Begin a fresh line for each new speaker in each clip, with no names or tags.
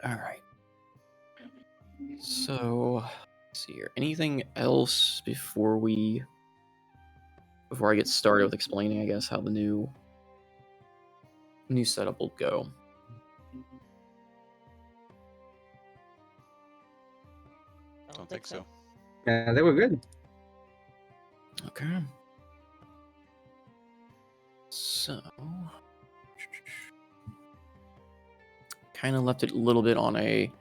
All right. So, let's see here. Anything else before I get started with explaining, I guess, how the new setup will go?
I don't think so.
Yeah, they were good.
Okay. So, kind of left it a little bit on a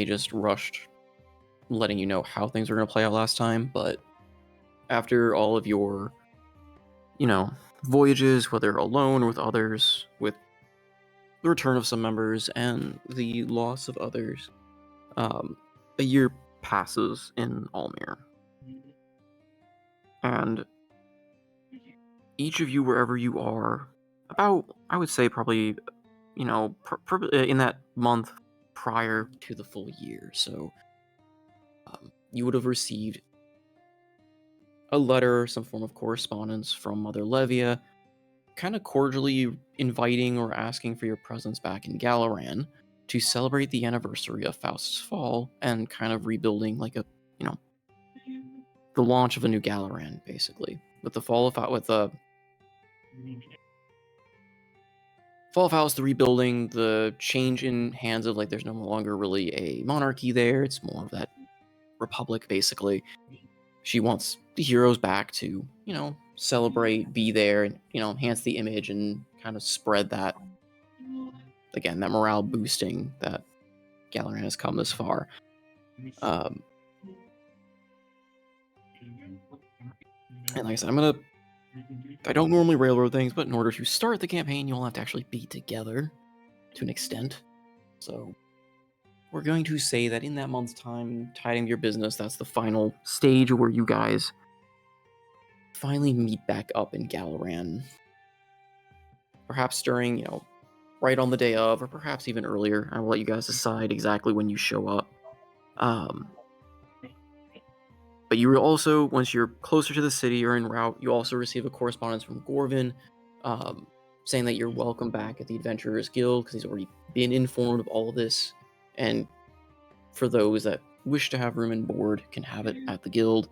just rushed letting you know how things are going to play out last time, but after all of your voyages, whether alone or with others, with the return of some members and the loss of others, a year passes in Almir. And each of you, wherever you are, about, I would say probably, in that month prior to the full year. So you would have received a letter, some form of correspondence from Mother Levia, kind of cordially inviting or asking for your presence back in Galaran to celebrate the anniversary of Faust's fall and kind of rebuilding the launch of a new Galaran, basically. With the fall of Faust, the rebuilding, the change in hands of there's no longer really a monarchy there. It's more of that republic, basically. She wants the heroes back to, celebrate, be there, and, enhance the image and kind of spread that, again, that morale boosting that Galaran has come this far. And like I said, I don't normally railroad things, but in order to start the campaign, you all have to actually be together to an extent. So we're going to say that in that month's time, tidying your business, that's the final stage where you guys finally meet back up in Galaran. Perhaps during, right on the day of, or perhaps even earlier. I will let you guys decide exactly when you show up. But you will also, once you're closer to the city or en route, you also receive a correspondence from Gorvin saying that you're welcome back at the Adventurers Guild because he's already been informed of all of this. And for those that wish to have room and board, can have it at the guild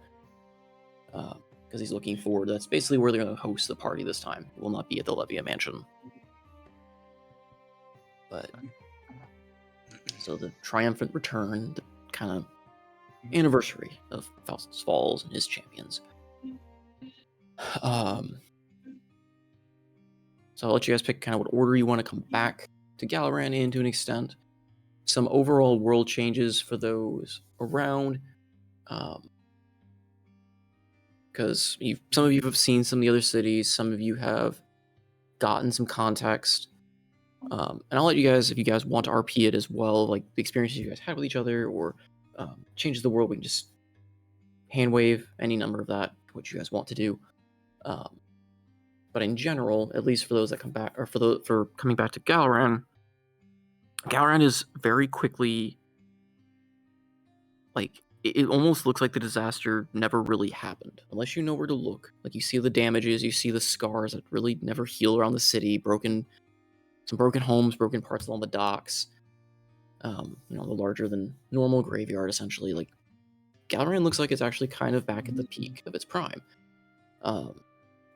because he's looking forward. That's basically where they're going to host the party this time. It will not be at the Levia Mansion. But so the triumphant return, the kind of anniversary of Faustus Falls and his champions. So I'll let you guys pick kind of what order you want to come back to Galaran in to an extent. Some overall world changes for those around, because some of you have seen some of the other cities, some of you have gotten some context, and I'll let you guys, if you guys want to RP it as well, like the experiences you guys had with each other, or changes the world, we can just hand wave any number of that, what you guys want to do. But in general, at least for those that come back, or for coming back to Galaran, Galaran is very quickly, it almost looks like the disaster never really happened, unless you know where to look. Like, you see the damages, you see the scars that really never heal around the city, some broken homes, broken parts along the docks, the larger than normal graveyard, essentially. Like, Galaran looks like it's actually kind of back at the peak of its prime. A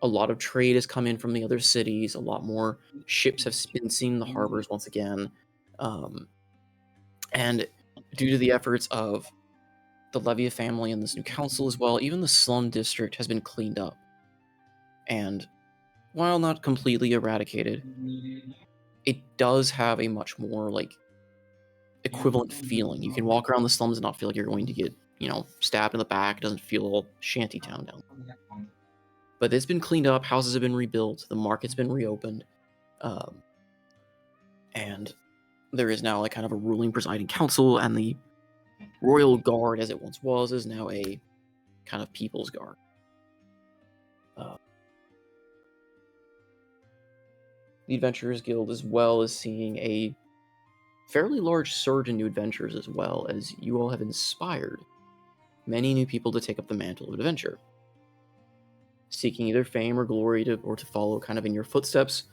lot of trade has come in from the other cities, a lot more ships have been seen in the harbors once again, and due to the efforts of the Levia family and this new council as well, even the slum district has been cleaned up. And while not completely eradicated, it does have a much more equivalent feeling. You can walk around the slums and not feel like you're going to get, stabbed in the back. It doesn't feel all shantytown down there. But it's been cleaned up, houses have been rebuilt, the market's been reopened, and there is now kind of a ruling presiding council, and the Royal Guard, as it once was, is now a kind of People's Guard. The Adventurers Guild as well is seeing a fairly large surge in new adventures, as well as you all have inspired many new people to take up the mantle of adventure, seeking either fame or glory or to follow kind of in your footsteps,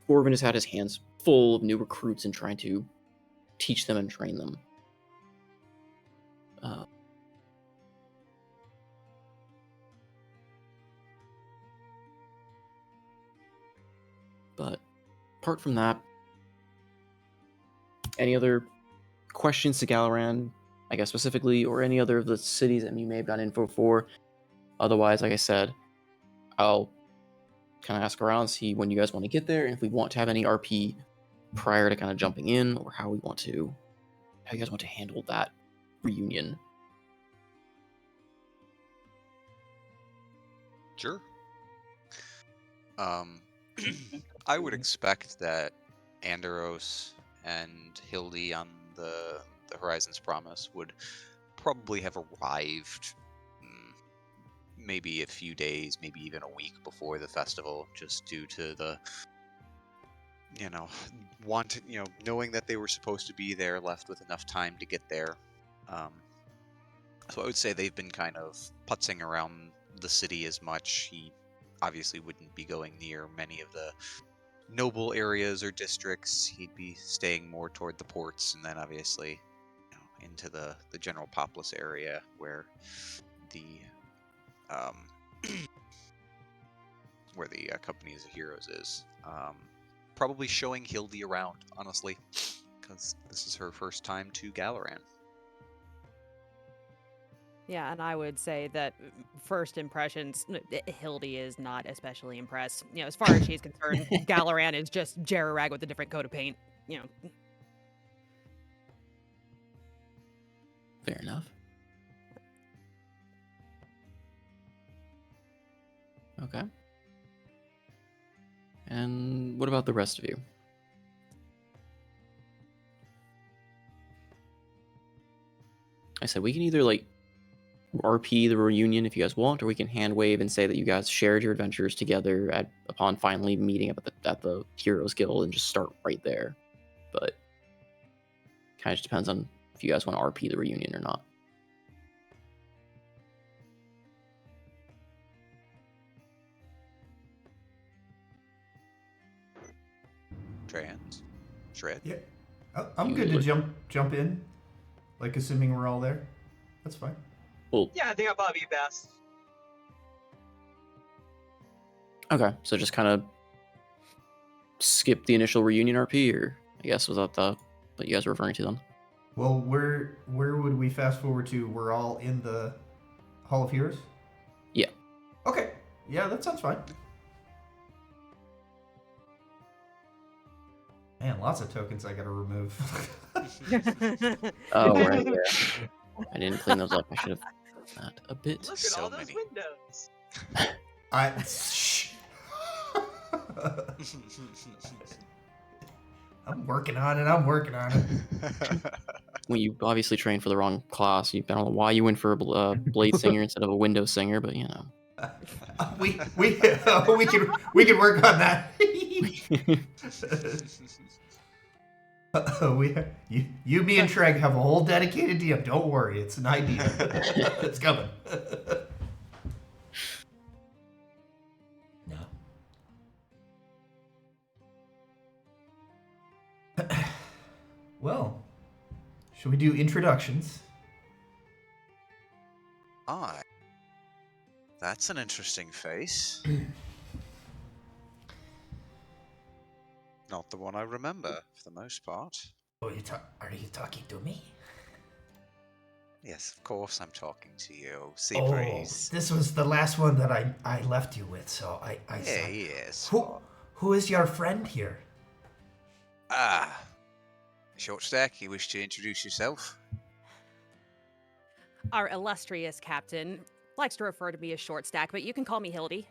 Orvin has had his hands full of new recruits and trying to teach them and train them. But apart from that, any other questions to Galaran, I guess specifically, or any other of the cities that you may have got info for? Otherwise, like I said, I'll kind of ask around, see when you guys want to get there, and if we want to have any RP prior to kind of jumping in, or how you guys want to handle that reunion.
Sure. I would expect that Anderos and Hildy on the Horizon's Promise would probably have arrived maybe a few days, maybe even a week before the festival, just due to the knowing that they were supposed to be there, left with enough time to get there. So I would say they've been kind of putzing around the city as much. He obviously wouldn't be going near many of the noble areas or districts. He'd be staying more toward the ports, and then obviously into the general populous area where the Company of Heroes is. Probably showing Hildy around, honestly, because this is her first time to Galaran.
Yeah, and I would say that first impressions, Hildy is not especially impressed. As far as she's concerned, Galaran is just Jerarag with a different coat of paint.
Fair enough. Okay. And what about the rest of you? I said we can either RP the reunion if you guys want, or we can hand wave and say that you guys shared your adventures together upon finally meeting up at the Heroes Guild and just start right there. But kind of just depends on if you guys want to RP the reunion or not.
Trans. Shred.
Yeah, I'm good to jump in. Like, assuming we're all there, that's fine.
Well,
yeah, I think I'll probably be best.
Okay, so just kind of skip the initial reunion RP, or I guess was that what you guys were referring to then?
Well, where would we fast forward to? We're all in the Hall of Heroes?
Yeah.
Okay. Yeah, that sounds fine. Man, lots of tokens I gotta remove.
Oh, right, yeah. I didn't clean those up. I should have done that a bit.
Look at all those windows.
Shh. I'm working on it.
Well, you obviously trained for the wrong class. I don't know why you went for a blade singer instead of a window singer, but you know.
We can work on that. You, me, and Treg have a whole dedicated DM. Don't worry, it's an idea. It's coming. No. Well, should we do introductions?
That's an interesting face. Not the one I remember, for the most part.
Oh, are you talking to me?
Yes, of course I'm talking to you.
Seabreeze. Oh, this was the last one that I left you with, so I said...
Yes.
Who is your friend here?
Short stack, you wish to introduce yourself?
Our illustrious captain likes to refer to me as Short Stack, but you can call me Hildy.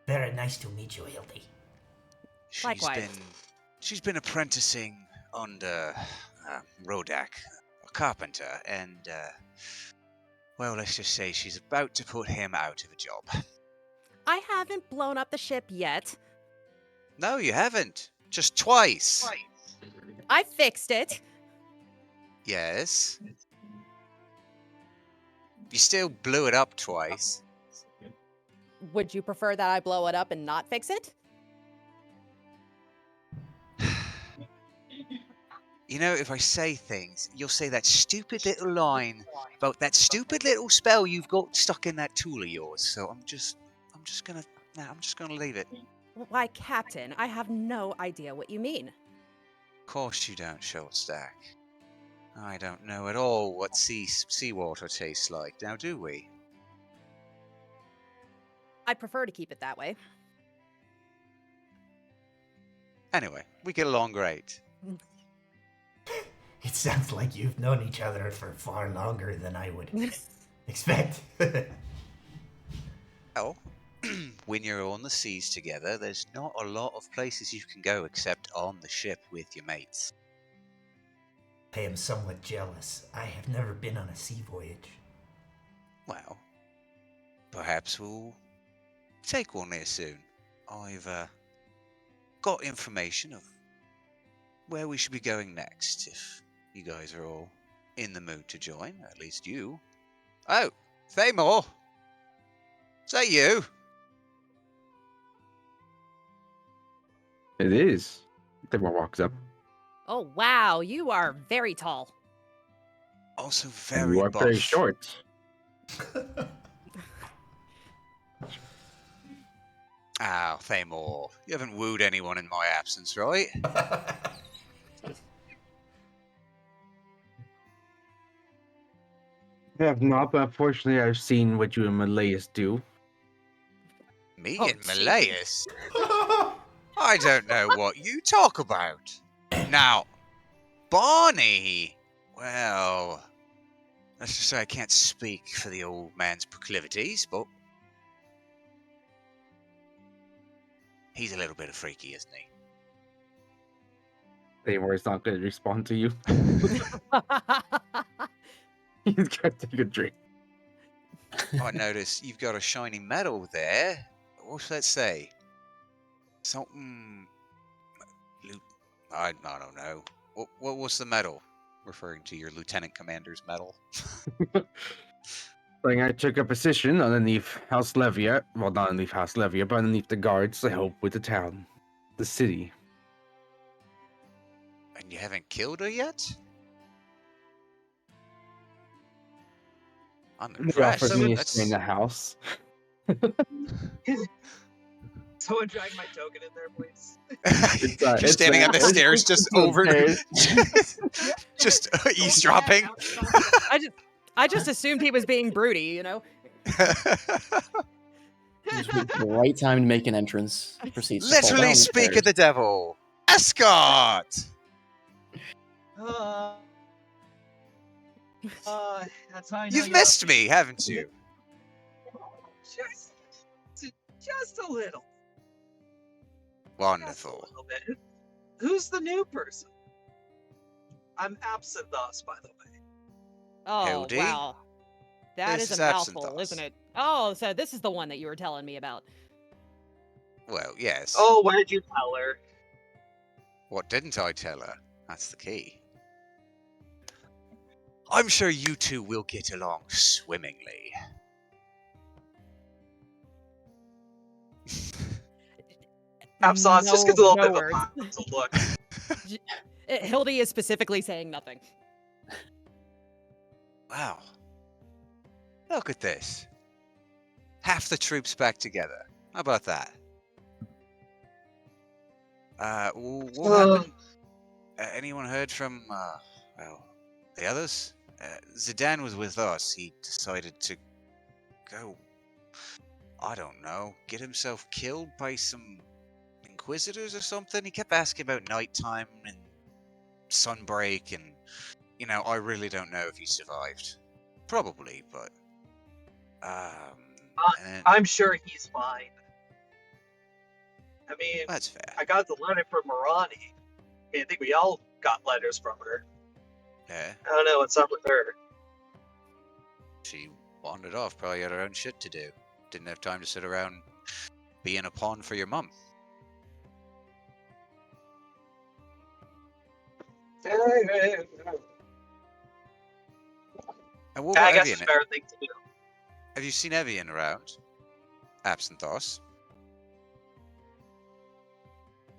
Very nice to meet you, Hildy.
Likewise.
She's been apprenticing under Rodak, a carpenter, and well, let's just say she's about to put him out of a job.
I haven't blown up the ship yet.
No, you haven't. Just twice.
I fixed it.
Yes. You still blew it up twice.
Would you prefer that I blow it up and not fix it?
You know, if I say things, you'll say that stupid little line about that stupid little spell you've got stuck in that tool of yours. So I'm just gonna, nah, I'm just gonna leave it.
Why, Captain, I have no idea what you mean.
Of course you don't, short stack. I don't know at all what seawater tastes like, now do we?
I prefer to keep it that way.
Anyway, we get along great.
It sounds like you've known each other for far longer than I would expect.
Well, when you're on the seas together, there's not a lot of places you can go except on the ship with your mates.
I am somewhat jealous. I have never been on a sea voyage.
Well, perhaps we'll take one here soon. I've got information of where we should be going next, if you guys are all in the mood to join, at least you. Oh, Thamor! Is that you?
It is. Everyone walks up.
Oh, wow, you are very tall.
Also
And
very
you are very
buff.
short.
Ah, Thamor, you haven't wooed anyone in my absence, right?
I have not, but unfortunately I've seen what you and Malays do.
Me
Oh,
and
jeez.
Malaeus? I don't know what you talk about. Now, Barney, well, let's just say I can't speak for the old man's proclivities, but he's a little bit of freaky, isn't he?
Seymour is not going to respond to you. He's going to take a drink.
I notice you've got a shiny medal there. What's that say? Something. I don't know. What's the medal? Referring to your lieutenant commander's medal.
Like I took a position underneath House Levia. Well, not underneath House Levia, but underneath the guards to help with the town, the city.
And you haven't killed her yet? I'm
He
impressed.
offered me a
That's
stay in the house.
Someone drag my token in there, please.
Just standing on the stairs, just over, just eavesdropping.
I just assumed he was being broody, you know?
Just wait for the right time to make an entrance. Proceeds to fall down
Literally
the
speak
stairs.
of the devil. Escort!
That's how I know
You've
you
missed me, haven't you?
just a little.
Wonderful.
Just a little bit. Who's the new person? I'm absent thus, by the way.
Oh,
Hildy?
wow. That
This
is
is
a mouthful,
Absinthe.
isn't it? Oh, so this is the one that you were telling me about.
Well, yes.
Oh, why did you tell her?
What didn't I tell her? That's the key. I'm sure you two will get along swimmingly.
Absence just gets a little bit of a
words.
puzzled look.
Hildy is specifically saying nothing.
Wow. Look at this. Half the troops back together. How about that? What happened? Anyone heard from, well, the others? Zidane was with us. He decided to go, I don't know, get himself killed by some inquisitors or something. He kept asking about nighttime and sunbreak, and, you know, I really don't know if he survived. Probably, but,
I'm sure he's fine. I mean,
that's fair.
I got the letter from Marani. I think we all got letters from her.
Yeah,
I don't know what's up with her.
she wandered off, probably had her own shit to do. Didn't have time to sit around being a pawn for your mum. And what
I
about
guess it's a
Evian?
fair thing to do.
Have you seen Evian around? Absinthos?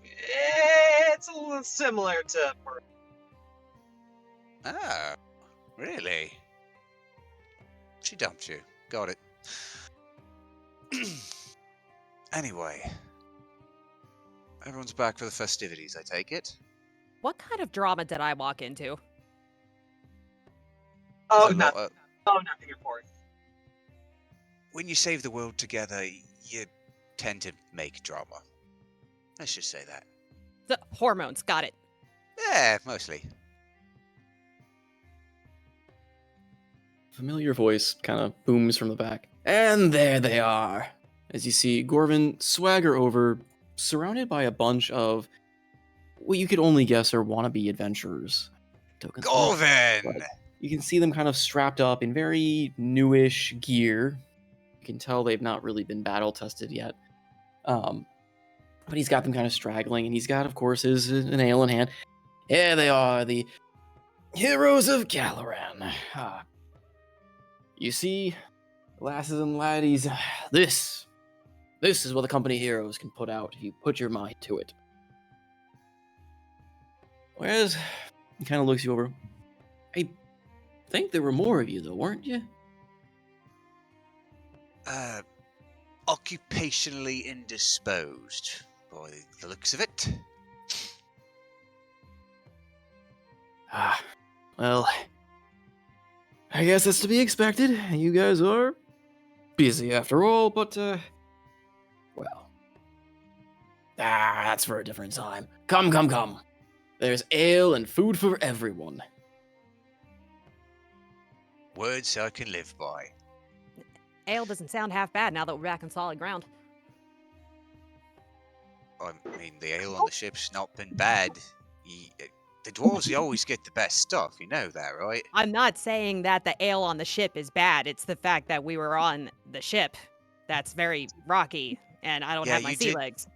It's a little similar to Marani.
Oh, really? She dumped you. Got it. Anyway, everyone's back for the festivities, I take it?
What kind of drama did I walk into?
Oh,
There's a lot
nothing. Oh, nothing important.
when you save the world together, you tend to make drama. Let's just say that.
The hormones, got it.
Yeah, mostly.
Familiar voice kind of booms from the back. And there they are. As you see Gorvin swagger over, surrounded by a bunch of what you could only guess are wannabe adventurers. Tokens left,
Gorvin!
but you can see them kind of strapped up in very newish gear. You can tell they've not really been battle tested yet. But he's got them kind of straggling, and he's got, of course, an ale in hand. Here they are, the heroes of Galaran. You see, lasses and laddies, this is what the company heroes can put out if you put your mind to it. Whereas, he kind of looks you over. I think there were more of you, though, weren't you?
Occupationally indisposed, by the looks of it.
Well, I guess that's to be expected. You guys are busy after all, but, well. That's for a different time. Come. There's ale and food for everyone.
Words I can live by.
Ale doesn't sound half bad now that we're back on solid ground.
I mean, the ale on the ship's not been bad. The dwarves always get the best stuff, you know that, right?
I'm not saying that the ale on the ship is bad. It's the fact that we were on the ship that's very rocky, and I don't
Yeah,
have my
you
sea
did-
legs.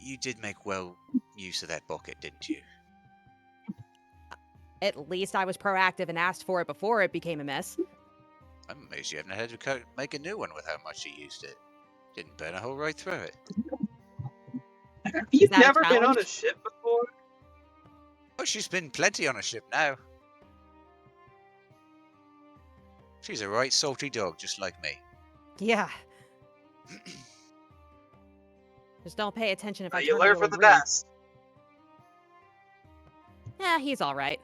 You did make well use of that bucket, didn't you?
At least I was proactive and asked for it before it became a mess.
I'm amazed you haven't had to make a new one with how much you used it. Didn't burn a hole right through it.
You've
that a
never been on a
challenge?
ship before?
Oh, she's been plenty on a ship now. She's a right salty dog, just like me.
Yeah. Just don't pay attention if I
You
turn a
learn
little
from the
green.
best.
Yeah, he's all right.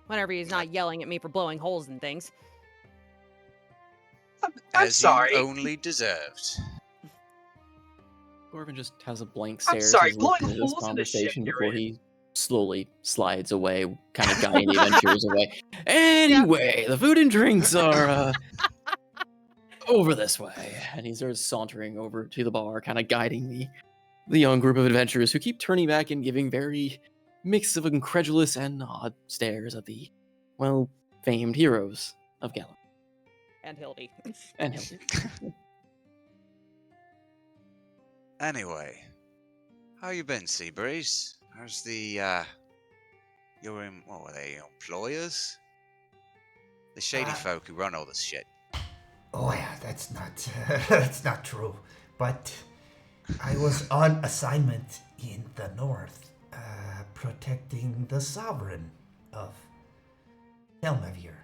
Whenever he's not yelling at me for blowing holes in things.
I'm
As
sorry.
you only deserved.
Gorvin just has a blank
I'm
stare as
sorry,
he's
blowing
listening to this
holes in a ship
conversation
you're
before
in.
he slowly slides away, kind of guiding the adventurers away. Anyway, the food and drinks are over this way. And he starts sauntering over to the bar, kind of guiding the young group of adventurers who keep turning back and giving very mix of incredulous and odd stares at the, well, famed heroes of Gallop.
And Hildy.
And Hildy.
Anyway, how you been, Seabreeze? How's the, what were they, your employers? The shady folk who run all this shit.
Oh yeah, that's not that's not true. But I was on assignment in the north, protecting the sovereign of Tales of Mir.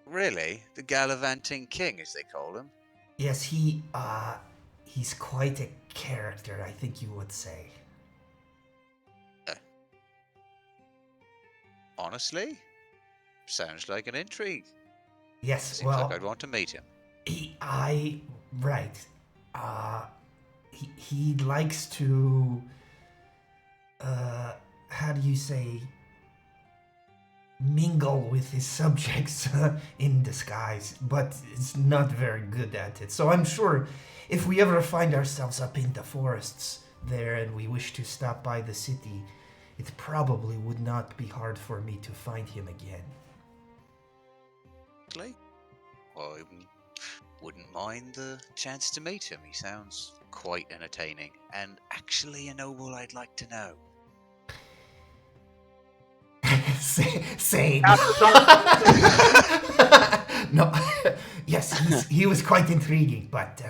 Really? The gallivanting king, as they call him?
Yes, he's quite a character, I think you would say.
Honestly? Sounds like an intrigue.
Yes,
Seems
well,
like I'd want to meet him.
right. He likes to, how do you say, mingle with his subjects in disguise, but is not very good at it. So I'm sure if we ever find ourselves up in the forests there and we wish to stop by the city, it probably would not be hard for me to find him again.
Well, I wouldn't mind the chance to meet him. He sounds quite entertaining, and actually a noble I'd like to know.
Same. No, yes, he was quite intriguing, but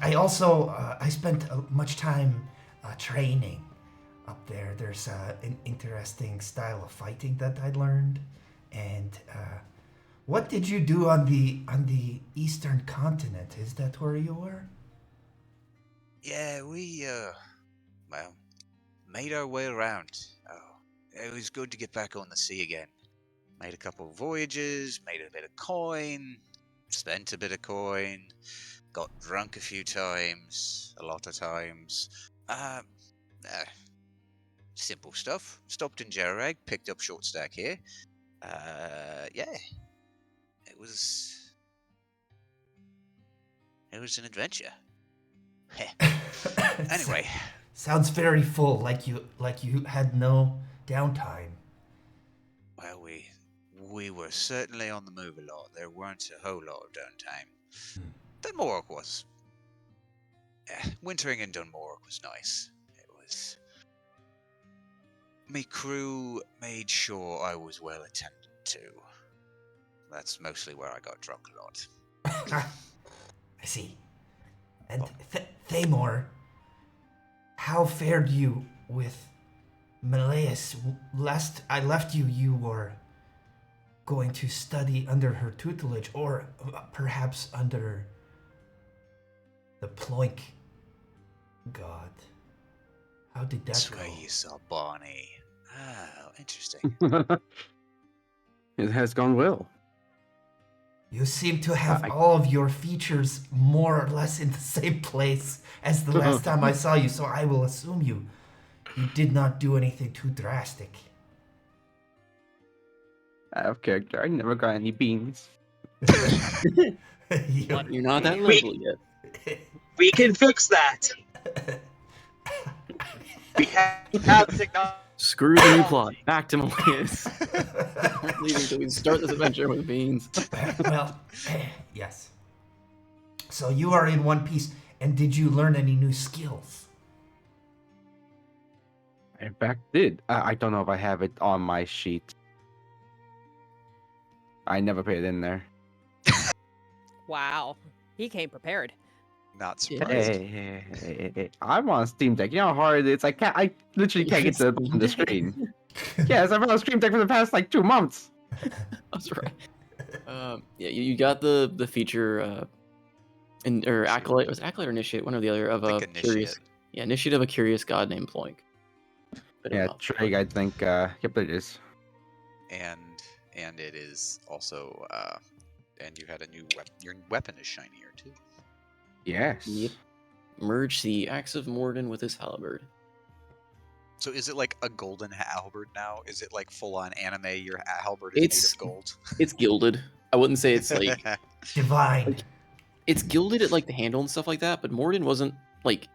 I also I spent much time training up there. There's an interesting style of fighting that I learned. And what did you do on the eastern continent? Is that where you were?
Yeah, we well, made our way around. Oh, it was good to get back on the sea again. Made a couple of voyages, made a bit of coin, spent a bit of coin, got drunk a few times, a lot of times. Uh, simple stuff. Stopped in Jerrag, picked up short stack here. Yeah, it was an adventure. Anyway,
Sounds very full, like you had no downtime.
well, we were certainly on the move a lot. There weren't a whole lot of downtime. Dunmorok was. Wintering in Dunmorok was nice. It was. Me crew made sure I was well attended to. That's mostly where I got drunk a lot.
I see. And Thamor, how fared you with Meleus? Last I left you, you were going to study under her tutelage, or perhaps under the Ploink god. How did that
That's
go?
where you saw Barney. Oh, interesting.
It has gone well.
You seem to have
I-
all of your features more or less in the same place as the last time I saw you, so I will assume you did not do anything too drastic.
Out of character. I never got any beans.
You-
You're not that
We-
level yet.
We can fix that. We have technology.
Screw the new plot. Back to Meleus. Not leaving until we start this adventure with beans.
Well, yes. So you are in One Piece, and did you learn any new skills?
I in fact did. I don't know if I have it on my sheet. I never put it in there.
Wow. He came prepared.
Not
Yeah.
surprised.
Hey, I'm on Steam Deck. You know how hard it is? I literally can't get to the screen. Yes, I've been on Steam Deck for the past like 2 months.
That's right. Yeah, you got the feature, or acolyte. Was it acolyte or initiate? One or the other of
I
a
think
curious.
initiate.
Yeah, initiate of a curious god named Ploink. Bit of a
Yeah,
mouthful.
Trig, I think. Yep, it is.
And it is also and you had a new weapon. Your weapon is shinier too.
Yes.
Yep. Merge the axe of Morden with his halberd.
So is it like a golden halberd now? Is it like full on anime? Your halberd is made
It's-
of gold.
It's gilded. I wouldn't say it's like
Divine.
it's gilded at like the handle and stuff like that, but Morden wasn't like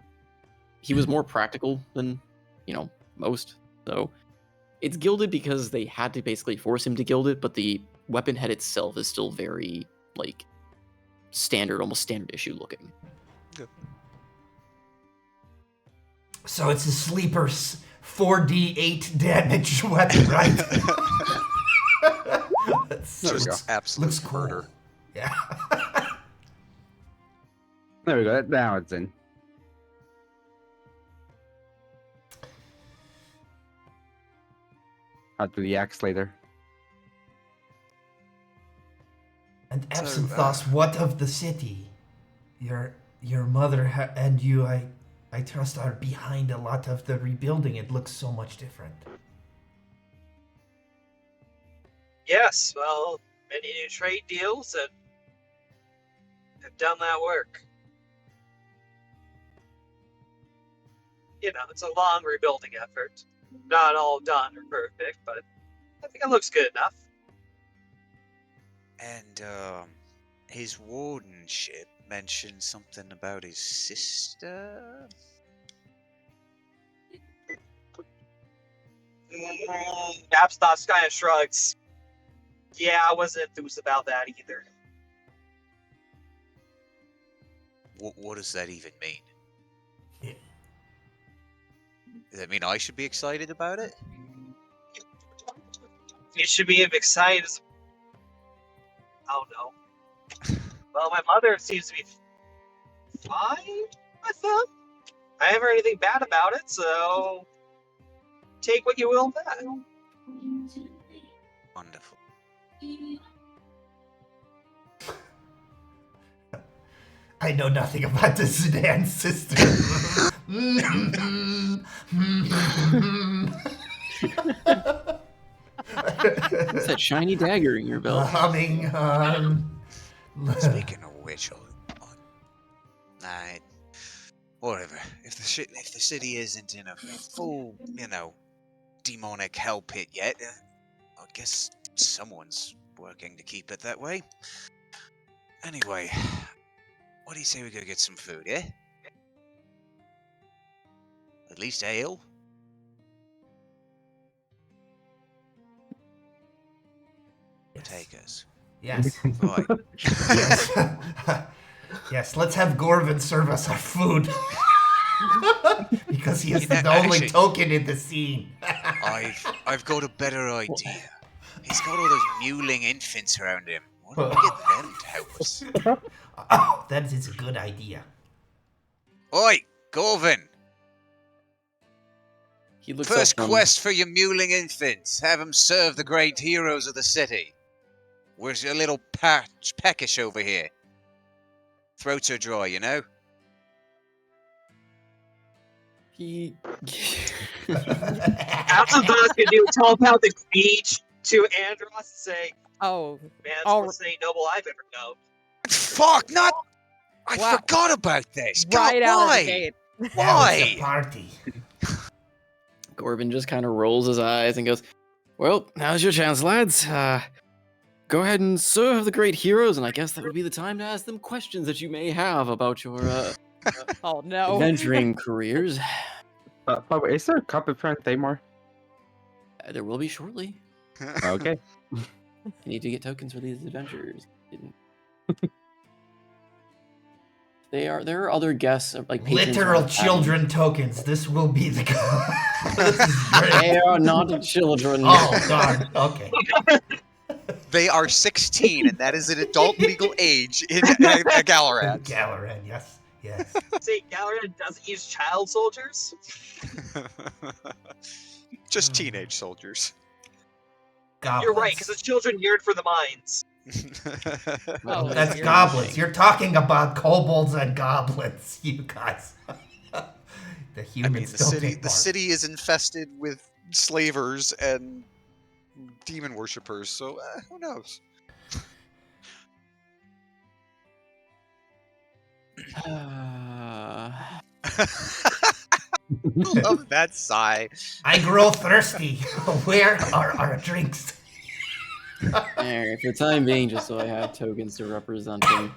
he was more practical than, most. So it's gilded because they had to basically force him to gild it, but the weapon head itself is still very like standard, almost standard issue looking.
So it's a sleeper 4d8 damage weapon, right? That's-
There we go.
looks,
Absolute
looks cool.
murder.
Yeah.
There we go. Now it's in. I'll do the axe later.
And
So,
Absinthoth, what of the city? Your mother and you, I trust, are behind a lot of the rebuilding. It looks so much different.
Yes, well, many new trade deals and have done that work. It's a long rebuilding effort. Not all done or perfect, but I think it looks good enough.
And his wardenship mentioned something about his sister.
Abstos kind of shrugs. Yeah, I wasn't enthused about that either.
What does that even mean?
Yeah.
Does that mean I should be excited about it?
You should be excited. Oh no. Well, my mother seems to be fine with them. I haven't heard anything bad about it, so take what you will back.
Wonderful.
I know nothing about the Sedan sister.
What's that shiny dagger in your belt?
Humming.
Speaking of which, whatever. If the city isn't in a full, demonic hell pit yet, I guess someone's working to keep it that way. Anyway, what do you say we go get some food, eh? At least ale? Take us.
Yes.
Right.
Yes. Yes, let's have Gorvin serve us our food. Because he is the only
actually,
token in the scene.
I've got a better idea. He's got all those mewling infants around him. Why don't we get them to help us?
Oh, that is a good idea.
Oi, Gorvin!
He looks
First
up from,
quest for your mewling infants. Have them serve the great heroes of the city. Where's your little peckish over here? Throats are dry, you know?
He.
Alphabet could do telepathic speech to Andros and say,
Oh,
man's
Oh.
listening noble I've ever known.
Fuck, not... I
Wow.
forgot about this.
right
God,
out of
why?
the gate.
Now it's
Why?
a party.
Gorvin just kind of rolls his eyes and goes, "Well, now's your chance, lads. Go ahead and serve the great heroes, and I guess that would be the time to ask them questions that you may have about your
Oh no.
adventuring careers.
By the way, is there a cup in front of Thamor?
There will be shortly.
Okay.
You need to get tokens for these adventures. There are other guests, like patrons
Literal
around
children tokens. This will be the. This is great.
They are not children.
Oh, darn. Okay.
They are 16, and that is an adult legal age in a Galorad.
Galaran, yes. Yes.
See, Galaran doesn't use child soldiers.
Just teenage soldiers.
Goblins.
You're right, because the children yearn for the mines.
Oh,
That's
you're
goblins. You're talking about kobolds and goblins, you guys. The
I
humans
mean, the
don't
city
take part.
is infested with slavers and demon worshippers, so who knows? Love that sigh.
I grow thirsty. Where are our drinks?
Alright, for the time being, just so I have tokens to represent them,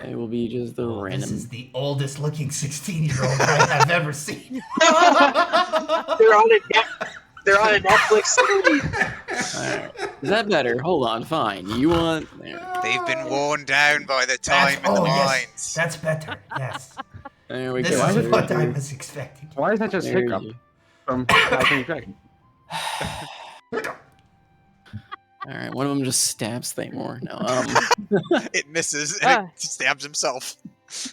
it will be just the
Oh,
random.
this is the oldest looking 16-year-old I have ever seen.
They're on a Netflix series.
Alright. Is that better? Hold on, fine. You want. There,
They've been worn down by the time in the
yes,
mines.
that's better. Yes.
there we
This
go.
is
There's
what I
your-
was expecting.
Why is that just
there's
Hiccup
your-
from Captain Dragon?
Alright, one of them just stabs Thamor. No,
It misses and it stabs himself.
So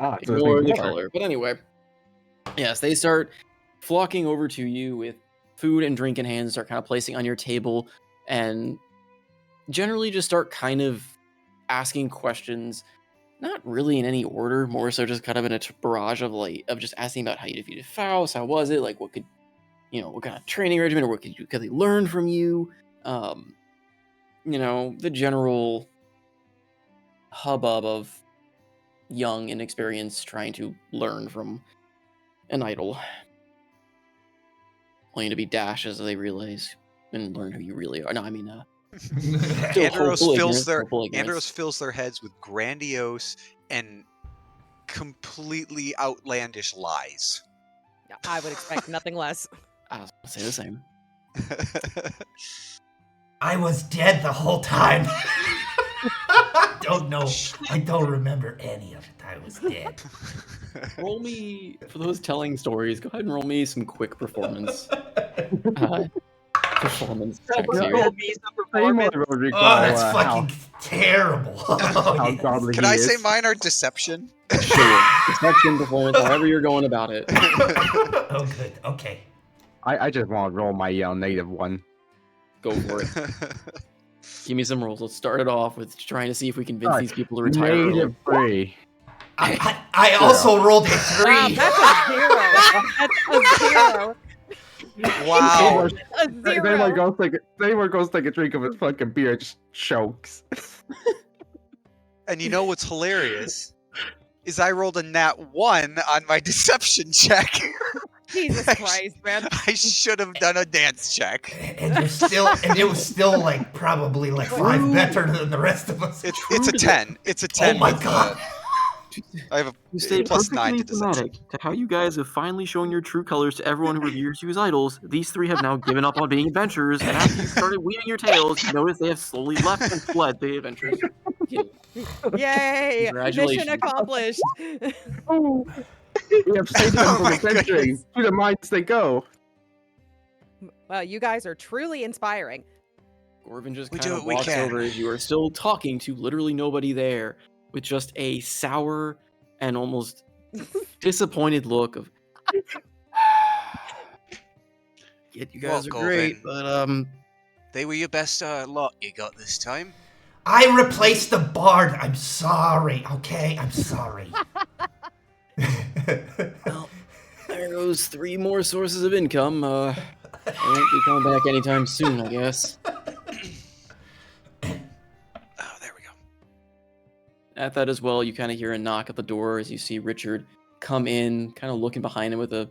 ignore
it's
the
water.
color. But anyway, yes, they start flocking over to you with food and drink in hand, start kind of placing on your table, and generally just start kind of asking questions, not really in any order, more so just kind of in a barrage of just asking about how you defeated Faust, how was it, like what kind of training regimen, or what could they learn from you, the general hubbub of young inexperienced trying to learn from an idol, only to be dashed as they realize and learn who you really are. No, I mean, still
Andros
hopeful
fills
ignorance.
Andros fills their heads with grandiose and completely outlandish lies.
I would expect nothing less.
I was gonna say the same.
I was dead the whole time. Don't know. I don't remember any of it. I was dead.
Roll me, for those telling stories, go ahead and roll me some quick performance. performance
Someone
checks here.
roll me some
Seymour
performance.
would
Oh,
recall
that's fucking
how,
terrible. Oh,
how
yes.
godly
Can
he
I say
is.
mine are deception?
Sure. Deception, performance, however you're going about it.
Oh, good. Okay.
I just want to roll my -1.
Go for it. Give me some rolls. Let's start it off with trying to see if we convince
Alright,
these people to retire early.
-3.
I also rolled a 3.
Wow, that's a 0. That's a 0.
Wow.
A 0.
Seymour goes take a drink of his fucking beer and just chokes.
And you know what's hilarious? Is I rolled a nat 1 on my deception check.
Jesus Christ, man.
I should have done a dance check.
And it was still like probably like 5 better than the rest of us.
It's a 10. It's a 10.
Oh my
with,
god.
I have
You
a
stay
plus 9
perfectly
to deception.
thematic to how you guys have finally shown your true colors to everyone who reveres you as idols. These three have now given up on being adventurers, and after you started weaving your tales, you notice they have slowly left and fled the adventures.
Yay!
Congratulations.
Mission accomplished.
Oh, we have saved them
Oh
from
my
adventuring.
goodness.
To the mines they go.
Well, you guys are truly inspiring.
Gorvin just
We
kind
do
of
what we
walks
can.
over as you are still talking to literally nobody there, with just a sour and almost disappointed look of. You guys
Well,
are great,
Gorvin.
but
They were your best lot you got this time.
I replaced the bard. I'm sorry. Okay, I'm sorry.
well, there goes 3 more sources of income. I won't be coming back anytime soon, I guess.
Oh, there we go.
At that as well, you kind of hear a knock at the door as you see Richard come in, kind of looking behind him with a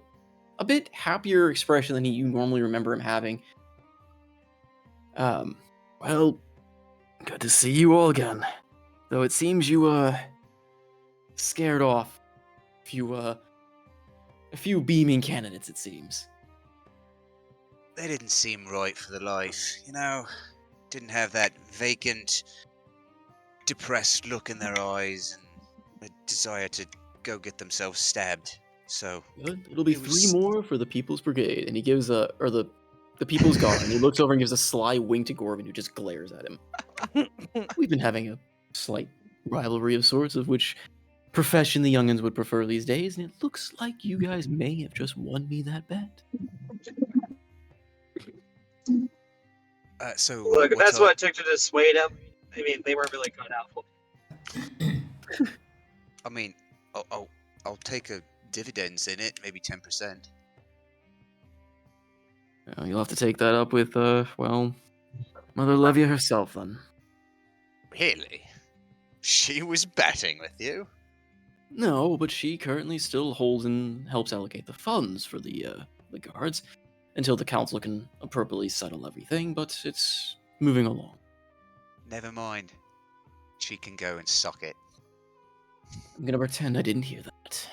bit happier expression than you normally remember him having. Well, good to see you all again. Though it seems you, scared off a few beaming candidates, it seems.
They didn't seem right for the life, you know? Didn't have that vacant, depressed look in their eyes and a desire to go get themselves stabbed. So,
Good. It'll be
It was-
3 more for the People's Brigade, and he gives the People's Guard, and he looks over and gives a sly wink to Gorvin, who just glares at him. We've been having a slight rivalry of sorts, of which profession the youngins would prefer these days, and it looks like you guys may have just won me that bet.
so
Look,
what's
that's
up?
what it took to dissuade him. I mean, they weren't really cut out for it.
I mean, I'll take a dividends in it, maybe 10%.
Well, you'll have to take that up with, well, Mother Levia herself, then.
Really? She was betting with you?
No, but she currently still holds and helps allocate the funds for the guards until the council can appropriately settle everything, but it's moving along.
Never mind. She can go and suck it.
I'm gonna pretend I didn't hear that.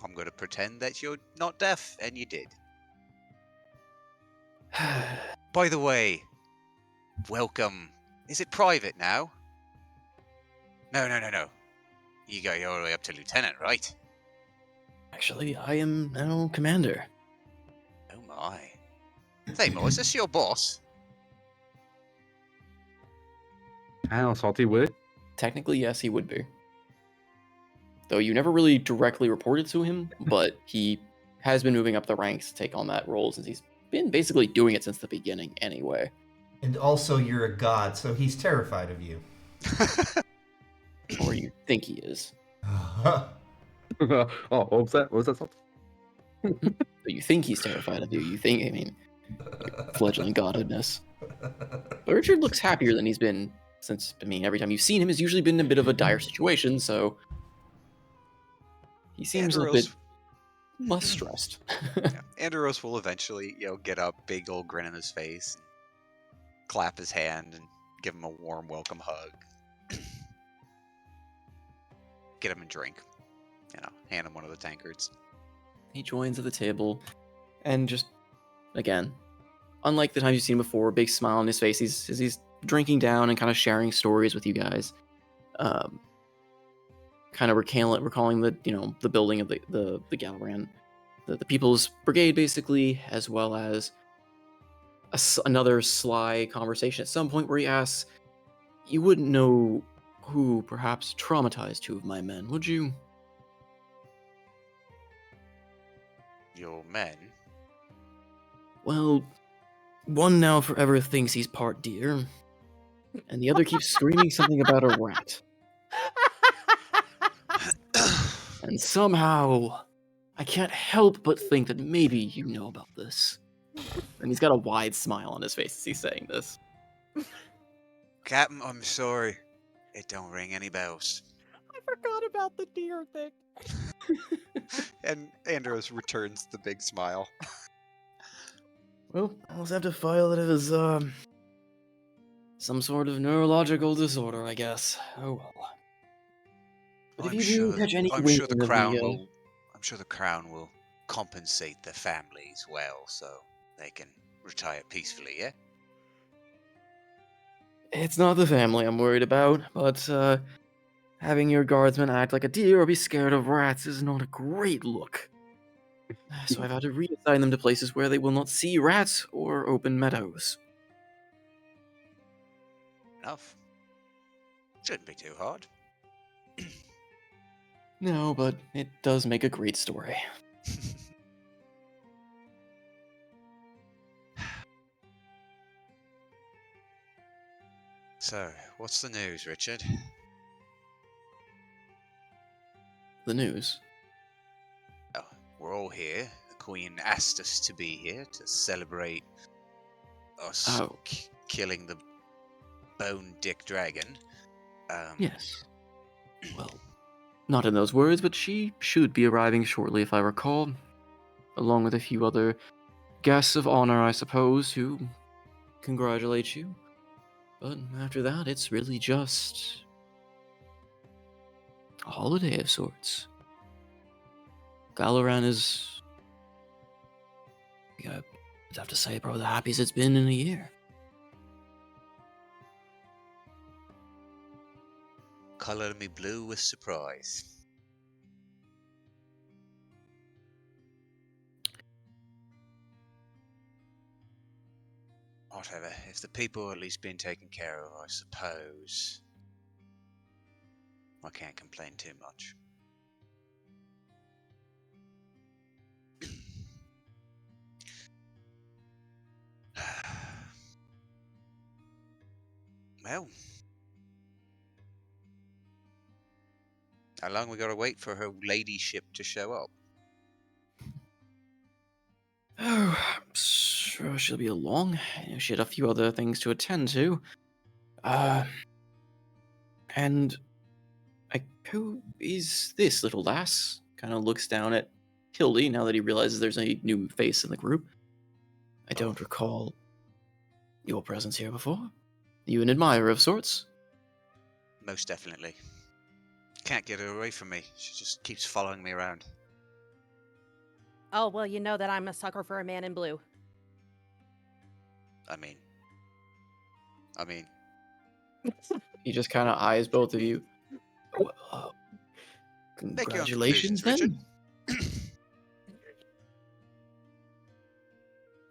I'm gonna pretend that you're not deaf, and you did. By the way, welcome. Is it private now? No. You got all the way up to lieutenant, right?
Actually, I am now commander.
Oh my. Thamor, is this your boss?
I don't know, Salty would.
Technically, yes, he would be. Though you never really directly reported to him, but he has been moving up the ranks to take on that role since he's been basically doing it since the beginning anyway.
And also, you're a god, so he's terrified of you.
Or you think he is.
Oh, what was that? What was that, Salty?
But you think he's terrified of you. You think, I mean, fledgling godhoodness. But Richard looks happier than he's been since, I mean, every time you've seen him, he's usually been in a bit of a dire situation, so he seems a bit less stressed.
Yeah. Andros will eventually, get up, big old grin on his face, and clap his hand, and give him a warm welcome hug. Get him a drink. Hand him one of the tankards.
He joins at the table, and just, again, unlike the times you've seen before, big smile on his face. He's drinking down and kind of sharing stories with you guys. Kind of recalling the the building of the Galaran, the People's Brigade basically, as well as another sly conversation at some point where he asks, "You wouldn't know who perhaps traumatized two of my men, would you?"
Your men?
Well, one now forever thinks he's part deer, and the other keeps screaming something about a rat. And somehow, I can't help but think that maybe you know about this. And he's got a wide smile on his face as he's saying this.
Captain, I'm sorry. It don't ring any bells.
I forgot about the deer thing.
And Andros returns the big smile.
Well, I'll just have to file it as, some sort of neurological disorder, I guess. Oh well. But if you do catch any
I'm sure the
wind of
crown
the,
will. I'm sure the crown will compensate the families well, so they can retire peacefully. Yeah.
It's not the family I'm worried about, but, having your guardsmen act like a deer or be scared of rats is not a great look. So I've had to reassign them to places where they will not see rats or open meadows.
Enough. Shouldn't be too hard.
No, but it does make a great story.
So, what's the news, Richard?
The news.
Oh, we're all here. The Queen asked us to be here to celebrate us
Oh,
killing the Bone Dick Dragon.
yes. Well, not in those words, but she should be arriving shortly if I recall, along with a few other guests of honor, I suppose, who congratulate you. But after that, it's really just a holiday of sorts. Galaran is, I'd have to say, probably the happiest it's been in a year.
Color me blue with surprise. Whatever, if the people are at least being taken care of, I suppose I can't complain too much. Well, how long we gotta wait for her ladyship to show up?
Oh, I'm sure she'll be along. She had a few other things to attend to. And who is this little lass? Kind of looks down at Hildy now that he realizes there's a new face in the group. I don't recall your presence here before. You an admirer of sorts?
Most definitely. Can't get her away from me. She just keeps following me around.
Oh, well, you know that I'm a sucker for a man in blue.
I mean,
He just kind of eyes both of you. Well,
make your own
congratulations,
conclusions, Richard.
then.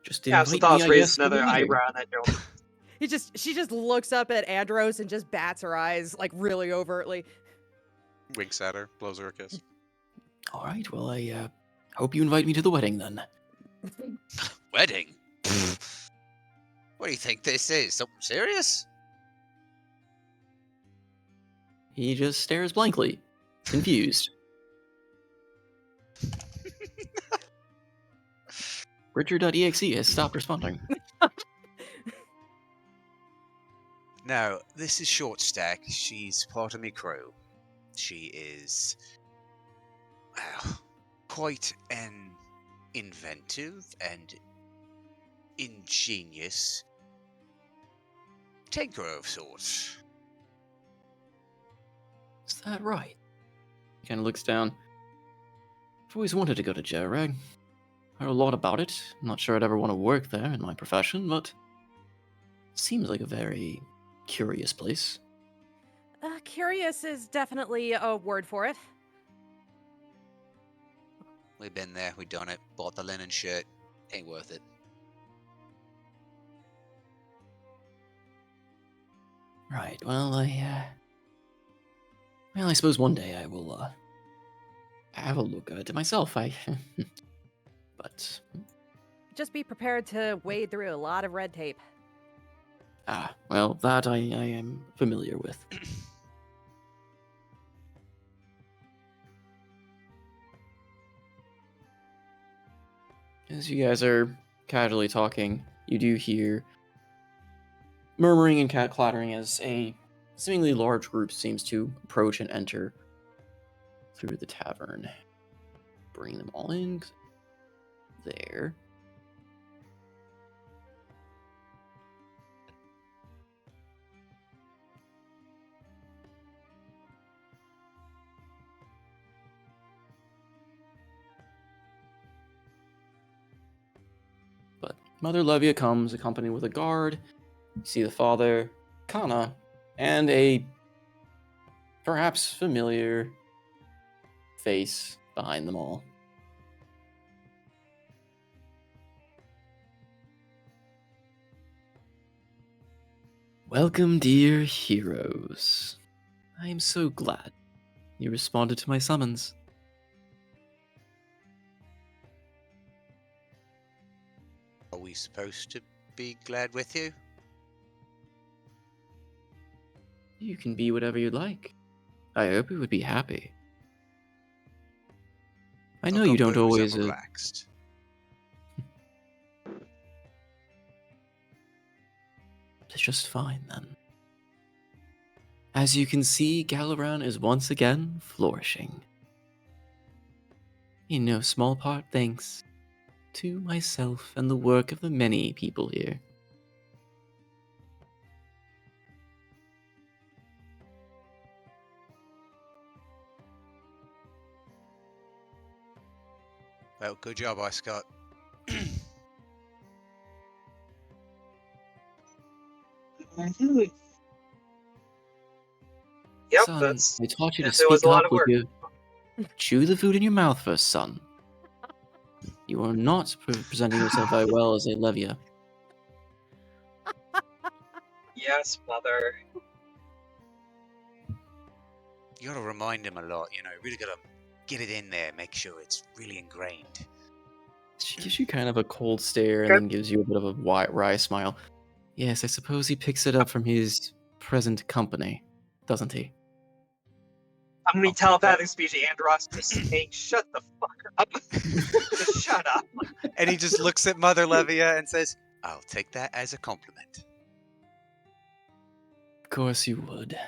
Just
Castle
invite me,
Toss
I
raises
guess, to the
another
wedding.
eyebrow on that joke.
She just looks up at Andros and just bats her eyes like really overtly.
Winks at her, blows her a kiss.
All right, well, I hope you invite me to the wedding then.
Wedding? What do you think this is? Something serious?
He just stares blankly, confused. Richard.exe has stopped responding.
Now, this is Short Stack. She's part of me crew. She is quite an inventive and ingenious tinkerer of sorts.
Is that right? He kind of looks down. I've always wanted to go to Jerag. Heard a lot about it. I'm not sure I'd ever want to work there in my profession, but seems like a very curious place.
Curious is definitely a word for it.
We've been there, we done it, bought the linen shirt. Ain't worth it.
Right. Well, I suppose one day I will have a look at it myself. But
Just be prepared to wade through a lot of red tape.
well, that I am familiar with. As you guys are casually talking, you do hear murmuring and cat clattering as a seemingly large group seems to approach and enter through the tavern. Bring them all in there. But Mother Levia comes, accompanied with a guard. You see the father, Kana, and a perhaps familiar face behind them all. Welcome, dear heroes. I am so glad you responded to my summons.
Are we supposed to be glad with you?
You can be whatever you'd like. I hope you would be happy. I know you don't always.
I'm relaxed.
It's just fine then. As you can see, Galaran is once again flourishing. In no small part thanks to myself and the work of the many people here.
Well, good job, I Scott.
Yep,
Son,
that's.
I taught you to
Yes, it was
speak
a lot
up
of
with
work.
your... Chew the food in your mouth first, son. You are not presenting yourself very well as a Levia.
Yes, mother.
You gotta remind him a lot, you really gotta get it in there, make sure it's really ingrained.
She gives you kind of a cold stare and
Okay.
then gives you a bit of a wry smile. Yes, I suppose he picks it up from his present company, doesn't he?
I'm gonna be
I'll take that.
telepathic speech to Andros, just saying, shut the fuck up. Just shut up.
And he just looks at Mother Levia and says, I'll take that as a compliment.
Of course you would.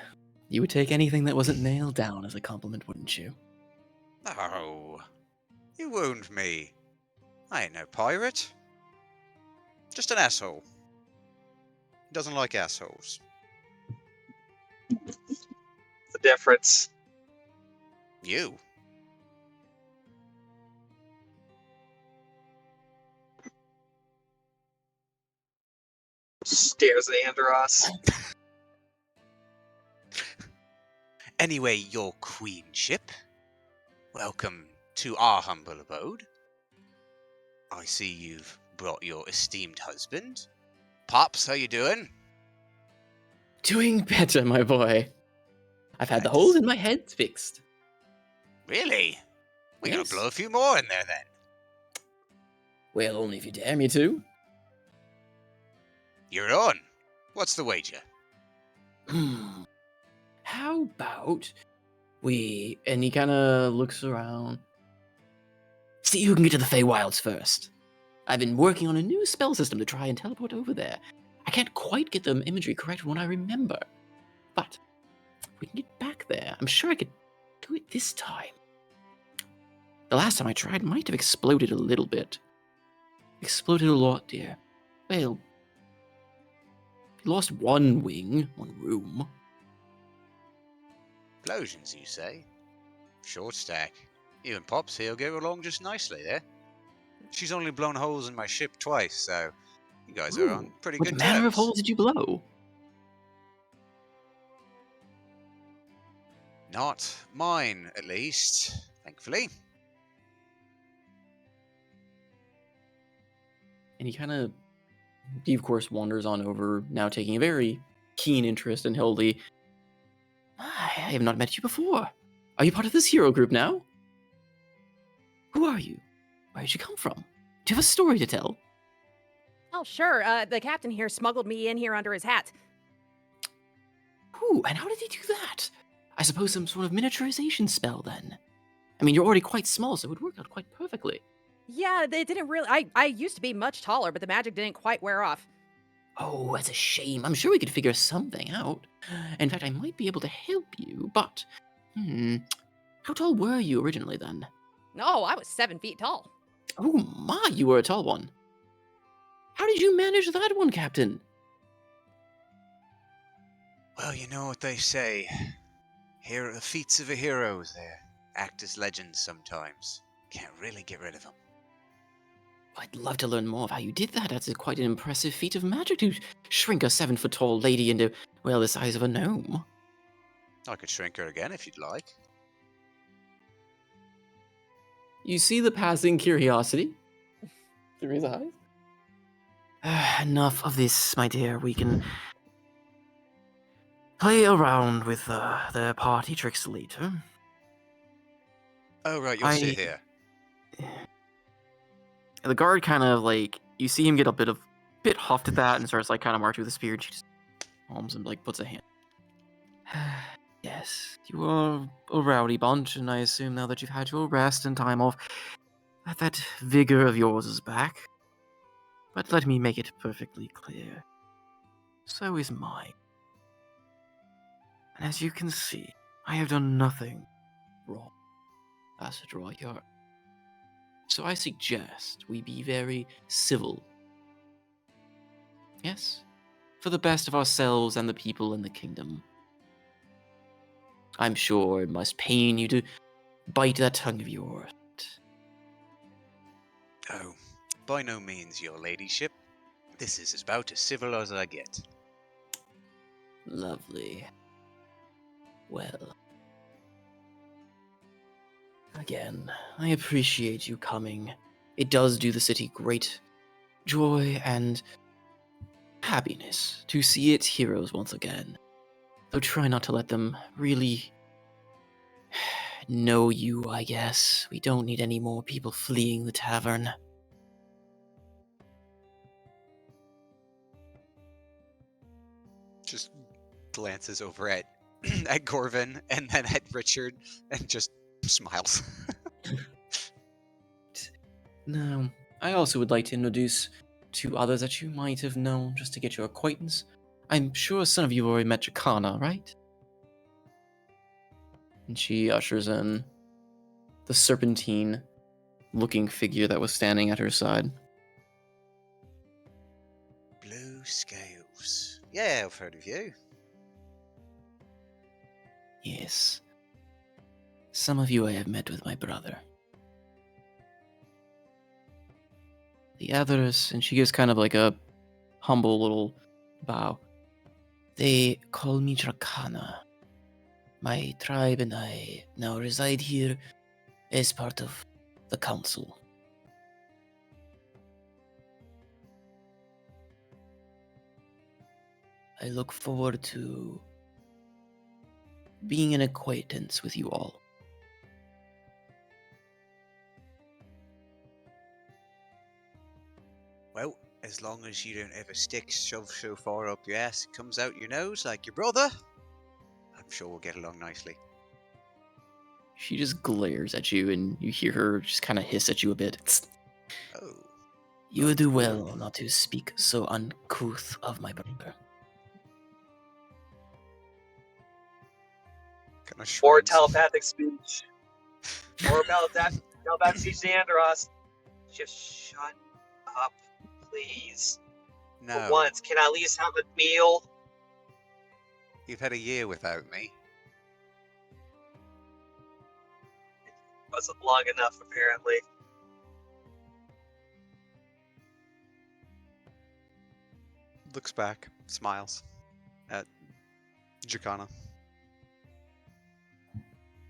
You would take anything that wasn't nailed down as a compliment, wouldn't you?
No, you wound me. I ain't no pirate. Just an asshole. Doesn't like assholes.
The difference.
You?
Stares at Andros.
Anyway, your queenship. Welcome to our humble abode. I see you've brought your esteemed husband. Pops, how you doing?
Doing better, my boy. I've had the
Nice.
holes in my head fixed.
Really? We're
Yes.
gonna blow a few more in there then.
Well, only if you dare me to.
You're on. What's the wager?
How about we... And he kind of looks around. See who can get to the Feywilds first. I've been working on a new spell system to try and teleport over there. I can't quite get the imagery correct from what I remember. But if we can get back there, I'm sure I could do it this time. The last time I tried might have exploded a little bit. Exploded a lot, dear. Well, we lost one wing, one room.
Explosions, you say? Short stack. You and Pops here will get along just nicely there. She's only blown holes in my ship twice, so you guys are on pretty
What
good
manner
terms.
of holes did you blow?
Not mine, at least, thankfully.
And he kind of, he of course wanders on over, now taking a very keen interest in Hildy. I have not met you before. Are you part of this hero group now? Who are you? Where did you come from? Do you have a story to tell?
Oh, sure. The captain here smuggled me in here under his hat.
Ooh, and how did he do that? I suppose some sort of miniaturization spell, then. I mean, you're already quite small, so it would work out quite perfectly.
Yeah, it didn't really. I used to be much taller, but the magic didn't quite wear off.
Oh, that's a shame. I'm sure we could figure something out. In fact, I might be able to help you, but... How tall were you originally, then?
No, I was 7 feet tall.
Oh my, you were a tall one. How did you manage that one, Captain?
Well, you know what they say. The feats of a hero, they act as legends sometimes. Can't really get rid of them.
I'd love to learn more of how you did that. That's quite an impressive feat of magic to shrink a 7-foot-tall lady into, well, the size of a gnome.
I could shrink her again if you'd like.
You see the passing curiosity through his eyes? Enough of this, my dear. We can play around with the party tricks later.
Oh, right, you'll sit here.
The guard kind of like, you see him get a bit huffed at that and starts like kind of marching with the spear, and she just palms and like puts a hand. Yes, you are a rowdy bunch, and I assume now that you've had your rest and time off, that vigor of yours is back. But let me make it perfectly clear. So is mine. And as you can see, I have done nothing wrong as to draw your. So I suggest we be very civil. Yes? For the best of ourselves and the people in the kingdom. I'm sure it must pain you to bite that tongue of yours.
Oh, by no means, your ladyship. This is about as civil as I get.
Lovely. Well. Again, I appreciate you coming. It does do the city great joy and happiness to see its heroes once again. Though try not to let them really know you, I guess. We don't need any more people fleeing the tavern.
Just glances over at at Gorvin and then at Richard and just smiles.
Now, I also would like to introduce two others that you might have known just to get your acquaintance. I'm sure some of you already met Jacana, right? And she ushers in the serpentine-looking figure that was standing at her side.
Blue scales. Yeah, I've heard of you.
Yes. Some of you I have met with my brother. The others, and she gives kind of like a humble little bow. They call me Dracana. My tribe and I now reside here as part of the council. I look forward to being an acquaintance with you all.
Well, as long as you don't ever stick shove so far up your ass it comes out your nose like your brother, I'm sure we'll get along nicely.
She just glares at you, and you hear her just kind of hiss at you a bit.
Oh.
You would do well not to speak so uncouth of my brother.
Kind of
Or
shrugs.
telepathic speech. Or telepathic speech to Andros. Just shut up, please.
No.
For once, can I at least have a meal?
You've had a year without me.
Wasn't long enough, apparently.
Looks back, smiles at Jacana.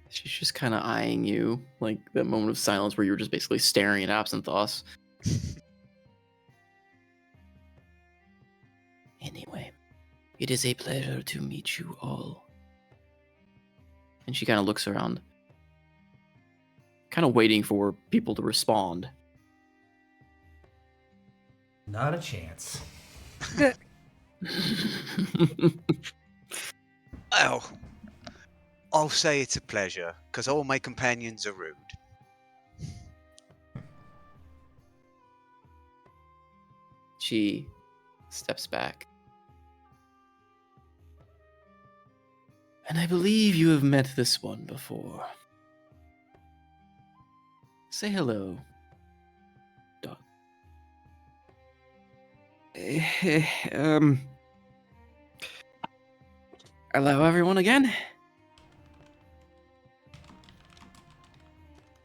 She's just kind of eyeing you, like that moment of silence where you're just basically staring at Absinthoss. Anyway, It is a pleasure to meet you all. And she kind of looks around, kind of waiting for people to respond.
Not a chance.
Oh, I'll say it's a pleasure, because all my companions are rude.
She steps back. And I believe you have met this one before. Say hello, dog. Hello everyone again.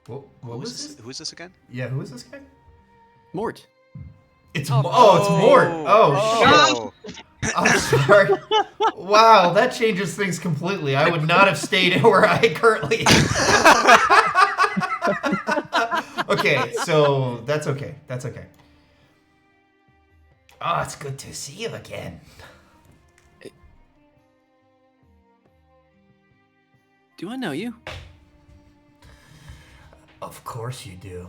What was this?
Who is this again?
Yeah, who is this guy?
Mort.
It's
Oh.
it's Mort. Oh, shit. I'm sorry. Wow, that changes things completely. I would not have stayed where I currently am. Okay, so that's okay. That's okay. Oh, it's good to see you again.
Do I know you?
Of course you do.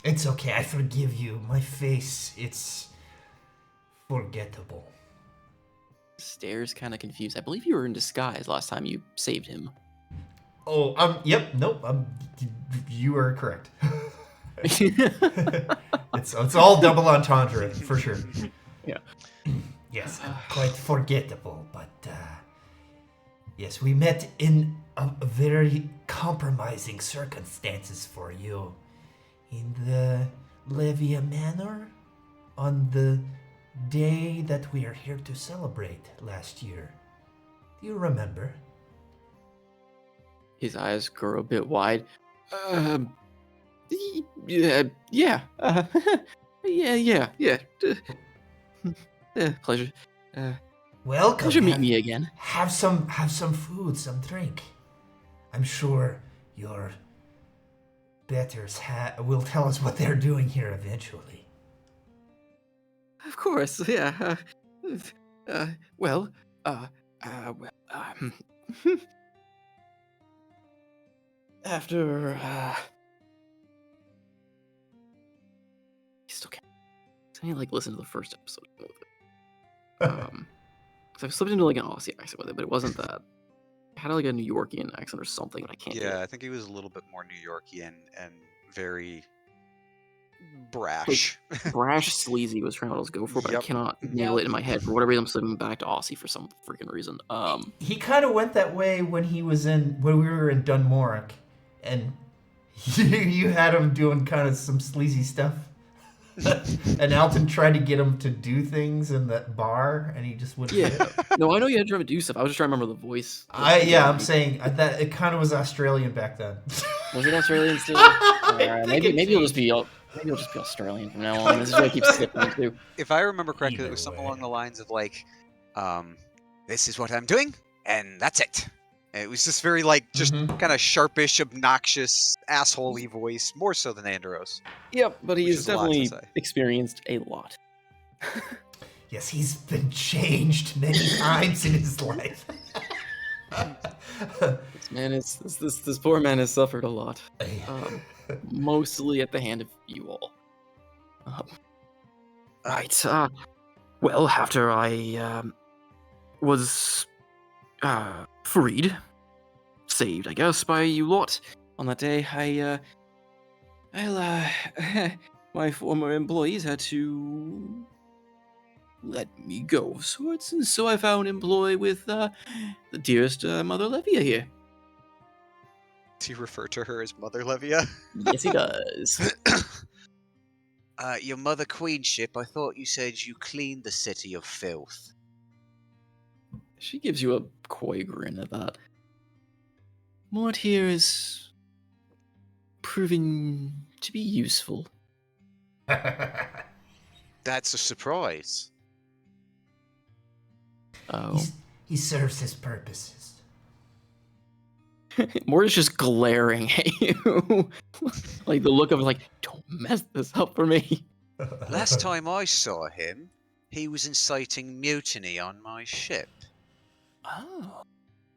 It's okay, I forgive you. My face, it's forgettable.
Stares kind of confused. I believe you were in disguise last time you saved him.
Oh, yep, nope, you are correct. It's all double entendre, for sure.
Yeah.
Yes, quite forgettable, but yes, we met in a very compromising circumstances for you. In the Levia Manor, on the day that we are here to celebrate last year. Do you remember?
His eyes grow a bit wide. Yeah. Yeah. Yeah. Pleasure.
Welcome.
Pleasure meeting me again.
Have some food, some drink. I'm sure your betters will tell us what they're doing here eventually.
Of course, yeah. Well, after, you still can't. I need to, like, listen to the first episode. Because I've slipped into, like, an Aussie accent with it, but it wasn't that. It had, like, a New Yorkian accent or something, but I can't do
Yeah,
it.
I think he was a little bit more New Yorkian and very brash.
Brash, sleazy was trying to go for, but I
Yep.
cannot nail it in my head. For whatever reason, I'm slipping back to Aussie for some freaking reason.
He kind of went that way when we were in Dunmoric, and you had him doing kind of some sleazy stuff. And Alton tried to get him to do things in that bar, and he just wouldn't.
Yeah. No, I know you had to try to do stuff. I was just trying to remember the voice.
I'm saying that it kind of was Australian back then.
Was it Australian still? Maybe it'll just be Australian from now on. This is what I keep slipping to.
If I remember correctly,
Either
it was something
way.
along the lines of like, "This is what I'm doing, and that's it." And it was just very like, just
Mhm.
kind of sharpish, obnoxious, assholey voice, more so than Andros.
Yep, but
Which
he's
is a lot to
definitely
say.
experienced a lot.
Yes, he's been changed many times in his life.
This poor man has suffered a lot, mostly at the hand of you all. Right. Well, after I was freed, saved, I guess, by you lot on that day, my former employees had to let me go of sorts, and so I found employ with the dearest Mother Levia here.
Do you refer to her as Mother Levia?
Yes, he does.
Your Mother Queenship, I thought you said you cleaned the city of filth.
She gives you a coy grin at that. Mort here is proving to be useful.
That's a surprise.
Oh.
He serves his purposes.
Mort is just glaring at you. Like the look of like, don't mess this up for me.
Last time I saw him, he was inciting mutiny on my ship.
Oh,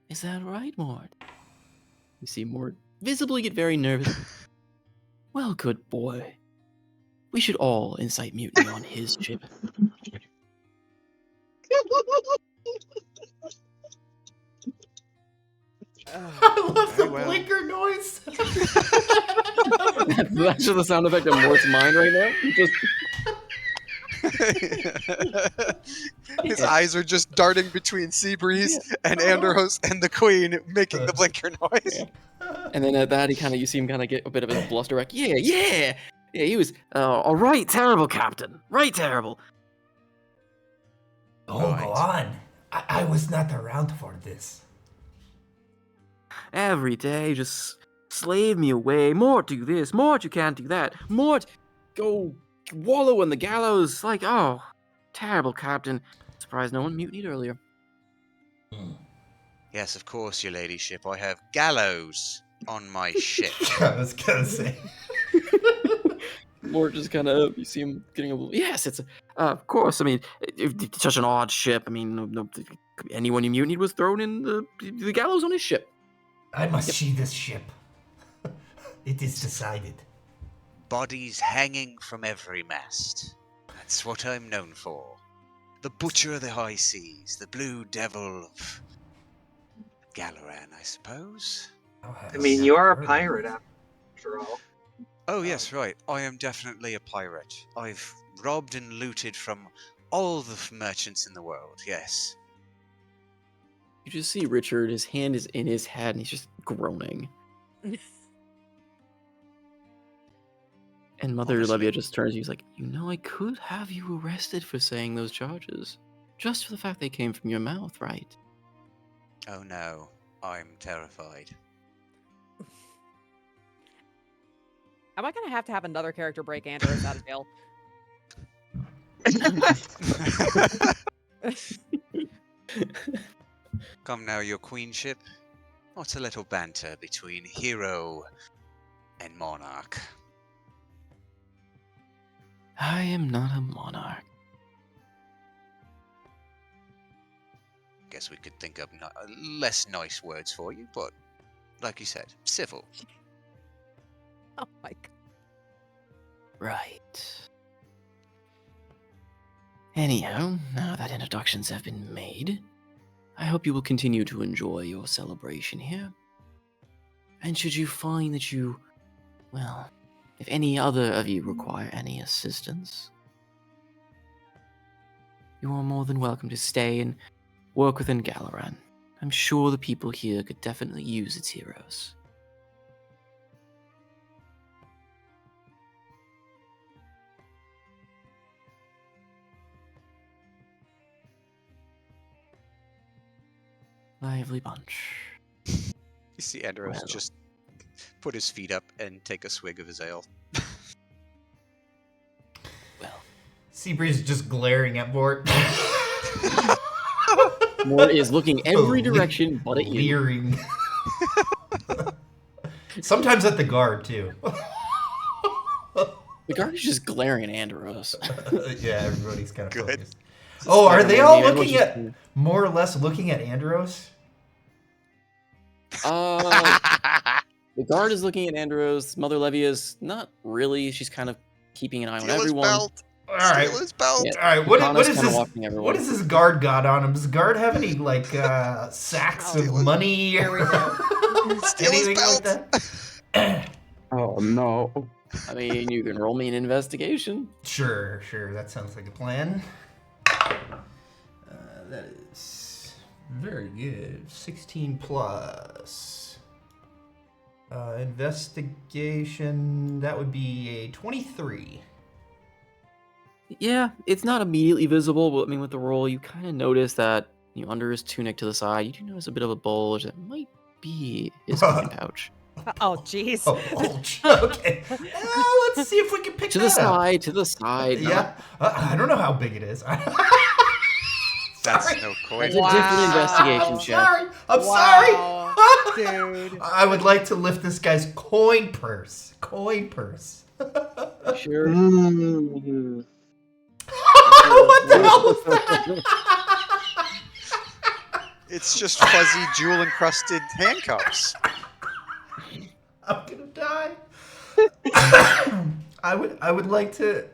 is that right, Mort? You see Mort visibly get very nervous. Well, good boy. We should all incite mutiny on his ship.
I love the
Very well.
blinker noise.
That's just the sound effect of Mort's mind right now.
His eyes are just darting between Seabreeze and Andros and the Queen, making the blinker noise.
And then at that, you see him kind of get a bit of his bluster back. Yeah. He was all right. Terrible, Captain. Right, terrible.
Oh,
Right.
go on. I was not around for this.
Every day, just slave me away. Mort, do this. Mort, you can't do that. Mort, go wallow in the gallows. Like, oh, terrible, Captain. Surprised no one mutinied earlier.
Yes, of course, your ladyship. I have gallows on my ship.
I was gonna say.
Mort just kind of, you see him getting a little, yes, it's, of course, I mean, it's such an odd ship. I mean, no, anyone who mutinied was thrown in the gallows on his ship.
I must see this ship. It is decided.
Bodies hanging from every mast. That's what I'm known for. The butcher of the high seas, the blue devil of Galaran, I suppose.
I mean, you are a pirate after all.
Oh yes, right. I am definitely a pirate. I've robbed and looted from all the merchants in the world, yes.
You just see Richard, his hand is in his head, and he's just groaning. And Mother
Honestly.
Levia just turns to you, he's like, you know, I could have you arrested for saying those charges. Just for the fact they came from your mouth, right?
Oh no, I'm terrified.
Am I gonna have to have another character break Andros out of jail?
Come now, your queenship. What's a little banter between hero and monarch?
I am not a monarch.
Guess we could think of less nice words for you, but like you said, civil.
Oh my god.
Right. Anyhow, now that introductions have been made, I hope you will continue to enjoy your celebration here. And should you find that you, well, if any other of you require any assistance, you are more than welcome to stay and work within Galaran. I'm sure the people here could definitely use its heroes. Lively bunch.
You see Andros
Well.
just put his feet up and take a swig of his ale.
Well,
Seabreeze is just glaring at Mort.
Mort is looking every direction but at you.
Leering. Sometimes at the guard, too.
The guard is just glaring at Andros.
Yeah, everybody's kind of
Good.
focused. Oh, are they all
Everyone's
looking
just-
at, more or less looking at Andros?
The guard is looking at Andros. Mother Levia's not really. She's kind of keeping an eye on
Steal his
everyone.
belt!
All right.
Steal his belt!
Yeah.
All right, what
Kana's
is
kinda
this?
watching everyone.
What does this guard got on him? Does the guard have any like sacks
Steal
of
his-
money?
There we go.
Steal his
Anything like
belt!
that?
Oh no.
I mean, you can roll me an investigation.
Sure. That sounds like a plan. That is very good. 16 plus. Investigation, that would be a 23.
Yeah, it's not immediately visible, but I mean, with the roll, you kind of notice that under his tunic to the side, you do notice a bit of a bulge that might be his coin pouch.
Oh jeez.
Oh, okay. Let's see if we can pick
To
that
the
up.
side, to the side.
Yeah, I don't know how big it is.
That's
Sorry.
no coin.
That's a different investigation
I'm
check.
sorry. I'm
Wow,
sorry.
dude.
I would like to lift this guy's coin purse.
Sure.
Mm.
What the hell was that?
It's just fuzzy, jewel-encrusted handcuffs.
I'm gonna die. I would like to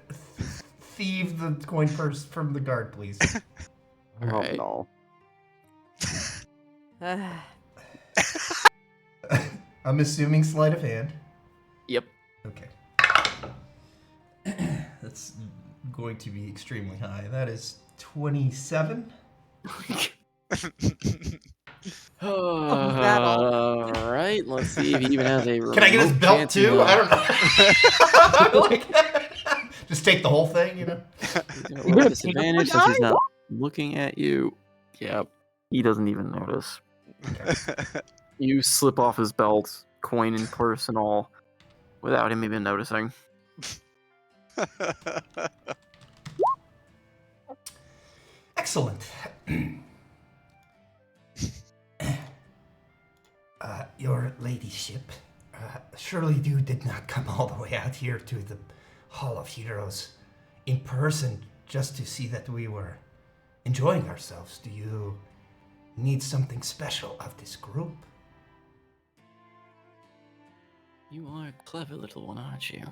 thieve the coin purse from the guard, please.
All
Oh
right.
no.
I'm assuming sleight of hand.
Yep.
Okay. That's going to be extremely high. That is 27.
That'll-
All right. Let's see if he even has a
Can I get his
remote
belt
chance
too?
of-
I don't know. Like, just take the whole thing, you know?
He's gonna roll
gonna
disadvantage
take
since
the
he's
guy?
not looking at you. Yep. He doesn't even notice. You slip off his belt, coin and purse and all, without him even noticing.
Excellent. Your ladyship, surely you did not come all the way out here to the Hall of Heroes in person just to see that we were enjoying ourselves. Do you need something special of this group?
You are a clever little one, aren't you?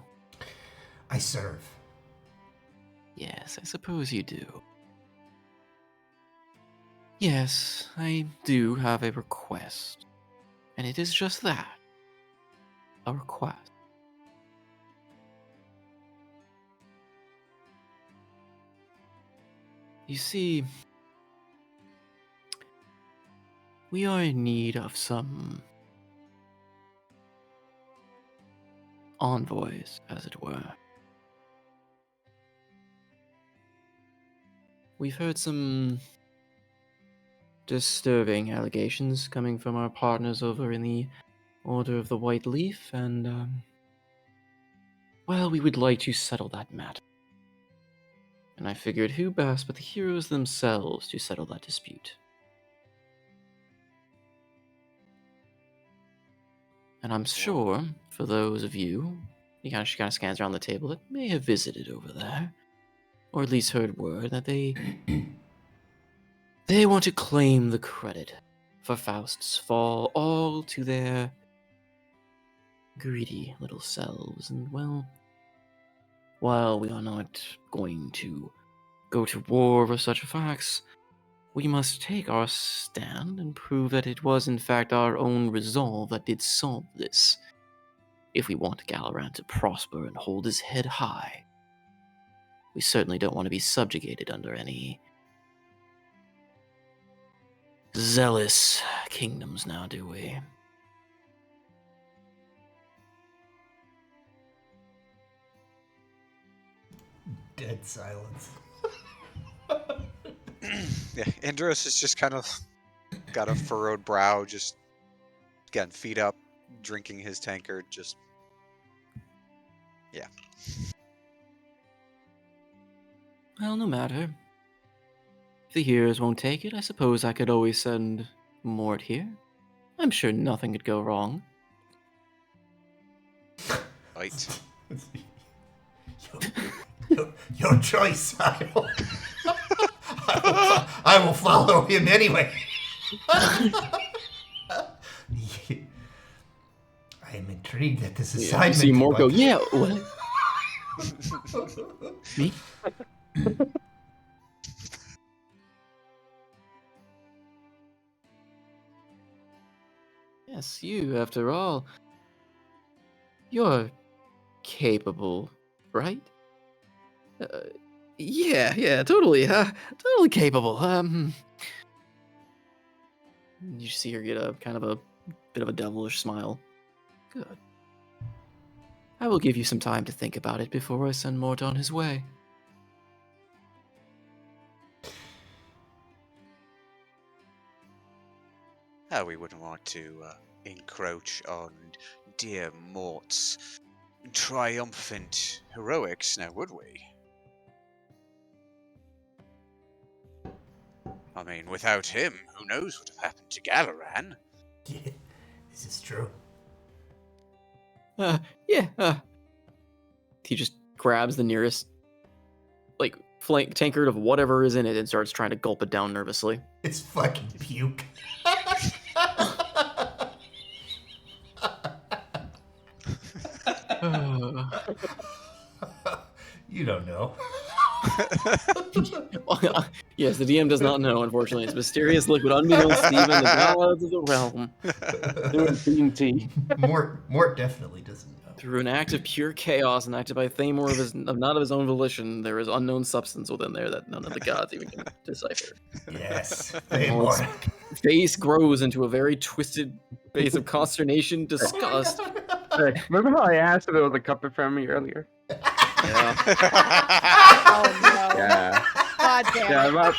I serve.
Yes, I suppose you do. Yes, I do have a request. And it is just that. A request. You see, we are in need of some envoys, as it were. We've heard some disturbing allegations coming from our partners over in the Order of the White Leaf, and, well, we would like to settle that matter. And I figured who best but the heroes themselves to settle that dispute. And I'm sure, for those of you, she kind of scans around the table, that may have visited over there, or at least heard word that they want to claim the credit for Faust's fall all to their greedy little selves. And well, while we are not going to go to war over such facts, we must take our stand and prove that it was in fact our own resolve that did solve this. If we want Galaran to prosper and hold his head high, we certainly don't want to be subjugated under any zealous kingdoms now, do we?
Dead silence.
Yeah, Andros is just kind of got a furrowed brow, just again, feet up, drinking his tankard, just yeah.
Well, no matter. If the heroes won't take it, I suppose I could always send Mort here. I'm sure nothing could go wrong.
Right.
Your choice. I will follow him anyway. I am intrigued at this
Yeah,
assignment.
you see Mort go,
but-
yeah, what? Me? Yes, you, after all. You're capable, right? Yeah, totally, totally capable. You see her get a kind of a bit of a devilish smile. Good. I will give you some time to think about it before I send Mort on his way.
We wouldn't want to encroach on dear Mort's triumphant heroics, now would we? I mean, without him, who knows what would have happened to Galaran?
Yeah, this is true.
Yeah, he just grabs the nearest like flank tankard of whatever is in it and starts trying to gulp it down nervously.
It's fucking puke. You don't know.
Yes, the DM does not know, unfortunately. It's mysterious liquid unbeknownst to even the gods of the realm.
Bean tea.
Mort definitely doesn't know.
Through an act of pure chaos enacted by Thamor of not of his own volition, there is unknown substance within there that none of the gods even can decipher.
Yes,
Well,
Thamor.
Face grows into a very twisted face of consternation, disgust.
Hey, remember how I asked if it was a cup of family earlier?
Yeah.
Oh no.
Yeah.
God damn it.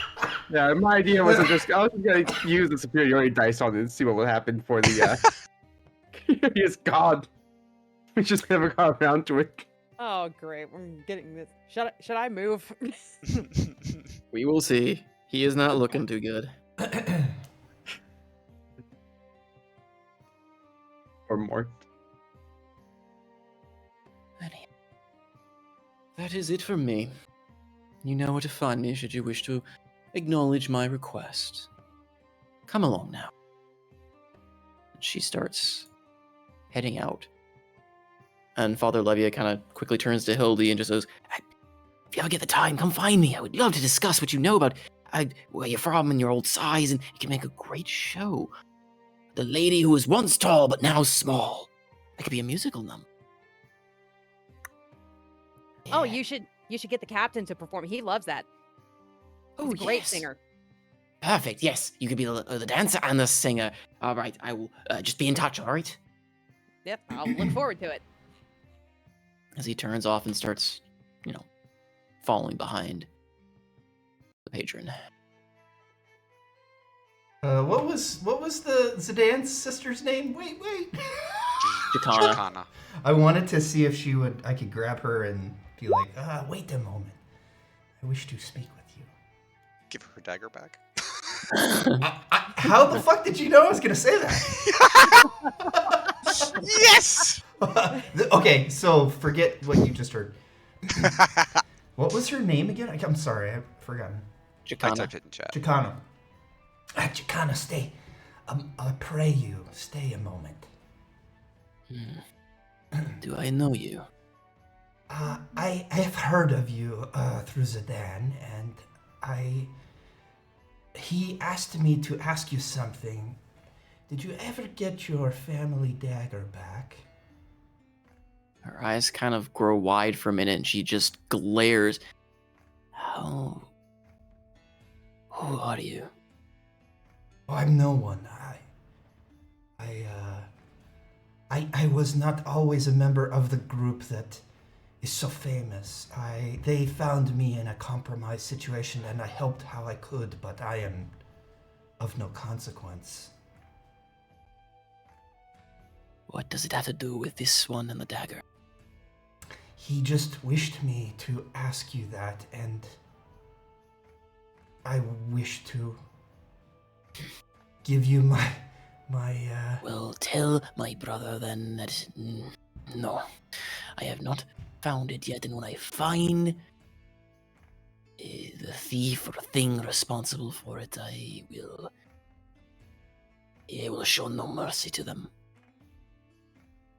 My idea was I was just gonna use the superiority dice on it and see what would happen for the curious god. We just never got around to it.
Oh great. We're getting this. Should I move?
We will see. He is not looking too good.
Or more.
That is it for me. You know where to find me should you wish to acknowledge my request. Come along now. She starts heading out. And Father Levia kind of quickly turns to Hildy and just goes, if you ever get the time, come find me. I would love to discuss what you know about where you're from and your old size, and you can make a great show. The lady who was once tall but now small. That could be a musical number.
Oh,
Yeah.
you should get the captain to perform. He loves that. He's a great
yes.
singer.
Perfect, yes. You could be the dancer and the singer. All right, I will just be in touch, all right?
Yep, I'll look forward to it.
As he turns off and starts, following behind the patron.
What was the Zidane's sister's name? Wait.
Chicana.
Chicana.
I wanted to see if I could grab her and be like, wait a moment. I wish to speak with you.
Give her dagger back.
How the fuck did you know I was gonna say that?
Yes!
Okay, so forget what you just heard. What was her name again? I'm sorry, I've forgotten.
I
Chicana.
typed it in chat.
Chicana. Chicana, stay. I pray you, stay a moment.
Do I know you?
I have heard of you through Zidane, and he asked me to ask you something. Did you ever get your family dagger back?
Her eyes kind of grow wide for a minute and she just glares. Who are you?
Oh, I'm no one. I was not always a member of the group that is so famous. They found me in a compromised situation and I helped how I could, but I am of no consequence.
What does it have to do with this one and the dagger?
He just wished me to ask you that, and I wish to give you my
Well, tell my brother then that no, I have not found it yet, and when I find the thief or thing responsible for it, I will show no mercy to them.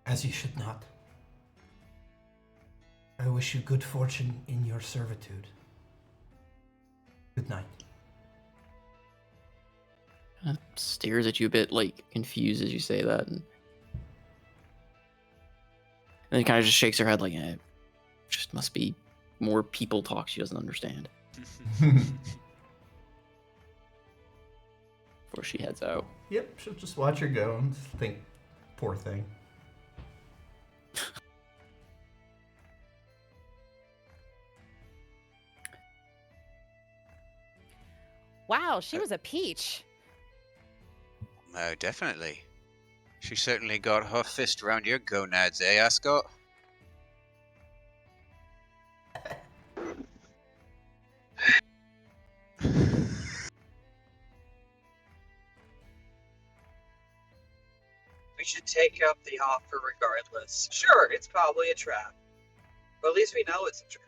as you should not. I wish you good fortune in your servitude. Good night.
Kind of stares at you a bit, like, confused as you say that. And then kind of just shakes her head like, just must be more people talk she doesn't understand. Before she heads out.
Yep, she'll just watch her go and think, poor thing.
Wow, she was a peach.
No, definitely. She certainly got her fist around your gonads, eh, Ascot?
We should take up the offer regardless. Sure, it's probably a trap. Well, at least we know it's a trap.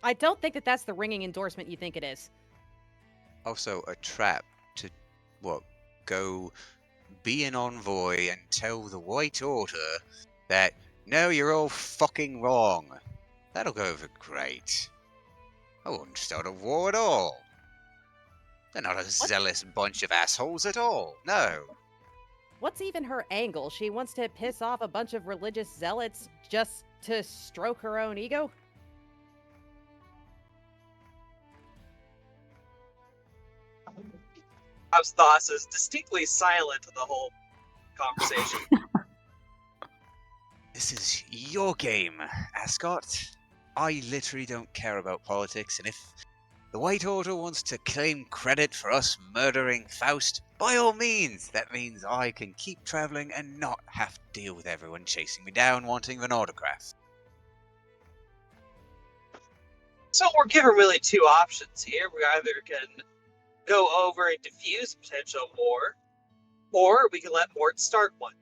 I don't think that that's the ringing endorsement you think it is.
Also, a trap to, what, go be an envoy and tell the White Order that, no, you're all fucking wrong. That'll go over great. I wouldn't start a war at all. They're not a zealous bunch of assholes at all. No.
What's even her angle? She wants to piss off a bunch of religious zealots just to stroke her own ego?
Thos is distinctly silent in the whole conversation.
This is your game, Ascot. I literally don't care about politics, and if the White Order wants to claim credit for us murdering Faust, by all means, that means I can keep traveling and not have to deal with everyone chasing me down wanting an autograph.
So we're given really two options here. We either can go over and defuse a potential war, or we can let Mort start one.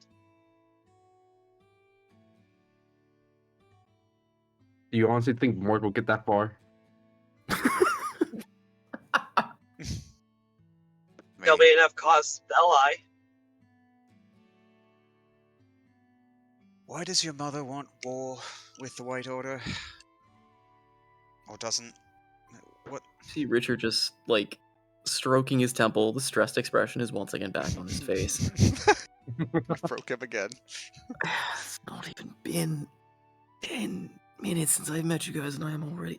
Do you honestly think Mort will get that far?
There'll be enough cause belli.
Why does your mother want war with the White Order? Or doesn't? What?
See Richard just, like, stroking his temple. The stressed expression is once again back on his face.
Broke him again.
It's not even been 10 minutes since I've met you guys, and I am already.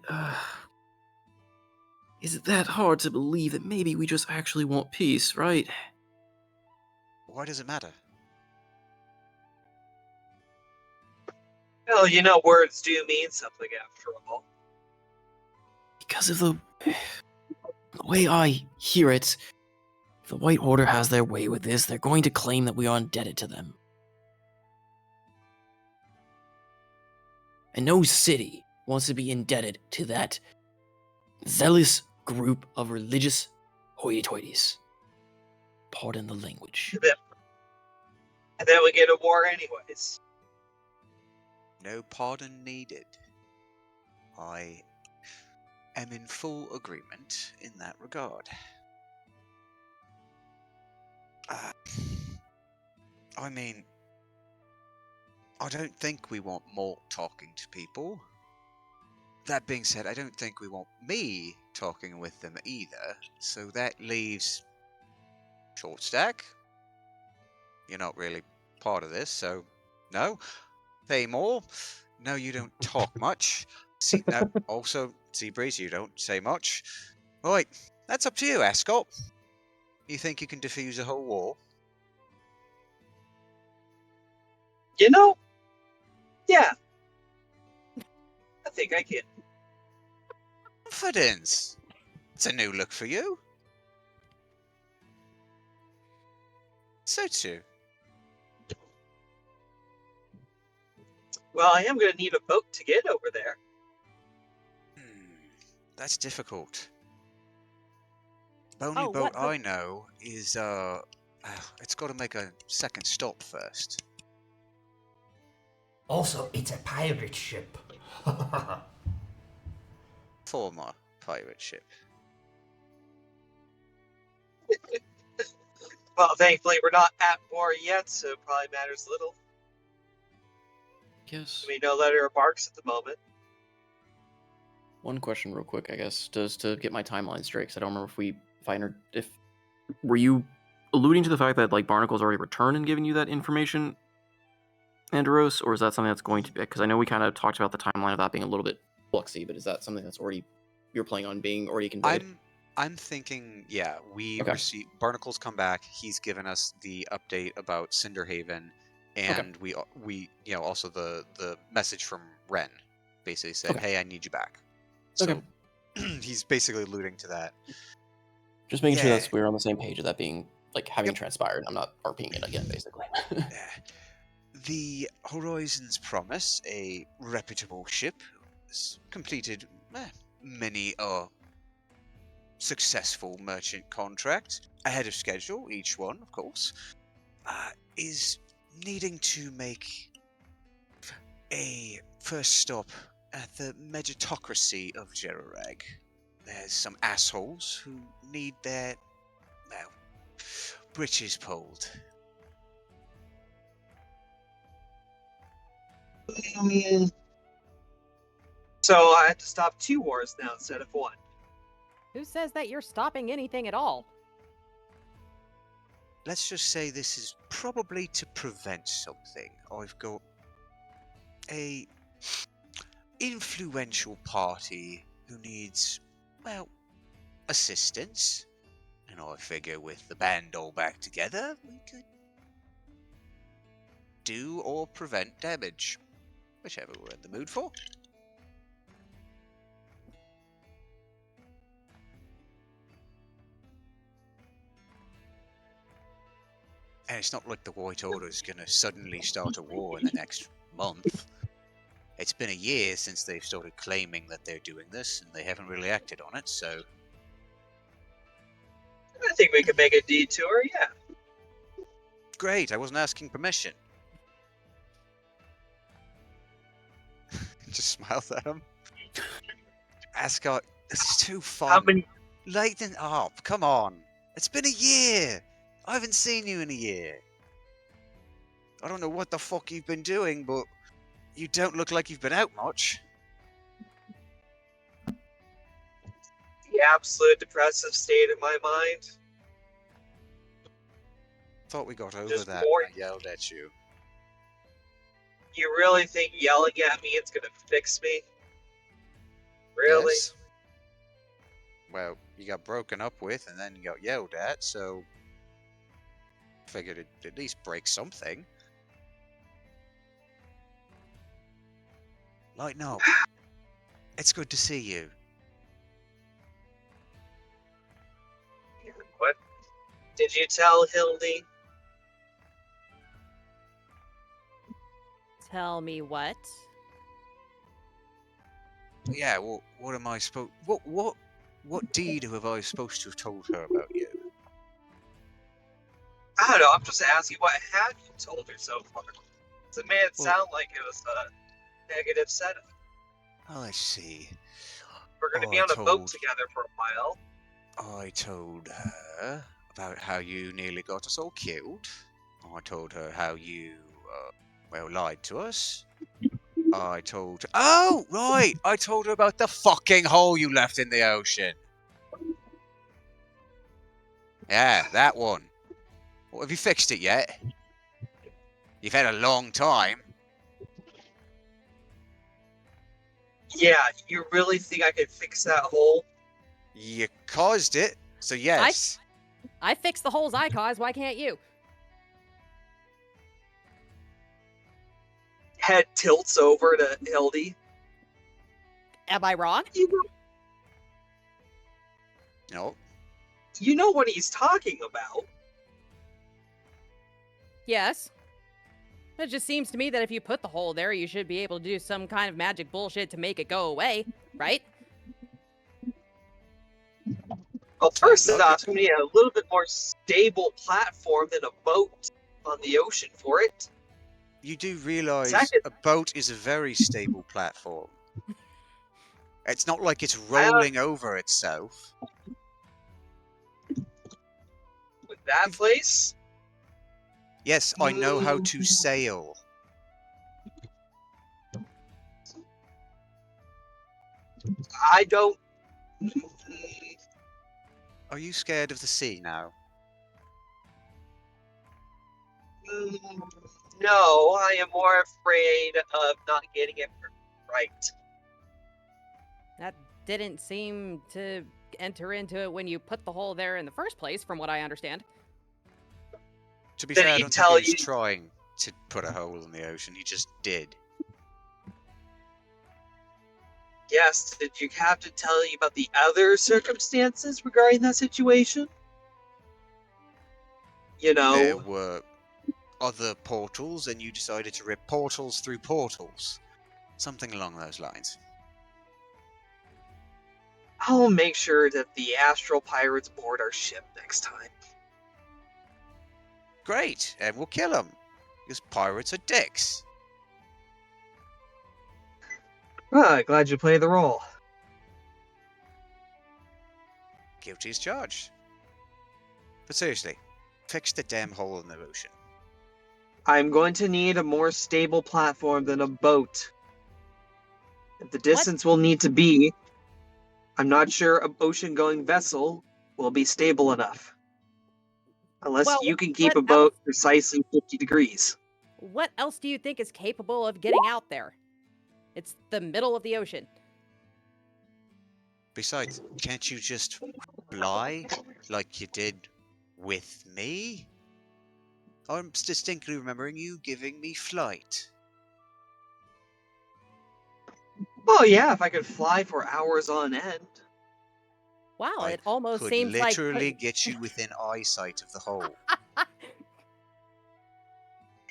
Is it that hard to believe that maybe we just actually want peace, right?
Why does it matter?
Well, you know, words do mean something after all.
Because of the way I hear it, if the White Order has their way with this, they're going to claim that we are indebted to them. And no city wants to be indebted to that zealous group of religious hoity-toities. Pardon the language.
And then we get a war anyways.
No pardon needed. I am in full agreement in that regard. I mean, I don't think we want Mort talking to people. That being said, I don't think we want me talking with them either, so that leaves Short Stack. You're not really part of this, so no. Paymore, no, you don't talk much. No, also, Seabreeze, you don't say much. Right, that's up to you, Ascot. You think you can defuse a whole war?
You know? Yeah. I think I can.
Confidence. It's a new look for you. Suits you.
Well, I am going to need a boat to get over there.
That's difficult. The only boat I know is, it's got to make a second stop first.
Also, it's a pirate ship.
Former pirate ship.
Well, thankfully, we're not at war yet, so it probably matters little.
Yes.
I mean, no letter of marks at the moment.
One question real quick, I guess, just to get my timeline straight, because I don't remember if were you alluding to the fact that, like, Barnacle's already returned and given you that information, Andros, or is that something that's going to be, because I know we kind of talked about the timeline of that being a little bit fluxy, but is that something that's already, you're planning on being already conveyed?
I'm thinking, yeah, we
Okay.
receive Barnacle's come back. He's given us the update about Cinderhaven, and we also the message from Ren, basically said, "Hey, I need you back." So he's basically alluding to that.
Just making sure that we're on the same page of that being, like, having transpired. I'm not RPing it again, basically.
The Horizons Promise, a reputable ship, has completed many successful merchant contract ahead of schedule. Each one, of course, is needing to make a first stop at the meritocracy of Jerorag. There's some assholes who need their, well, britches pulled.
So I have to stop 2 wars now instead of 1.
Who says that you're stopping anything at all?
Let's just say this is probably to prevent something. I've got a influential party who needs, well, assistance. And I figure with the band all back together, we could do or prevent damage. Whichever we're in the mood for. And it's not like the White Order is going to suddenly start a war in the next month. It's been a year since they've started claiming that they're doing this, and they haven't really acted on it, so...
I think we could make a detour, yeah.
Great, I wasn't asking permission. Just smiles at him. Ascot, this is too fun.
How many?
Lighten up, come on. It's been a year. I haven't seen you in a year. I don't know what the fuck you've been doing, but you don't look like you've been out much.
The absolute depressive state of my mind.
Thought we got over
Just
that
more-
when I yelled at you.
You really think yelling at me is gonna fix me? Really?
Yes. Well, you got broken up with and then you got yelled at, so figured it'd at least break something. Lighten up. It's good to see you.
What? Did you tell Hildy?
Tell me what?
Yeah, well, what am I supposed... What deed have I supposed to have told her about you?
I don't know, I'm just asking, what have you told her so far? 'Cause it made it
Well-
sound like it was a negative setup.
Oh, let's see.
We're gonna
Oh,
be
I
on a boat
told-
together for a while.
I told her about how you nearly got us all killed. I told her how you, well, lied to us. I told her... Oh, right! I told her about the fucking hole you left in the ocean. Yeah, that one. What, have you fixed it yet? You've had a long time.
Yeah, you really think I could fix that hole?
You caused it, so yes.
I fixed the holes I caused, why can't you?
Head tilts over to Hildy.
Am I wrong?
No.
You know what he's talking about.
Yes. It just seems to me that if you put the hole there, you should be able to do some kind of magic bullshit to make it go away, right?
Well, first
Sounds
off,
logical.
we need a little bit more stable platform than a boat on the ocean for it.
You do realise
Second-
a boat is a very stable platform. It's not like it's
I don't-
rolling over itself.
With that place,
Yes, I know how to sail.
I don't.
Are you scared of the sea now?
No, I am more afraid of not getting it right.
That didn't seem to enter into it when you put the hole there in the first place, from what I understand.
To be
Did
fair, I
he
don't
tell
think he was
you-
trying to put a hole in the ocean. He just did.
Yes, did you have to tell you about the other circumstances regarding that situation? You
There
know,
were other portals, and you decided to rip portals through portals. Something along those lines.
I'll make sure that the astral pirates board our ship next time.
Great, and we'll kill them. Because pirates are dicks.
Ah, glad you played the role.
Guilty as charged. But seriously, fix the damn hole in the ocean.
I'm going to need a more stable platform than a boat. The distance will need to be. I'm not sure an ocean-going vessel will be stable enough. Unless
Well,
you can keep
what
a boat precisely 50 degrees.
What else do you think is capable of getting out there? It's the middle of the ocean.
Besides, can't you just fly like you did with me? I'm distinctly remembering you giving me flight.
Well, yeah, if I could fly for hours on end.
Wow,
I
it almost
could
seems like
literally get you within eyesight of the hole.
I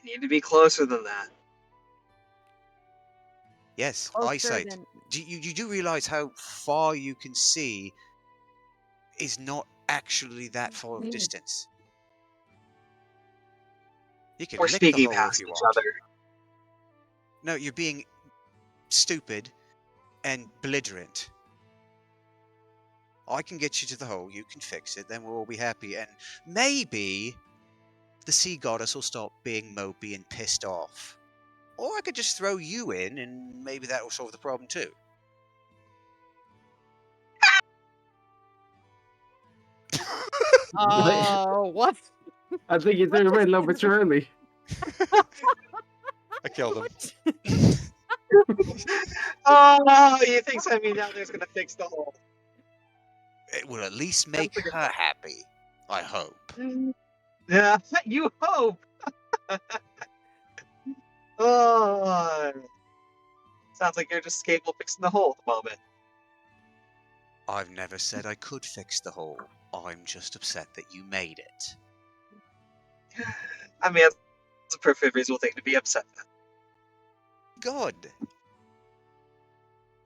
need to be closer than that.
Yes,
closer
eyesight.
than.
You do realize how far you can see is not actually that far of distance. You can
We're
lick the
speaking
hole if
past
you
each
want.
other.
No, you're being stupid and belligerent. I can get you to the hole, you can fix it, then we'll all be happy, and maybe the sea goddess will stop being mopey and pissed off. Or I could just throw you in, and maybe that will solve the problem too.
Oh, what?
I think you threw away a little bit too early.
I killed him.
Oh, you think sending me down there is going to fix the hole?
It will at least make her happy. I hope.
Yeah, you hope. Oh, sounds like you're just capable of fixing the hole at the moment.
I've never said I could fix the hole. I'm just upset that you made it.
I mean, that's a perfectly reasonable thing to be upset with.
God.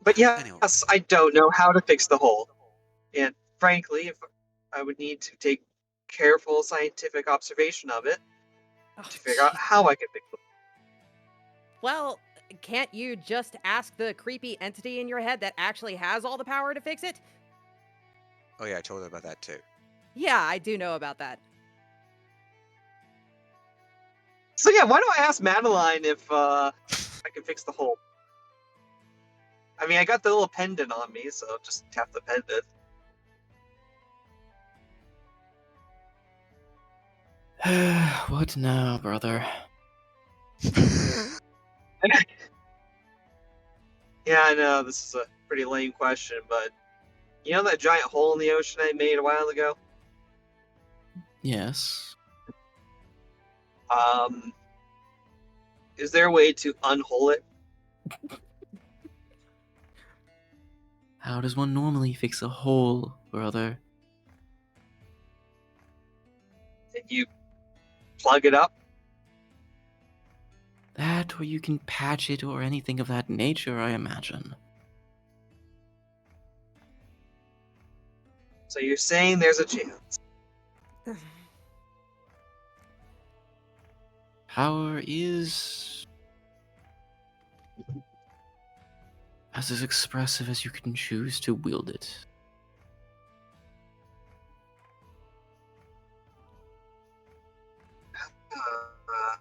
But yes,
Anyway.
I don't know how to fix the hole. And frankly, if I would need to take careful scientific observation of it to figure out how I can fix it.
Well, can't you just ask the creepy entity in your head that actually has all the power to fix it?
Oh yeah, I told her about that too.
Yeah, I do know about that.
So yeah, why don't I ask Madeline if I can fix the hole? I mean, I got the little pendant on me, so just tap the pendant.
What now, brother?
Yeah, I know this is a pretty lame question, but you know that giant hole in the ocean I made a while ago?
Yes.
Is there a way to unhole it?
How does one normally fix a hole, brother?
Can you plug it up?
That, or you can patch it, or anything of that nature, I imagine.
So you're saying there's a chance.
Power is as expressive as you can choose to wield it.
Uh,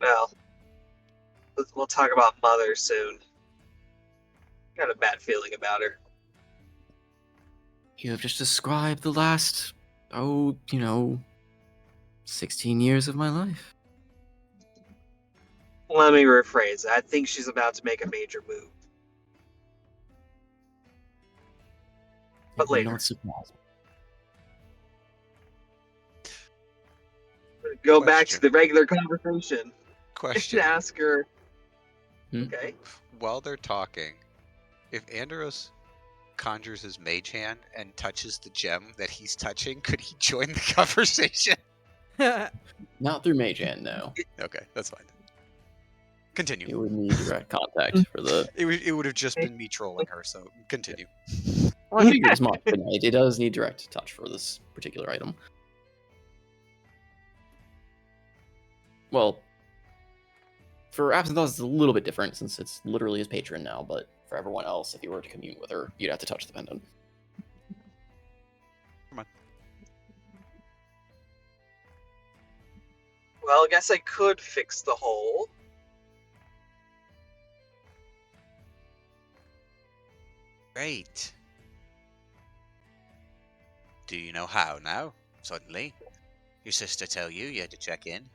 well, we'll talk about Mother soon. Got a bad feeling about her.
You have just described the last, 16 years of my life.
Let me rephrase. I think she's about to make a major move. But
It would
later.
not surprise me.
Go back to
Question.
the regular conversation.
Question.
And ask her.
Hmm?
Okay.
While they're talking, if Andros conjures his mage hand and touches the gem that he's touching, could he join the conversation?
Not through Mage Hand, no.
Okay, that's fine. Continue.
You would need direct contact for the...
It would have just been me trolling her, so continue.
I figured as much, but it does need direct touch for this particular item. well, for Absinthe, it's a little bit different since it's literally his patron now, but for everyone else, if you were to commune with her, you'd have to touch the pendant.
Come on.
Well, I guess I could fix the hole.
Great. Do you know how now? Suddenly? Your sister tell you had to check in?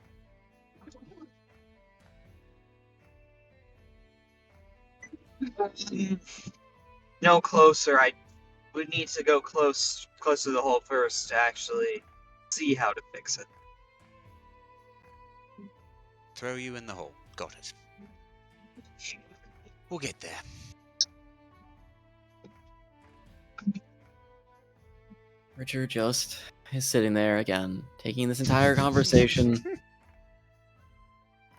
No closer. I would need to go close to the hole first to actually see how to fix it.
Throw you in the hole. Got it. We'll get there.
Richard just is sitting there again, taking this entire conversation.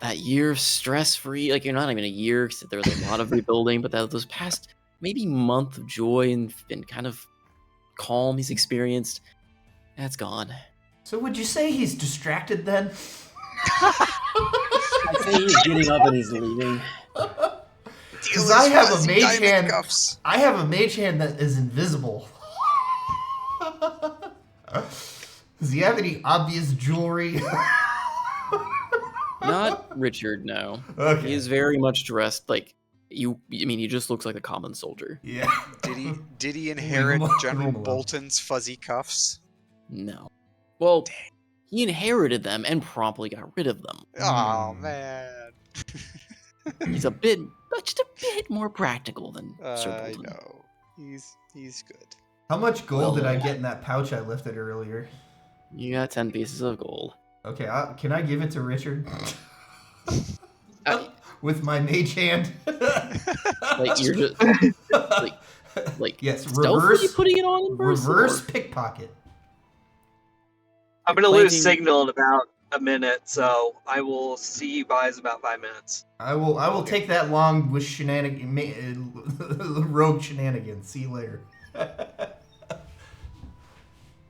That year of stress-free, like, you're not even a year, because there was a lot of rebuilding, but those past maybe month of joy and kind of calm he's experienced, that's gone.
So would you say he's distracted then?
I'd say he's getting up and he's leaving.
Because I have a mage
diamond
hand.
cuffs.
I have a mage hand that is invisible. Does he have any obvious jewelry?
Not Richard, no.
Okay.
He is very much dressed like you. I mean, he just looks like a common soldier.
Yeah.
Did he inherit
Leave him
General
alone.
Bolton's fuzzy cuffs?
No. Well, he inherited them and promptly got rid of them.
Oh man.
He's just a bit more practical than Sir
I
Bolton.
know. He's good.
How much gold did
Well,
I get in that pouch I lifted earlier?
You got 10 pieces of gold.
Okay, can I give it to Richard?
I-
With my mage hand?
Like you're just like
yes,
stealthily
reverse
putting it on in person,
reverse
or-
pickpocket.
I'm gonna lose
Planting-
signal in about a minute, so I will see you guys in about 5 minutes.
I will
Okay.
take that long with rogue shenanigans. See you later.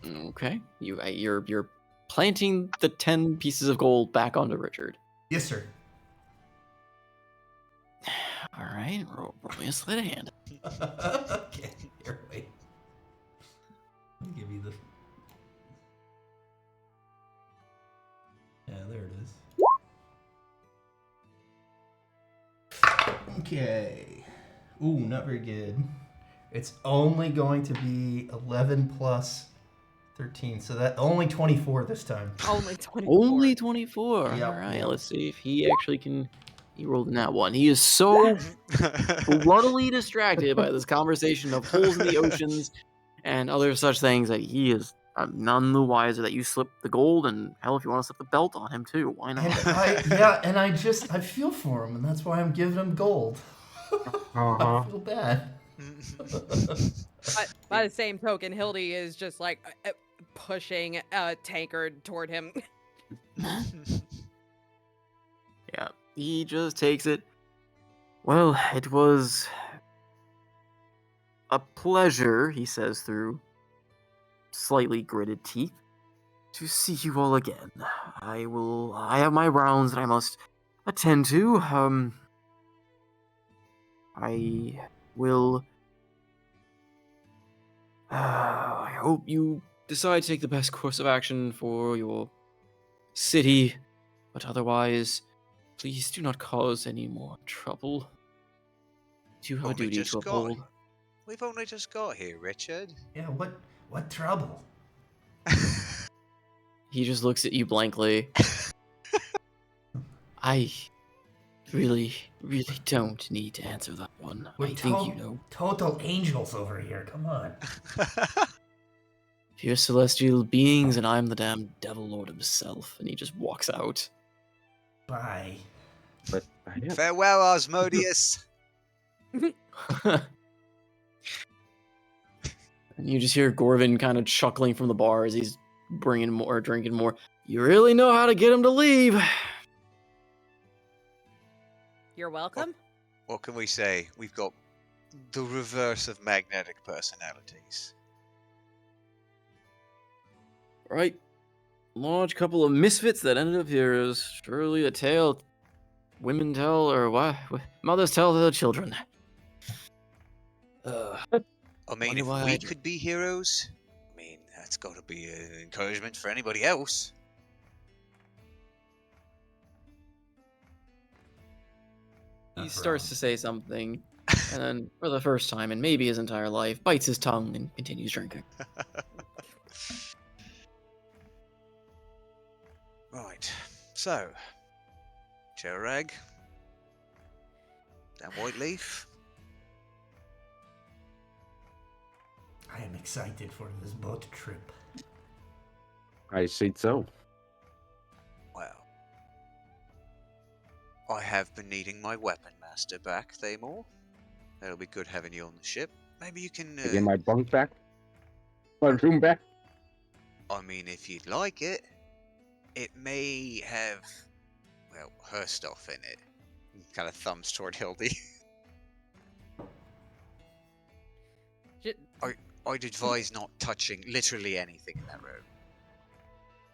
Okay, you're planting the 10 pieces of gold back onto Richard.
Yes, sir.
All right, roll me a sleight of hand.
Okay, here, wait. Let me give you the. Yeah, there it is. Okay. Ooh, not very good. It's only going to be 11 plus 13, so that only 24 this time.
Only 24.
Only 24.
Yep,
All right,
yep.
let's see if he actually can. He rolled in that one. He is so bloodily distracted by this conversation of holes in the oceans and other such things that he is none the wiser that you slip the gold, and hell, if you want to slip the belt on him too, why not?
And I feel for him, and that's why I'm giving him gold. I feel bad.
By the same token, Hildy is just like pushing a tankard toward him.
Yeah, he just takes it. Well, it was a pleasure, he says through slightly gritted teeth, to see you all again. I have my rounds that I must attend to. I will. I hope you decide to take the best course of action for your city, but otherwise, please do not cause any more trouble. You have a
Only
duty
just
to
got
uphold.
We've only just got here, Richard.
Yeah, what trouble?
He just looks at you blankly. I really, really don't need to answer that one.
We're
I think you know.
total angels over here. Come on.
You're celestial beings, and I'm the damn devil lord himself. And he just walks out.
Bye.
But yeah.
Farewell, Osmodius.
And you just hear Gorvin kind of chuckling from the bar as he's bringing more, drinking more. You really know how to get him to leave.
You're welcome.
What can we say? We've got the reverse of magnetic personalities.
Right. large couple of misfits that ended up here is surely a tale women tell, or what? Mothers tell their children.
I mean,
Wonder
if
why
we
I-
could be heroes, I mean, that's got to be an encouragement for anybody else.
He
Not
starts
wrong.
to say something, and then, for the first time in maybe his entire life, bites his tongue and continues drinking.
Right. So, Cherrag, and Whiteleaf.
I am excited for this boat trip.
I see so.
Well, I have been needing my weapon master back, Thamor. That'll be good having you on the ship. Maybe you can.
I get my bunk back. My room back.
I mean, if you'd like it, it may have, well, her stuff in it. Kind of thumbs toward Hildy.
J-
I'd advise not touching literally anything in that room.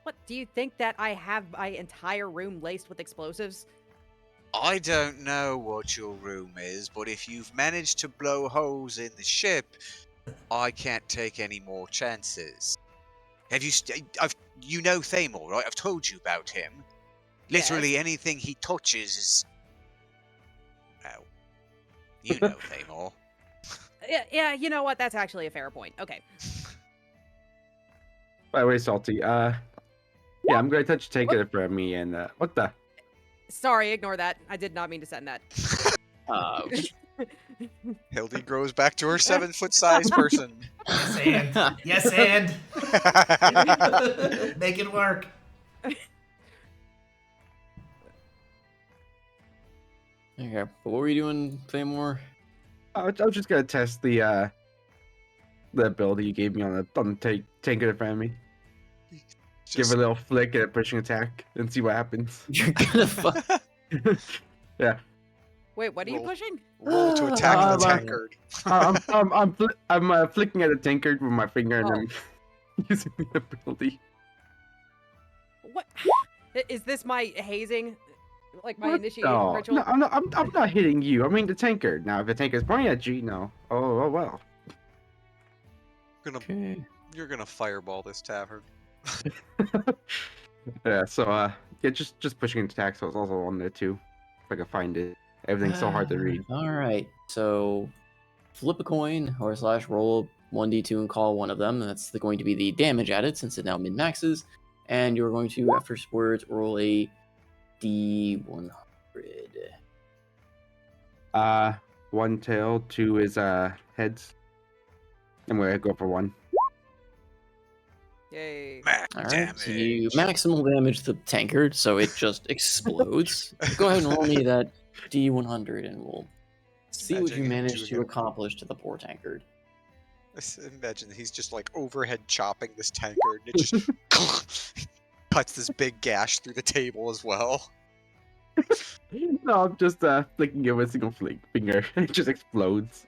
What, do you think that I have my entire room laced with explosives?
I don't know what your room is, but if you've managed to blow holes in the ship, I can't take any more chances. Have you? You know Thamor, right? I've told you about him. Literally
Yes.
anything he touches is. Well, you know Thamor.
Yeah, you know what? That's actually a fair point. Okay.
By the way, Salty, yeah, I'm gonna touch Tanker for me and what the?
Sorry, ignore that. I did not mean to send that.
Hildy grows back to her 7-foot size person.
Yes, and. Yes, and. Make it work.
Okay, but what were you doing, Thamor?
I was just gonna test the ability you gave me on the Tanker in front of me. Give
Just-
a little flick and a pushing attack and see what happens.
You're gonna
Yeah.
Wait, what are you
Roll.
pushing?
Roll to attack the
Uh,
tankard.
I'm flicking at the tankard with my finger and
Oh.
then using the ability.
What? Is this my hazing? Like my
What?
initiation
No,
ritual?
no, I'm not hitting you. I mean the tankard. Now if the tanker's pointing at you, no. Oh well.
Okay.
You're gonna fireball this tavern.
Yeah. So yeah, just pushing an attack. So it's also on there too. If I can find it. Everything's so hard to read.
All right, so flip a coin or slash roll 1d2 and call one of them. That's going to be the damage added since it now min maxes, and you're going to, after words, roll a d100.
One tail, two is heads. I'm gonna go for one.
Yay.
Max
All right,
damage.
so you maximal damage the tankard, so it just explodes. Go ahead and roll me that d100, and we'll see what you
Imagine him
manage to
doing it.
accomplish to the poor tankard.
Imagine he's just like overhead chopping this tankard and it just cuts this big gash through the table as well.
No, I'm just flicking it with a single finger. It just explodes.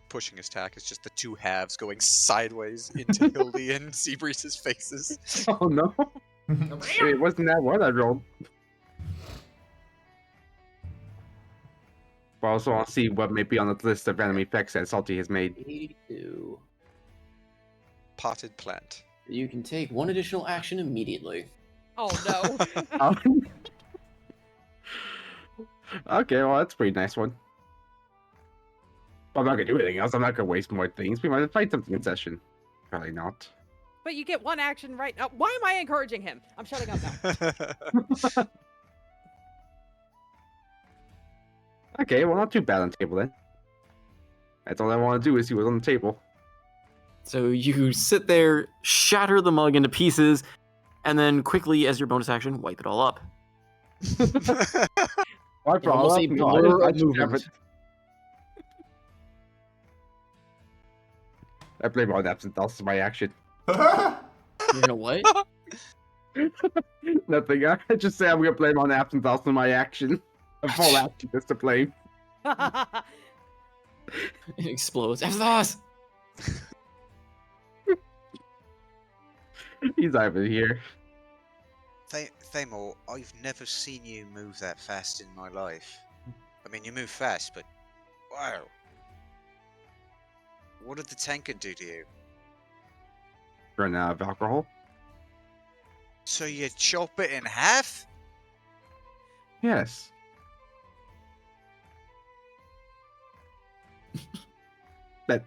Pushing his tack is just the two halves going sideways into Hildy and Seabreeze's faces.
Oh no! Wait, wasn't that what I rolled? But also, I'll see what may be on the list of enemy effects that Salty has made.
82.
Potted plant.
You can take one additional action immediately.
Oh no.
Um, okay, well that's a pretty nice one. I'm not gonna do anything else. I'm not gonna waste more things. We might fight something in session. Probably not.
But you get one action right now. Why am I encouraging him? I'm shutting up now.
Okay, well not too bad on the table then. That's all I want to do is see what's on the table.
So you sit there, shatter the mug into pieces, and then quickly, as your bonus action, wipe it all up.
Why
In almost a blur of movement.
I blame all that since that's my action.
You're gonna what?
Nothing. I just say I'm gonna blame on absence also my action. A full action is to blame.
It explodes. Exodus!
He's over here.
Thamor, I've never seen you move that fast in my life. I mean, you move fast, but wow. What did the tanker do to you?
Run out of alcohol.
So you chop it in half?
Yes. That.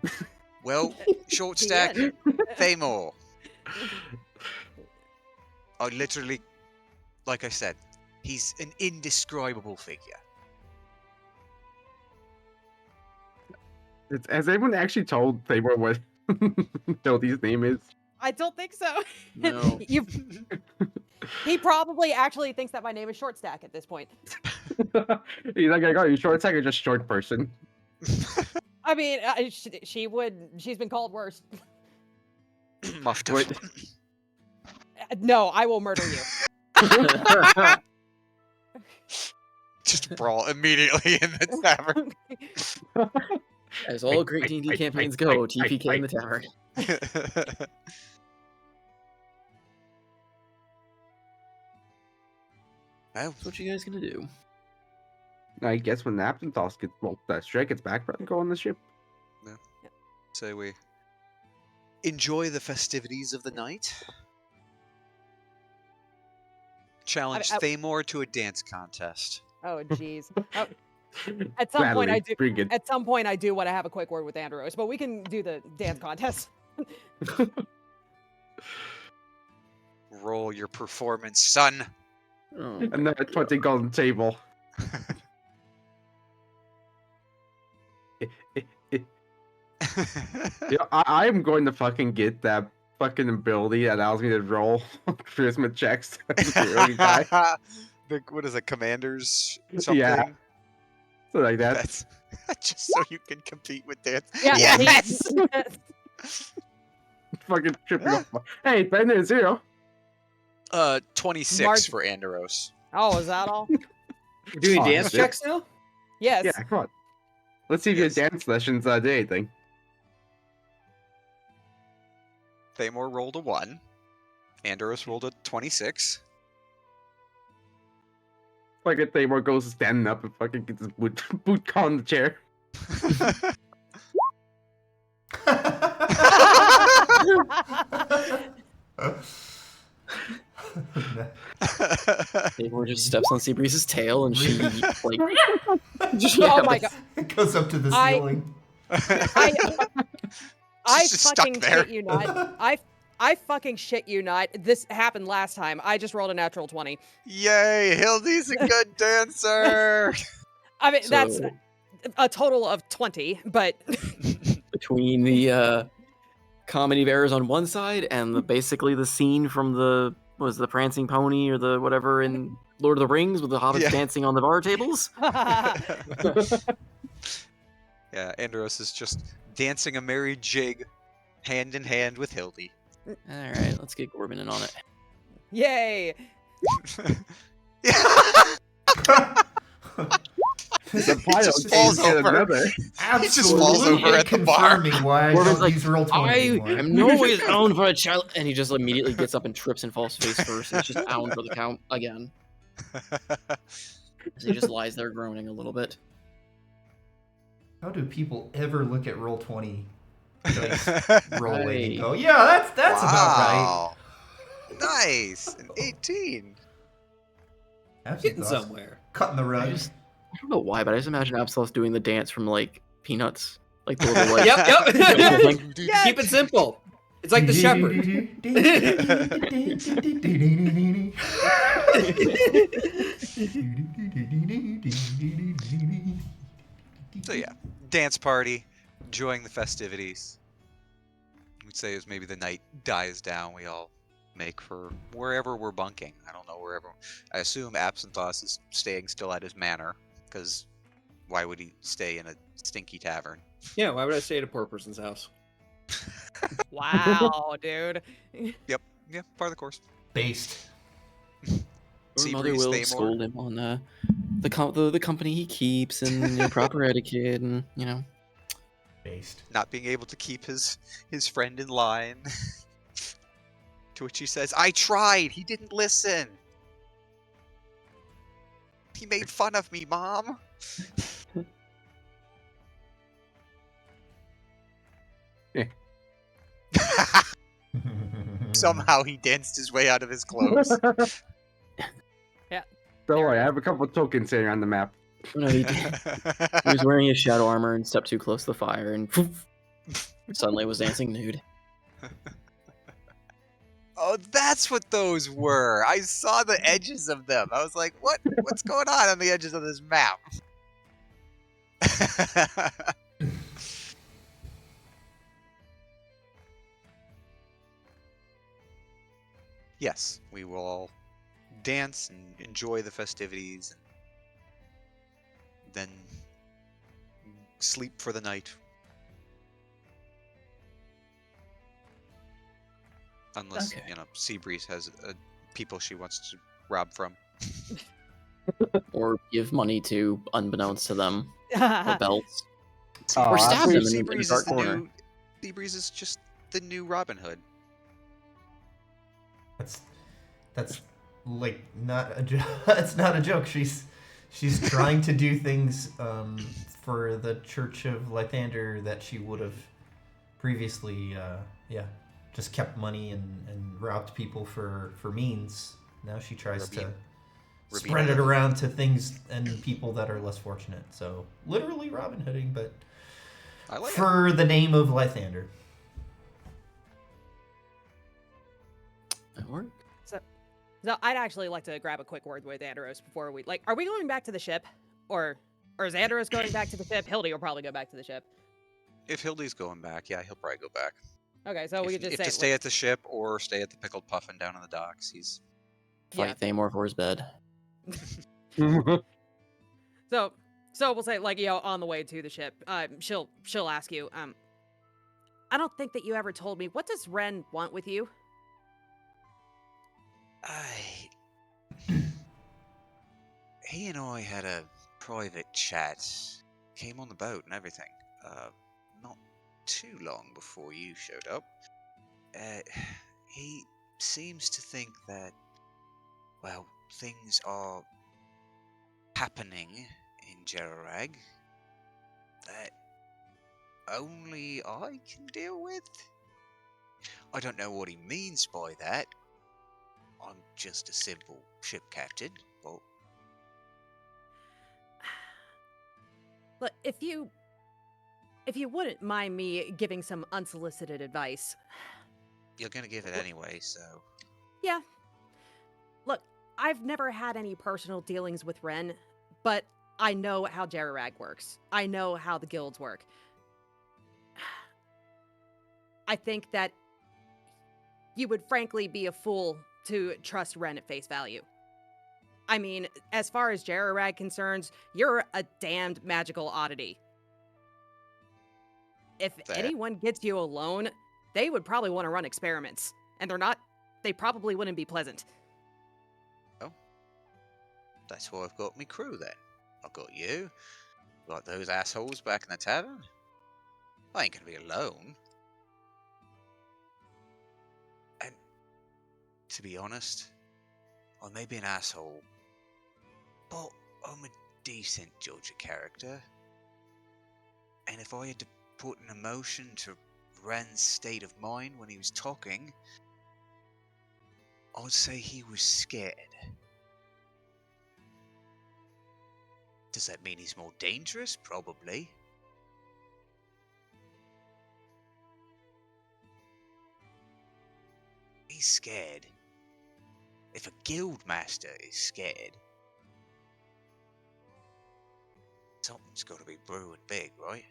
Well, short
The
stack,
end.
Thamor. I literally, like I said, he's an indescribable figure.
Has anyone actually told Thamor what Hildy's name is?
I don't think so.
No.
He probably actually thinks that my name is Short Stack at this point.
He's like, "Oh, you short stack or just short person?"
I mean, she would. She's been called worse.
Muffed.
Wait.
No, I will murder you.
Just brawl immediately in the tavern.
As all great D&D campaigns go, TPK in the tavern.
Well,
So what you guys gonna do?
I guess when Appenthos gets, well, that Stray gets back, probably go on the ship.
so we enjoy the festivities of the night. Challenge Thamor to a dance contest.
Oh, jeez. Oh, at some point, I do.
Pretty good.
At some point, I do want to have a quick word with Andros, but we can do the dance contest.
Roll your performance, son.
Oh,
Another 20 golden table. I am going to fucking get that fucking ability that allows me to roll charisma checks. As the early guy.
What is it, commanders something?
Yeah. So like that.
That's just so you can compete with dance.
Yeah.
Yes!
Fucking tripping off. Hey, it's better than 0.
26
Mark-
for Andros.
Oh, is that all?
We're doing
Oh,
dance
shit.
checks now?
Yes.
Yeah, come on. Let's see if
Yes.
your dance sessions did anything.
Thamor rolled a 1. Andros rolled a 26.
Fucking Thamor goes standing up and fucking gets his boot caught on the chair.
Thamor just steps on Seabreeze's tail and she like.
Oh my god.
It goes up to the
I-
ceiling.
I
Just stuck
fucking
there.
shit you not. I fucking shit you not. This happened last time. I just rolled a natural 20.
Yay, Hildy's a good dancer.
I mean, that's
So-
a total of 20, but
Between the comedy of errors on one side and basically the scene from the prancing pony or the whatever in Lord of the Rings with the hobbits
Yeah.
dancing on the bar tables.
Yeah, Andros is just dancing a merry jig, hand in hand with Hildy.
All right, let's get Corbin in on it.
yay.
The pile
just
came
falls
to
over.
another.
He just falls over at the bar.
confirming why I
Corbin's
don't
like,
use roll 20
I
anymore.
am no ways known for a child, and he just immediately gets up and trips and falls face first. And it's just down for the count again. So he just lies there groaning a little bit.
How do people ever look at roll 20 dice roll weight and
Right.
go, yeah, that's about right.
Wow. Nice. An 18.
Getting
Absolutely.
somewhere.
Cutting the
I
rug.
don't know why, but I just imagine Absol's doing the dance from like Peanuts, like the little like.
Yep.
Like,
Keep it simple. It's like the shepherd.
So yeah, dance party, enjoying the festivities. We'd say as maybe the night dies down, we all make for wherever we're bunking. I don't know wherever. I assume Absenthos is staying still at his manor, because why would he stay in a stinky tavern?
Yeah, why would I stay at a poor person's house?
Wow, dude.
Yeah, part of the course.
Based.
Or Mother
Seabreeze,
will
Thamor.
scold him on the company he keeps and proper etiquette and
Based.
Not being able to keep his friend in line. To which he says, I tried. He didn't listen. He made fun of me, Mom. Somehow he danced his way out of his clothes.
Yeah.
Don't
There
worry,
it
I
is.
have a couple tokens sitting on the map.
No, he did. He was wearing his shadow armor and stepped too close to the fire, and poof, suddenly was dancing nude.
Oh, that's what those were. I saw the edges of them. I was like, what? What's going on the edges of this map? Yes, we will all dance and enjoy the festivities, and then sleep for the night. Unless,
Okay.
Seabreeze has people she wants to rob from.
Or give money to, unbeknownst to them, or belts.
Oh,
Or
I
stab
believe-
them in the
Seabreeze is
dark
the
corner.
new. Seabreeze is just the new Robin Hood.
That's like not a it's not a joke. She's trying to do things for the Church of Lythander that she would have previously just kept money and robbed people for means. Now she tries to
Rabin
spread it
Lily.
around to things and people that are less fortunate. So literally Robin Hooding, but
I like it.
for the name of Lythander.
That worked.
So I'd actually like to grab a quick word with Andros before we are we going back to the ship? Or is Andros going back to the ship? Hildy will probably go back to the ship.
If Hildy's going back, yeah, he'll probably go back.
Okay, so we could just
if
say
to stay at the ship or stay at the Pickled Puffin down on the docks, he's
Fight Thamor for his bed.
So we'll say on the way to the ship, she'll ask you, I don't think that you ever told me, what does Ren want with you?
He and I had a private chat. Came on the boat and everything. Not too long before you showed up. He seems to think that, well, things are happening in Jerarag that only I can deal with. I don't know what he means by that. I'm just a simple ship captain, but
Look, if you wouldn't mind me giving some unsolicited advice.
you're gonna give it anyway, so.
Yeah. Look, I've never had any personal dealings with Ren, but I know how Jerarag works. I know how the guilds work. I think that you would frankly be a fool to trust Ren at face value. I mean, as far as Jerarag concerns, you're a damned magical oddity. If
Fair.
anyone gets you alone, they would probably want to run experiments. And they probably wouldn't be pleasant.
Oh. That's why I've got me crew then. I've got you. Got those assholes back in the tavern. I ain't gonna be alone. And to be honest, I may be an asshole, but I'm a decent judge of character. And if I had to put an emotion to Ren's state of mind when he was talking, I'd say he was scared. Does that mean he's more dangerous? Probably. He's scared. If a guild master is scared, something's got to be brewing big, right?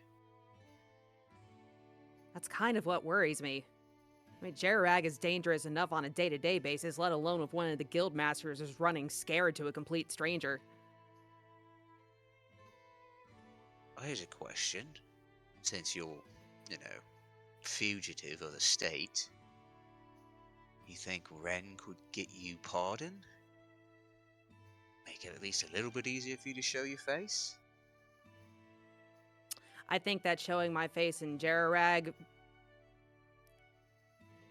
That's kind of what worries me. I mean, Jerarag is dangerous enough on a day-to-day basis, let alone if one of the guild masters is running scared to a complete stranger.
Here's a question. Since you're, fugitive of the state, you think Ren could get you pardon? Make it at least a little bit easier for you to show your face?
I think that showing my face in Jerarag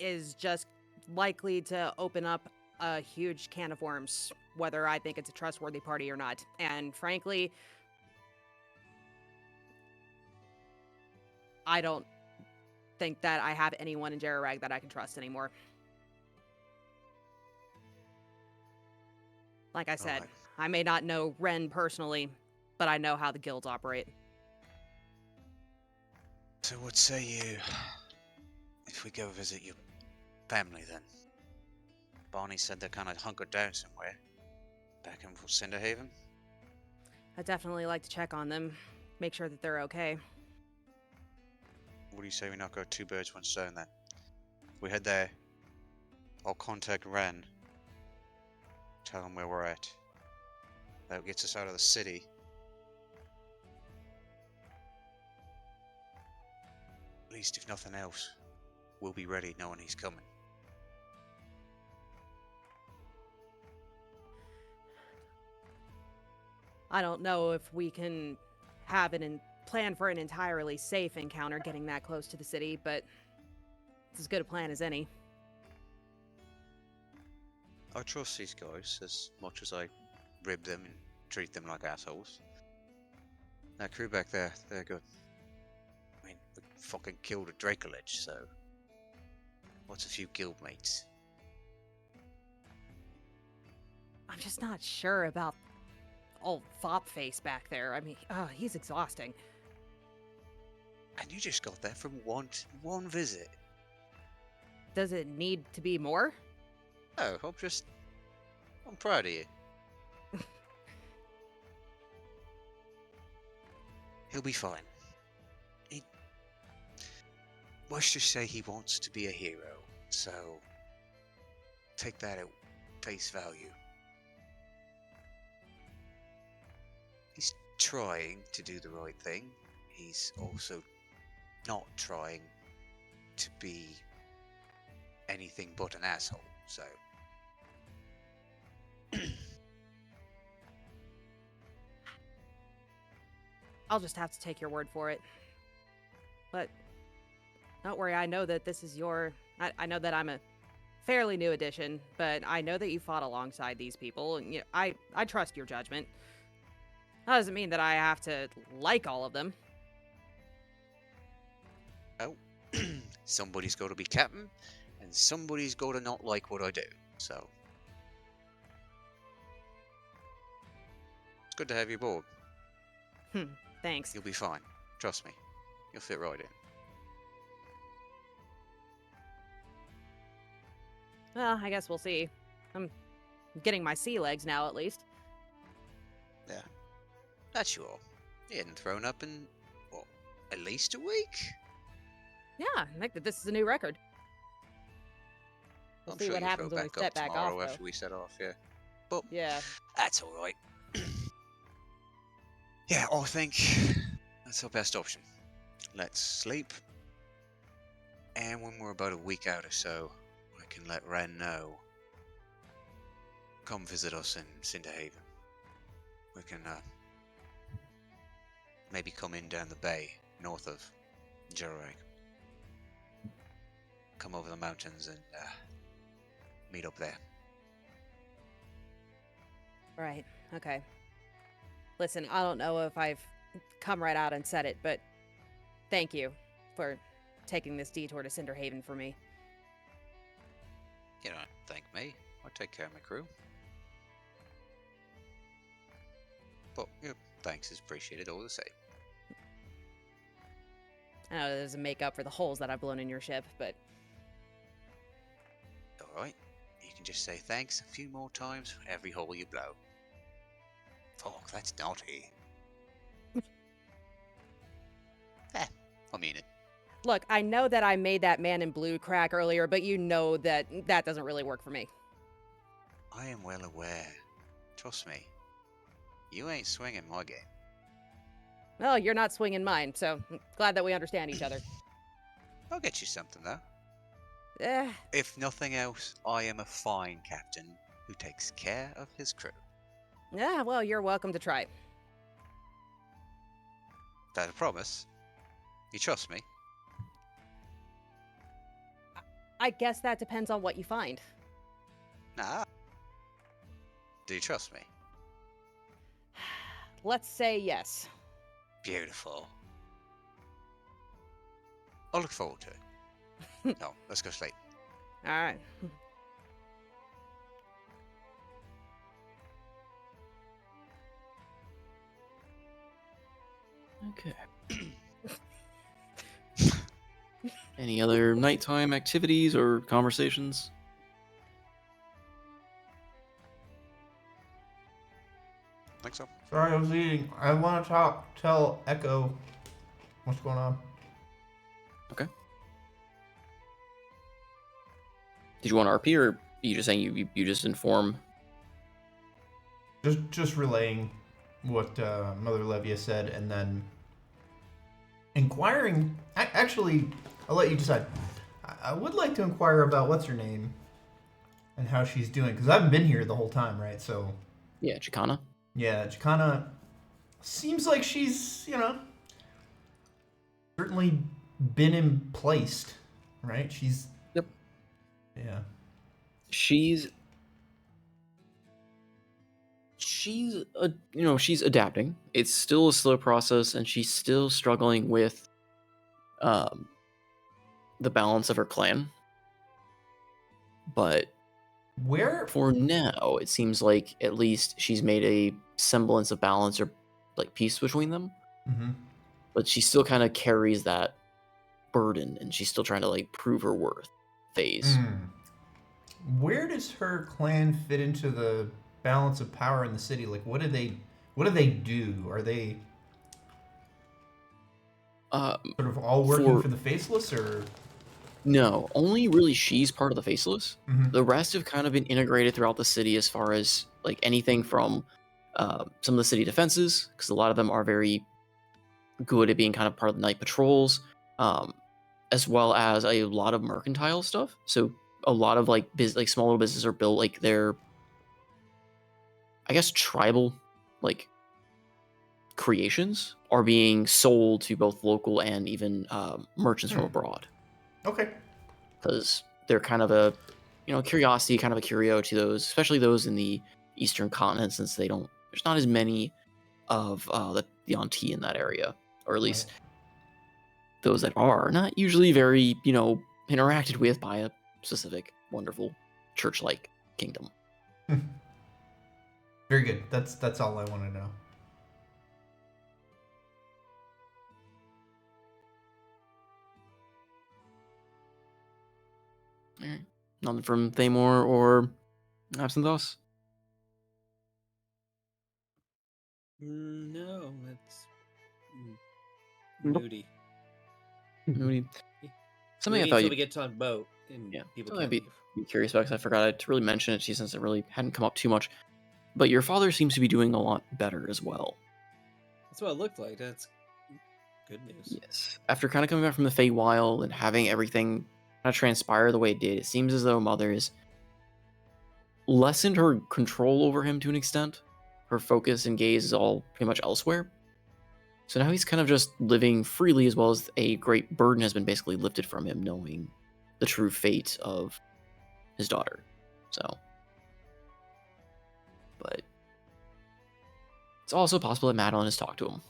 is just likely to open up a huge can of worms, whether I think it's a trustworthy party or not. And frankly, I don't think that I have anyone in Jerrag that I can trust anymore. Like I said,
Alright.
I may not know Ren personally, but I know how the guilds operate.
So what say you if we go visit your family then? Barney said they're kind of hunkered down somewhere. Back in Cinderhaven?
I'd definitely like to check on them, make sure that they're okay.
What do you say we knock out two birds, one stone then? We head there. I'll contact Ren. Tell him where we're at. That gets us out of the city. At least if nothing else, we'll be ready knowing he's coming.
I don't know if we can have plan for an entirely safe encounter getting that close to the city, but it's as good a plan as any.
I trust these guys as much as I rib them and treat them like assholes. That crew back there, they're good. I mean, we fucking killed a Dracolich, so... What's a few guildmates?
I'm just not sure about old fop face back there. I mean, he's exhausting.
And you just got that from one visit.
Does it need to be more?
Oh, I'm proud of you. He'll be fine. Let's just say he wants to be a hero, so take that at face value. He's trying to do the right thing. He's also not trying to be anything but an asshole, so...
I'll just have to take your word for it. But don't worry, I know that this is I know that I'm a fairly new addition, but I know that you fought alongside these people, and I trust your judgment. That doesn't mean that I have to like all of them.
Oh, somebody's got to be captain, and somebody's got to not like what I do, so... It's good to have you aboard.
Thanks.
You'll be fine. Trust me. You'll fit right in.
Well, I guess we'll see. I'm getting my sea legs now, at least.
Yeah. That's you all. You hadn't thrown up in, what, at least a week?
Yeah, I think that this is a new record. We'll
I'm
see
sure
what
you'll
happens
throw
when we
back
step
up
back
tomorrow
off,
after
though.
we set off, yeah. But
Yeah.
that's alright. Yeah, I think that's our best option. Let's sleep. And when we're about a week out or so, I can let Ren know. Come visit us in Cinderhaven. We can maybe come in down the bay, north of Jerrag. Come over the mountains and meet up there.
Right. Okay. Listen, I don't know if I've come right out and said it, but thank you for taking this detour to Cinderhaven for me.
You don't thank me. I take care of my crew. But thanks is appreciated all the same.
I know there's a make-up for the holes that I've blown in your ship, but...
Alright. You can just say thanks a few more times for every hole you blow. Fuck, that's naughty. I mean it.
Look, I know that I made that man in blue crack earlier, but you know that that doesn't really work for me.
I am well aware. Trust me. You ain't swinging my game.
Well, you're not swinging mine, so I'm glad that we understand each other.
I'll get you something though.
Eh,
If nothing else, I am a fine captain who takes care of his crew.
yeah, well, you're welcome to try.
That a promise? You trust me?
I guess that depends on what you find.
Nah. Do you trust me?
Let's say yes.
Beautiful. I'll look forward to it. No, let's go sleep.
All right.
Okay. Any other nighttime activities or conversations?
Think so?
Sorry, I was eating. I want to tell Echo what's going on.
Okay. Did you want RP, or are you just saying you just inform?
Just relaying what Mother Levia said, and then inquiring. Actually, I'll let you decide. I would like to inquire about what's her name and how she's doing, because I haven't been here the whole time, right? So
Yeah, Chicana.
yeah, Chicana seems like she's, certainly been in placed, right? She's
Yep.
yeah.
She's she's adapting. It's still a slow process, and she's still struggling with um the balance of her clan. But
Where
for now, it seems like at least she's made a semblance of balance or like peace between them.
mm-hmm.
But she still kind of carries that burden, and she's still trying to like prove her worth phase.
Where does her clan fit into the balance of power in the city? Like, what do they do? Are they sort of all working for the Faceless, or?
No, only really she's part of the Faceless.
Mhm.
The rest have kind of been integrated throughout the city as far as like anything from some of the city defenses, because a lot of them are very good at being kind of part of the night patrols, as well as a lot of mercantile stuff. So a lot of like like small little businesses are built like they're, I guess, tribal like creations are being sold to both local and even merchants from abroad.
Okay.
Because they're kind of a, curiosity, kind of a curio to those, especially those in the eastern continent, since there's not as many of the Yuan-ti in that area, or at least those that are not usually very, interacted with by a specific, wonderful, church-like kingdom.
Very good. That's all I want to know.
All right. Nothing from Thamor or Absynthos?
No, that's
Nope.
moody.
Moody. Something I
Moody
thought
until
you,
we get to on boat and
yeah,
people
something I'd
can't
be
leave.
curious about, because I forgot to really mention it to you since it really hadn't come up too much. But your father seems to be doing a lot better as well.
That's what it looked like. That's good news.
Yes. After kind of coming back from the Feywild and having everything kind of transpire the way it did, it seems as though Mother has lessened her control over him to an extent. Her focus and gaze is all pretty much elsewhere. So now he's kind of just living freely, as well as a great burden has been basically lifted from him, knowing the true fate of his daughter. So, but it's also possible that Madeline has talked to him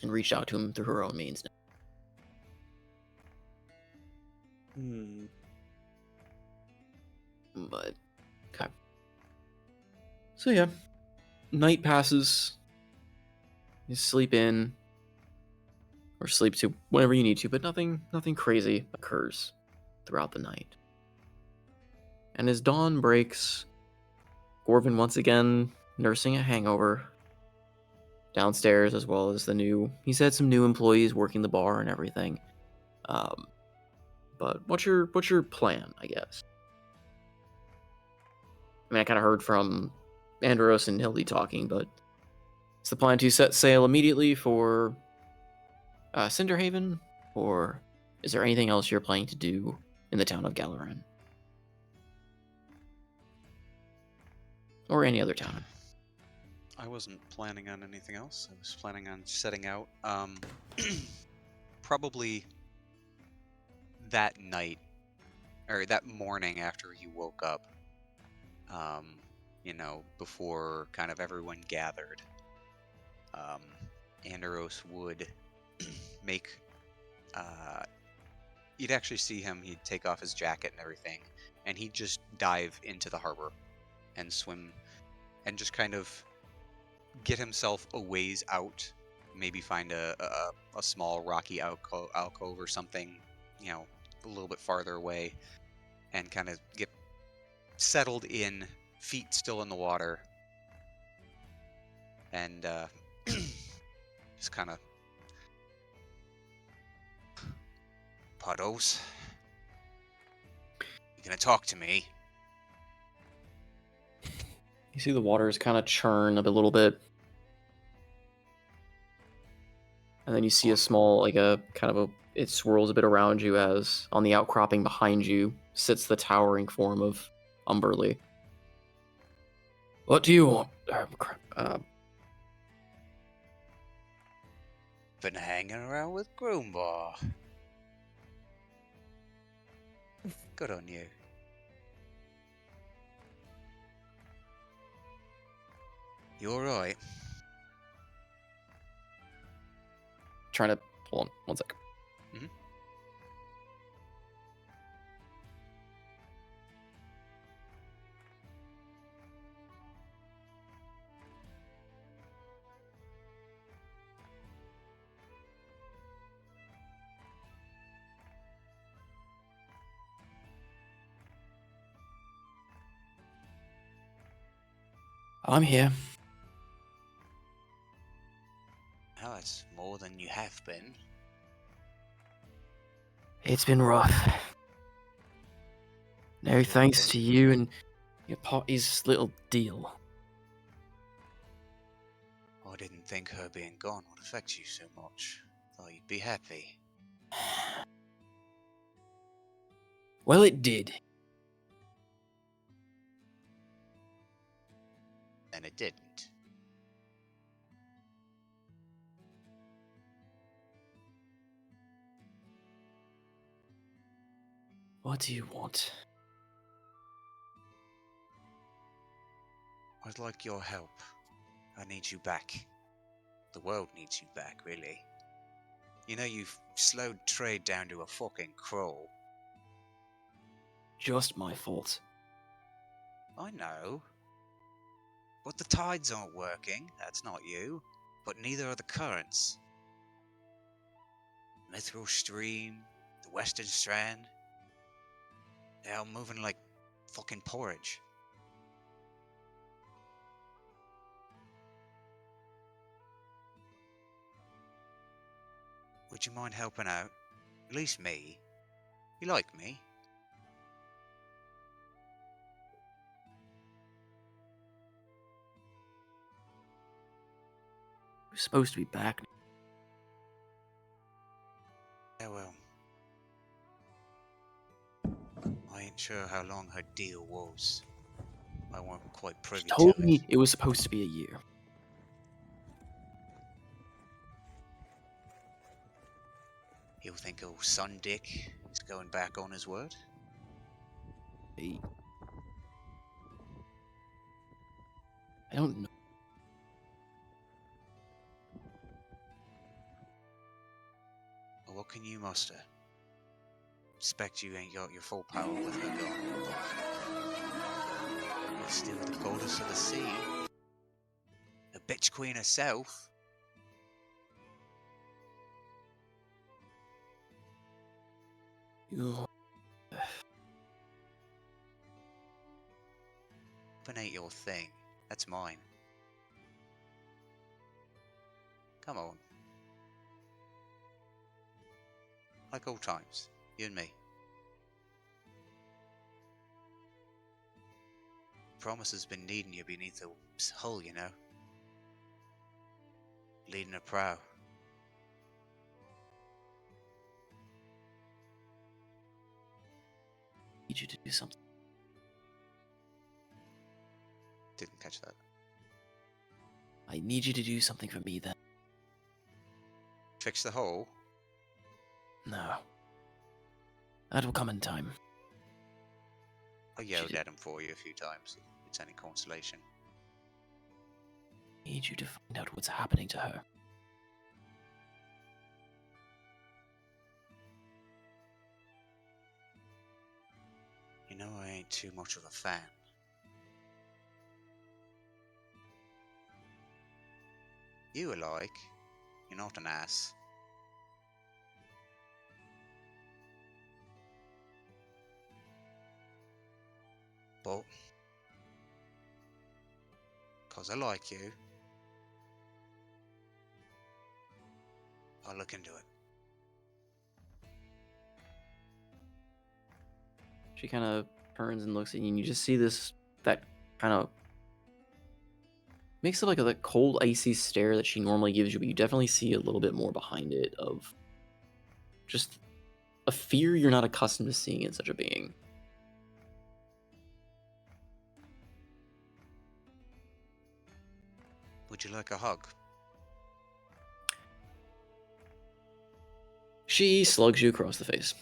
and reached out to him through her own means. But, okay. So yeah, night passes. You sleep in, or sleep to whenever you need to, but nothing crazy occurs throughout the night. And as dawn breaks, Gorvin once again nursing a hangover downstairs, as well as he's had some new employees working the bar and everything. But what's your plan, I guess? I mean, I kind of heard from Andros and Hildy talking, but is the plan to set sail immediately for Cinderhaven, or is there anything else you're planning to do in the town of Galaran? Or any other town?
I wasn't planning on anything else. I was planning on setting out. Probably that night, or that morning after you woke up, before kind of everyone gathered, um, Anderos would make, uh, you'd actually see him, he'd take off his jacket and everything, and he'd just dive into the harbor and swim and just kind of get himself a ways out, maybe find a small rocky alcove or something, a little bit farther away, and kind of get settled in, feet still in the water, and just kind of puddles. You gonna talk to me?
You see the waters kind of churn a little bit. And then you see a small, like a kind of it swirls a bit around you as on the outcropping behind you sits the towering form of Umberly. What do you want?
Been hanging around with Groombar. Good on you. You alright?
Trying to hold on 1 sec.
Mhm.
I'm here.
Oh, that's more than you have been.
It's been rough. No thanks to you and your party's little deal.
I didn't think her being gone would affect you so much. Thought you'd be happy.
Well, it did.
And it didn't.
What do you want?
I'd like your help. I need you back. The world needs you back, really. You know, you've slowed trade down to a fucking crawl.
Just my fault.
I know. But the tides aren't working, that's not you. But neither are the currents. Mithril Stream, the Western Strand. They're all moving like fucking porridge. Would you mind helping out? At least me. You like me?
We're supposed to be back.
Yeah, well. I ain't sure how long her deal was. I weren't quite
She
privy to
told
it.
me it was supposed to be a year.
He'll think old son Dick is going back on his word.
Hey. I don't know.
Well, what can you muster? Expect you ain't got your full power with her gone. You're still the goddess of the sea. The bitch queen herself.
You...
Open ain't your thing. That's mine. Come on. Like old times. You and me. Promise has been needing you beneath the hull, you know. Leading a prow.
need you to do something.
Didn't catch that.
I need you to do something for me then.
Fix the hole?
No. That will come in time.
I yelled at him for you a few times. If it's any consolation.
I need you to find out what's happening to her.
You know I ain't too much of a fan. You are like, you're not an ass. But, cause I like you, I'll look into it.
She kind of turns and looks at you, and you just see that kind of makes it like a cold, icy stare that she normally gives you, but you definitely see a little bit more behind it of just a fear you're not accustomed to seeing in such a being.
Would you like a hug?
She slugs you across the face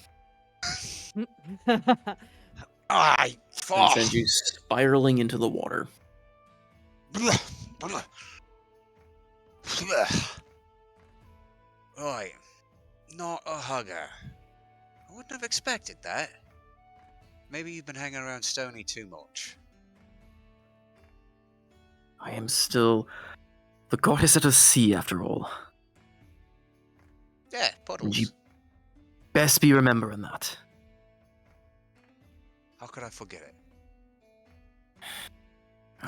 I
and
fuck.
sends you spiraling into the water.
Right, not a hugger. I wouldn't have expected that. Maybe you've been hanging around Stony too much.
I am still the goddess at the sea, after all.
Yeah,
And you
puddles.
best be remembering that.
How could I forget it?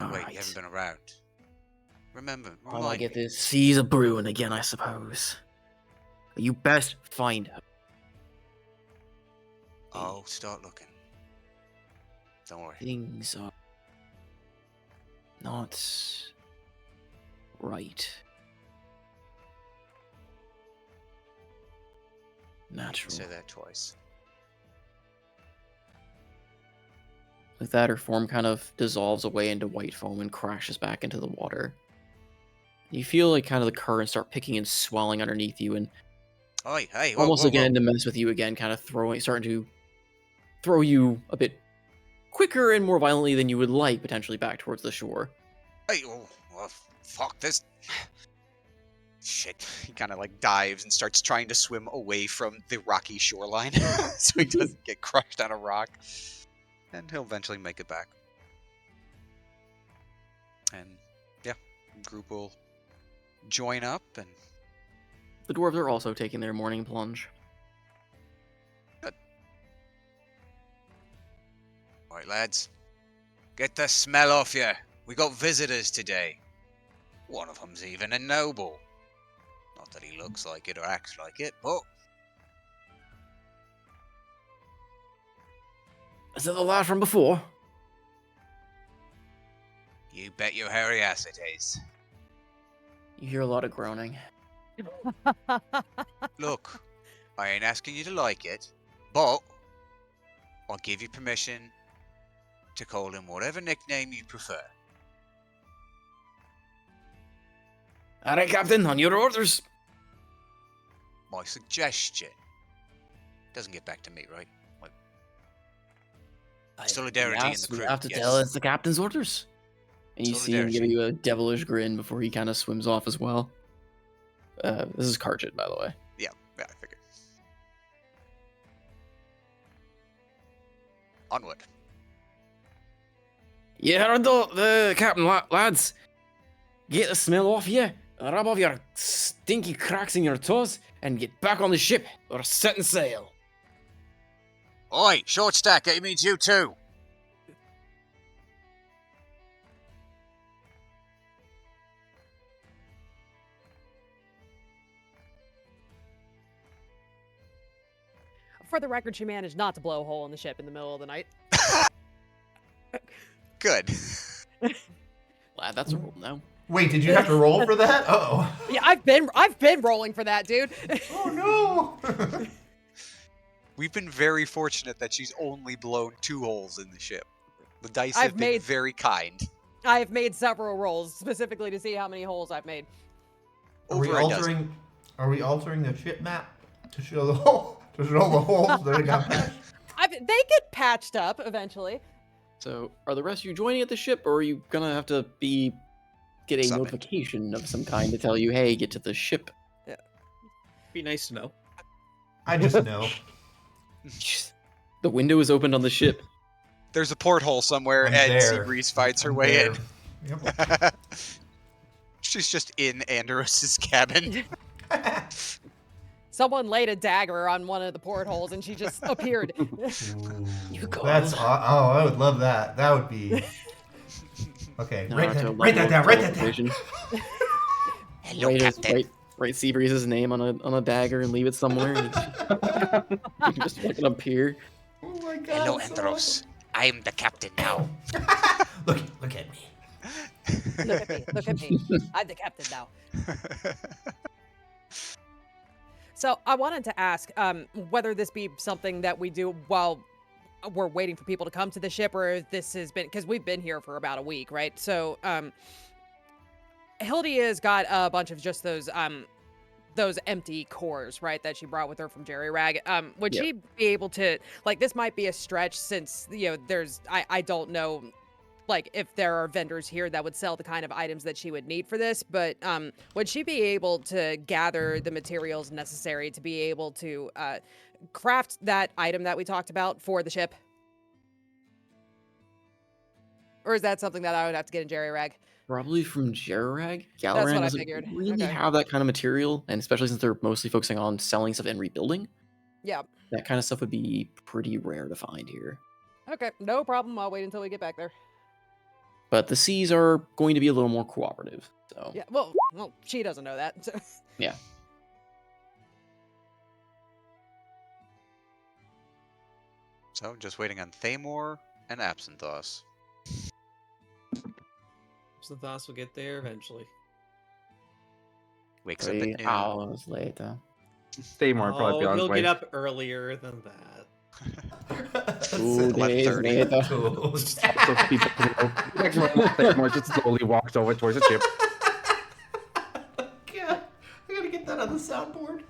All
Wait,
right.
you haven't been around. Remember,
I
remind
get
me.
this seas a brewing again, I suppose. You best find her.
I'll start looking. Don't worry.
Things are not right.
You can
Natural.
say that twice.
With that, her form kind of dissolves away into white foam and crashes back into the water. You feel like kind of the currents start picking and swelling underneath you, and
Oi, hey, whoa,
almost
whoa,
again
whoa.
to mess with you again, kind of starting to throw you a bit quicker and more violently than you would like, potentially back towards the shore.
Hey, oh, fuck this. Shit. He kind of like dives and starts trying to swim away from the rocky shoreline so he doesn't get crushed on a rock. And he'll eventually make it back. And yeah, the group will join up and
The dwarves are also taking their morning plunge.
alright lads, get the smell off you. We got visitors today. One of them's even a noble. Not that he looks like it or acts like it, but
Is that the lad from before?
you bet your hairy ass it is.
You hear a lot of groaning.
Look, I ain't asking you to like it, but I'll give you permission to call him whatever nickname you prefer.
Alright, Captain, on your orders.
My suggestion doesn't get back to me, right? Like, solidarity in the
We
crew.
have to
yes.
tell it's the captain's orders. And you see him give
Solidarity.
you a devilish grin before he kind of swims off as well. This is Karchit, by the way.
Yeah, I figured. Onward.
You heard the captain, lads. Get the smell off you, rub off your stinky cracks in your toes, and get back on the ship, or setting sail.
Oi, short stack, it means you too.
For the record, she managed not to blow a hole in the ship in the middle of the night.
Good.
Lad, that's a rule now.
Wait, did you have to roll for that? Uh-oh.
Yeah, I've been rolling for that, dude.
Oh no!
We've been very fortunate that she's only blown 2 holes in the ship. The dice
I've
have been
made-
very kind.
I have made several rolls specifically to see how many holes I've made.
Are we
Over a dozen.
altering? Are we altering the ship map to show the hole? To show the holes that it got patched?
They get patched up eventually.
So, are the rest of you joining at the ship, or are you gonna have to get a
Summoned.
notification of some kind to tell you, hey, get to the ship?
Be nice to know.
I just know.
The window is opened on the ship.
There's a porthole somewhere,
I'm
and
there.
Seabreeze fights her
I'm
way
there.
in.
Yep.
She's just in Andros's cabin.
Someone laid a dagger on one of the portholes and she just appeared.
You go.
That's I would love that. That would be okay. Write
Naruto
that
level
down.
of
Write that down.
teleportation.
Hello,
Write
Captain.
write Seabreeze's name on a dagger and leave it somewhere. And you can just fucking appear.
Oh my god.
Hello,
so
Andros. I'm the captain now.
awesome. Look at me.
Look at me. Look at me. I'm the captain now. So I wanted to ask whether this be something that we do while we're waiting for people to come to the ship, or if this has been, because we've been here for about a week, right? So Hildia's got a bunch of just those empty cores, right, that she brought with her from Jerry Rag. Would
Yep.
she be able to, like, this might be a stretch since, there's, I don't know, like, if there are vendors here that would sell the kind of items that she would need for this, but would she be able to gather the materials necessary to be able to craft that item that we talked about for the ship? Or is that something that I would have to get in Jerry Rag?
Probably from Jerrag.
That's what
Galaran
I
doesn't
figured.
really
Okay.
have that kind of material, and especially since they're mostly focusing on selling stuff and rebuilding,
Yeah.
that kind of stuff would be pretty rare to find here.
Okay, no problem. I'll wait until we get back there.
But the seas are going to be a little more cooperative. So
Yeah, well, she doesn't know that. So.
yeah.
So, just waiting on Thamor and Absinthoss.
Some thoughts will get there eventually.
Wakes up at
3
noon.
hours later.
Stay more probably be
Oh,
on his
he'll
way.
get up earlier than that.
2 days
11:30.
later.
So people can more just slowly walks over towards the ship.
God, I gotta get that on the soundboard.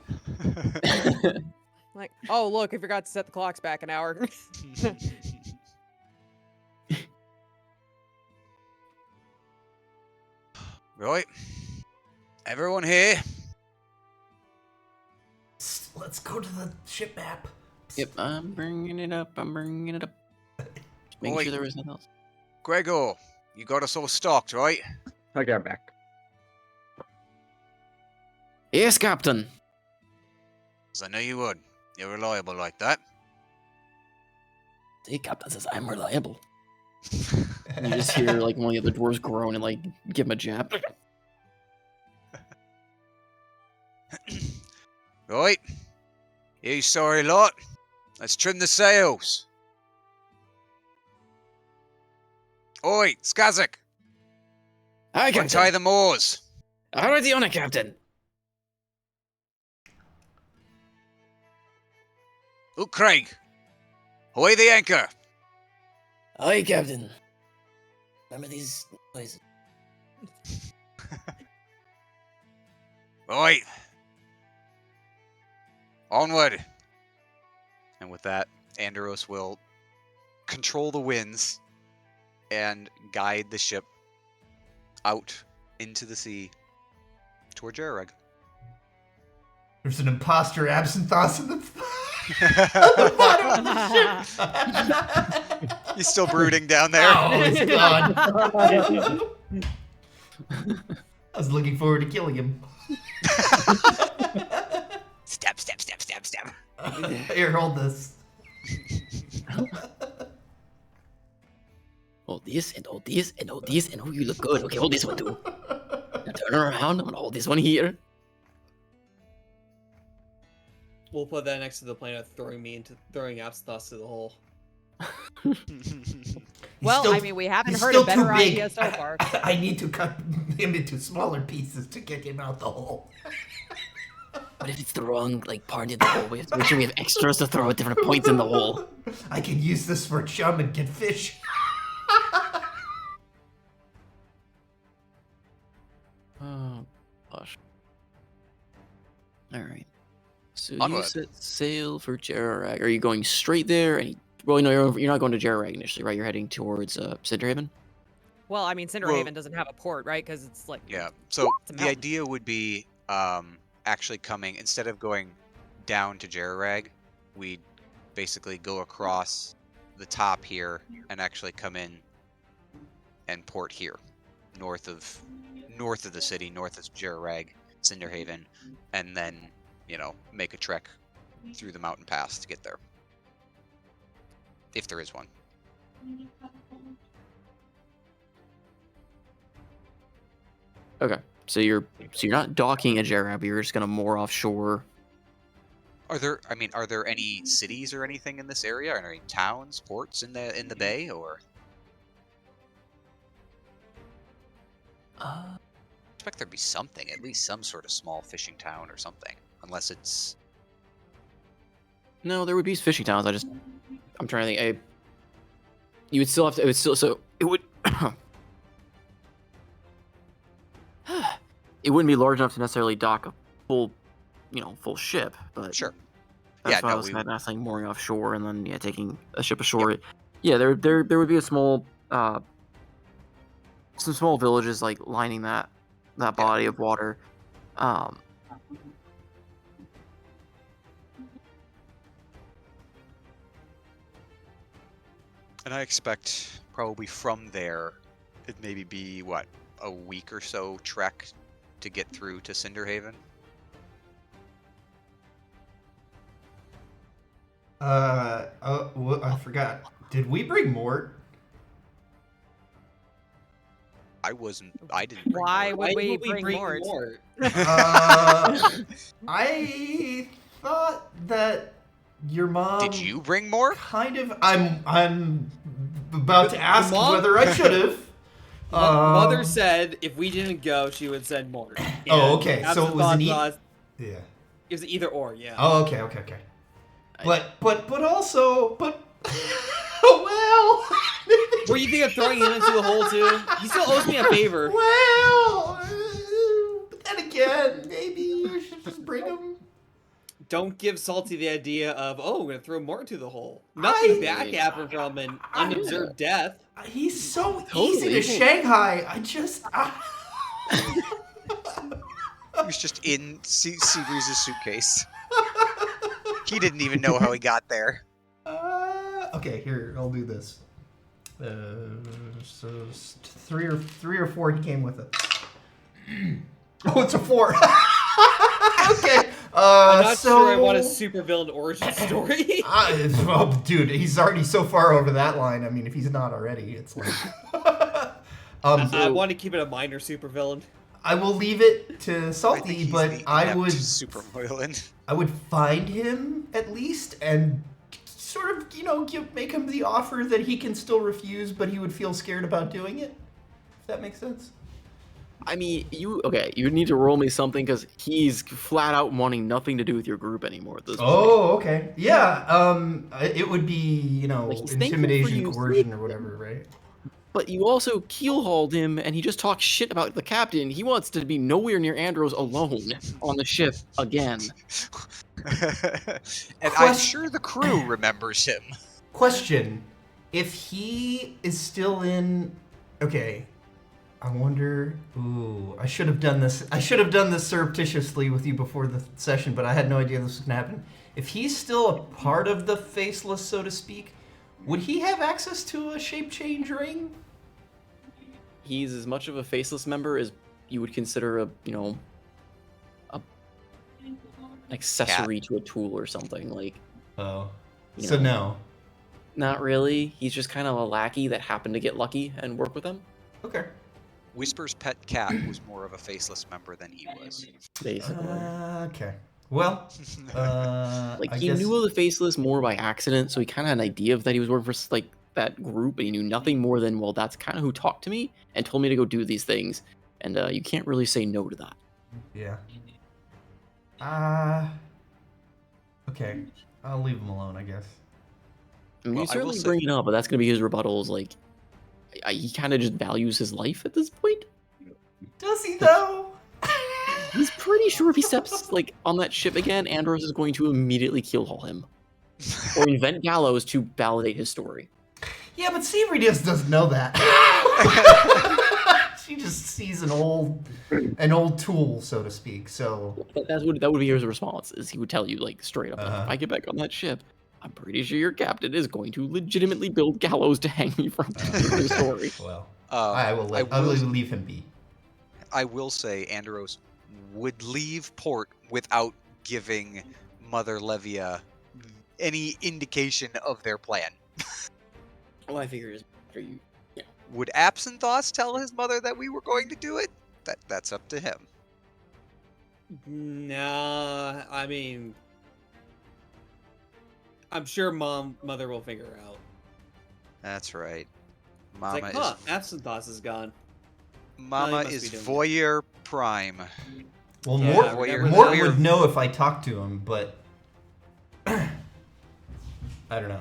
Like, oh, look, I forgot to set the clocks back an hour.
Right. Everyone here?
Let's go to the ship map.
Yep, I'm bringing it up. Just making
Oi.
sure there was nothing else.
Gregor, you got us all stocked, right?
I got back.
Yes, Captain.
'Cause I know you would. You're reliable like that.
The Captain says I'm reliable. And you just hear like one of the other dwarves groan and like give him a jab.
Right. You sorry lot. Let's trim the sails. Oi, Skazik,
Hi,
untie
Captain.
the moors.
Already on it, Captain.
Look, Craig. Away the anchor.
Hi, Captain. Remember these places?
Right. Onward. And with that, Andros will control the winds and guide the ship out into the sea toward Jarrag.
There's an imposter Absinthoss in the, on the bottom of the ship.
He's still brooding down there.
Oh, he's gone. I was looking forward to killing him.
Stab, stab, stab, stab, stab.
Here, hold this.
Hold this and hold this and hold this and oh, you look good. Okay, hold this one too. Now turn around. I'm gonna hold this one here.
We'll put that next to the plan of throwing Absthos to the hole.
Well,
still-
I mean, we haven't
he's
heard
still
a better
too big.
idea so far.
I need to cut him into smaller pieces to get him out the hole.
What if it's the wrong like part of the hole? We have to make sure we have extras to throw at different points in the hole.
I can use this for chum and get fish.
Oh gosh. All right. So
Onward.
you set sail for Jarrag. Are you going straight there? Any Well, no, you're not going to Jerrag initially, right? You're heading towards Cinderhaven.
Well, I mean, Cinderhaven doesn't have a port, right? Because it's like
Yeah. So
it's a
the
mountain.
idea would be actually coming instead of going down to Jerrag, we'd basically go across the top here and actually come in and port here, north of the city, north of Jerrag, Cinderhaven, and then make a trek through the mountain pass to get there, if there is one.
Okay, so you're not docking at Jerrag, but you're just gonna moor offshore.
Are there any cities or anything in this area? Are there any towns, ports in the bay, or? I expect there'd be something, at least some sort of small fishing town or something, unless it's.
No, there would be fishing towns. I'm trying to think. You would still have to. It would still. So it would. It wouldn't be large enough to necessarily dock a full, full ship, but
Sure.
that's
Yeah,
why I
no,
was
we
kind of saying mooring offshore and then taking a ship ashore. Yeah, there would be a small, some small villages like lining that body of water.
And I expect probably from there, it'd maybe be a week or so trek to get through to Cinderhaven.
I forgot. Did we bring Mort?
I didn't bring
Why
Mort.
would we
would
bring Mort?
I thought that your mom.
Did you bring Mort?
Kind of. I'm about to ask
mom-
whether I should have.
Mother said if we didn't go, she would send more.
Oh, okay. So it was an
Yeah.
Yeah.
It was either or, yeah.
Oh, okay. But also, well.
Were you thinking of throwing him into the hole too? He still owes me a favor.
Well, but then again, maybe you should just bring him.
Don't give Salty the idea of, oh, we're gonna throw more into the hole. Nothing bad happened from an unobserved death.
He's so
Totally.
easy to Shanghai. I just.
He was just in Seabreeze's suitcase. He didn't even know how he got there.
Okay, here, I'll do this. So three or four he came with it. Oh, it's a 4. Okay.
I'm not sure I want a supervillain origin story.
Well, dude, he's already so far over that line. I mean, if he's not already, it's like.
I want to keep it a minor supervillain.
I will leave it to
I
Salty,
think he's
but
the
I
inept
would
supervillain.
I would find him at least and sort of, make him the offer that he can still refuse, but he would feel scared about doing it. If that makes sense.
I mean, you need to roll me something because he's flat out wanting nothing to do with your group anymore at this point.
Oh, okay. Yeah, it would be,
Like, he's thankful for
intimidation,
you,
coercion, or whatever, right?
But you also keelhauled him, and he just talks shit about the captain. He wants to be nowhere near Andros alone on the ship again.
And I'm sure the crew remembers him.
Question. If he is still in... Okay. I wonder... Ooh, I should have done this. I should have done this surreptitiously with you before the session, but I had no idea this was going to happen. If he's still a part of the Faceless, so to speak, would he have access to a shape change ring?
He's as much of a faceless member as you would consider a accessory to a tool or something. Like,
Oh.
You
So
know.
no.
not really. He's just kind of a lackey that happened to get lucky and work with them,
Okay.
Whisper's pet cat was more of a faceless member than he was.
basically.
Okay. Well,
Like,
I
he
guess...
knew of the faceless more by accident, so he kind of had an idea of that he was working for like that group, but he knew nothing more than, well, that's kind of who talked to me and told me to go do these things, and you can't really say no to that.
Yeah. Okay. I'll leave him alone, I guess.
I mean,
Well,
you
I will
certainly
say-
bring it up, but that's going to be his rebuttals. Like, he kind of just values his life at this point.
Does he though?
He's pretty sure if he steps like on that ship again, Andros is going to immediately keelhaul him. or invent gallows to validate his story.
Yeah, but Seabury just doesn't know that. She just sees an old tool, so to speak. So
That would be his response. Is he would tell you like straight up, like, if I get back on that ship, I'm pretty sure your captain is going to legitimately build gallows to hang me from the story.
Well,
Um,
I will leave him be.
I will say Andros would leave port without giving Mother Levia any indication of their plan.
Well, I figure after you. Yeah.
Would Absinthoth tell his mother that we were going to do it? That's up to him.
Nah, I mean, I'm sure mother will figure out.
That's right.
It's
Mama
like,
is
Absinthoth is gone.
Mama
must
is
be doing
voyeur prime.
Well,
Yeah,
Mort
remember
that.
would know if I talked to him, but I don't know.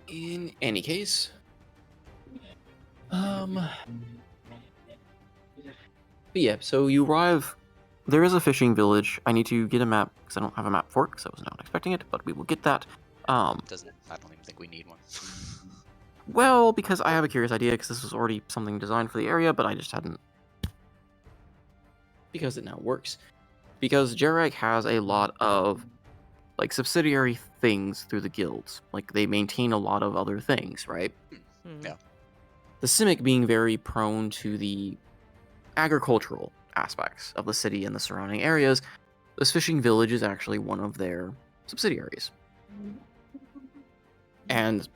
In any case, but yeah, so you arrive. There is a fishing village. I need to get a map because I don't have a map for it because I was not expecting it, but we will get that.
I don't even think we need one.
Well, because I have a curious idea because this was already something designed for the area, but I just hadn't. Because it now works. Because Jerag has a lot of like subsidiary things through the guilds. Like they maintain a lot of other things, right?
Yeah.
The Simic being very prone to the agricultural aspects of the city and the surrounding areas, this fishing village is actually one of their subsidiaries. And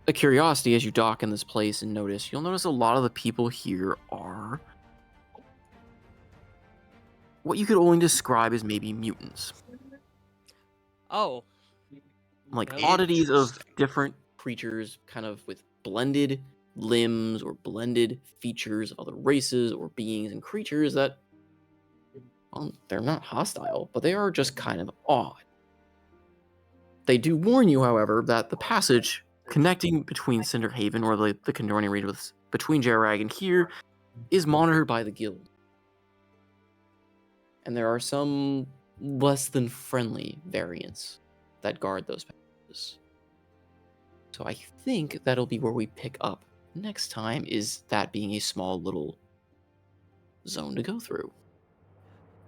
a curiosity as you dock in this place and you'll notice a lot of the people here are what you could only describe as maybe mutants.
Oh,
Like
Interesting.
oddities of different creatures, kind of with blended limbs or blended features of other races or beings and creatures that, well, they're not hostile, but they are just kind of odd. They do warn you, however, that the passage connecting between Cinderhaven or the Condorni region between Jerag and here is monitored by the guild. And there are some less than friendly variants that guard those passages. So I think that'll be where we pick up next time, is that being a small little zone to go through.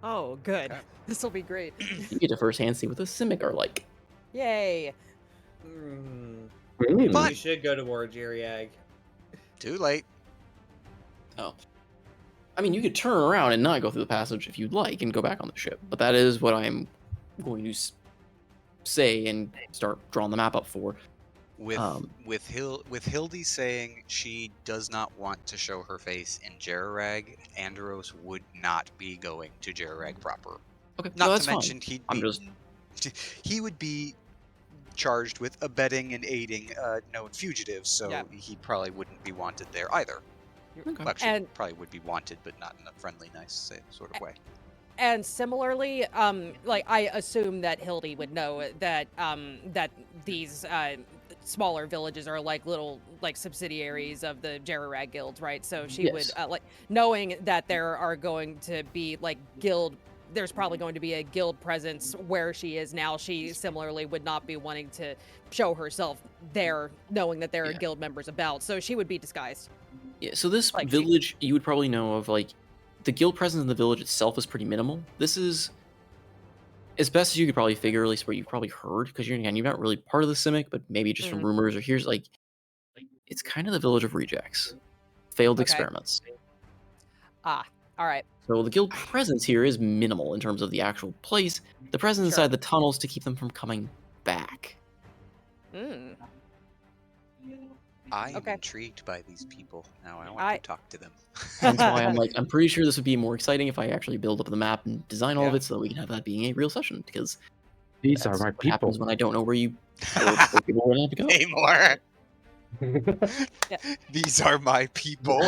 oh, good.
Okay.
This will be great.
You get to firsthand see what the Simic are like.
Yay.
Maybe
But-
we should go to War Jeriag.
Too late.
Oh. I mean, you could turn around and not go through the passage if you'd like and go back on the ship, but that is what I'm going to say and start drawing the map up for.
With Hildy saying she does not want to show her face in Jerarag, Andros would not be going to Jerarag proper.
Okay,
Not
no, that's
to mention
fine. I'm just
he would be charged with abetting and aiding known fugitives, so
Yeah.
he probably wouldn't be wanted there either.
okay.
Well, actually,
And-
probably would be wanted, but not in a friendly, nice sort of way.
And similarly, like I assume that Hildy would know that that these smaller villages are like little like subsidiaries of the Jerarag guilds, right? So she would
Yes.
like knowing that there are going to be like guild. There's probably going to be a guild presence where she is now. She similarly would not be wanting to show herself there, knowing that there are
Yeah.
guild members about. So she would be disguised.
Yeah, so this
Like,
village, you would probably know of, like, the guild presence in the village itself is pretty minimal. This is, as best as you could probably figure, at least what you've probably heard, because you're not really part of the Simic, but maybe just from rumors or here's, like, it's kind of the village of rejects. Failed
Okay.
experiments.
All right.
So the guild presence here is minimal in terms of the actual place. The presence
Sure.
inside the tunnels to keep them from coming back.
Mm.
I am
Okay.
intrigued by these people. Now I want
I-
to talk to them.
That's why I'm like, I'm pretty sure this would be more exciting if I actually build up the map and design all of
Yeah.
it so that we can have that being a real session, because
These are
that's
my
what
people.
happens when I don't know where people are going to have to go.
Namor!
Yeah.
These are my people.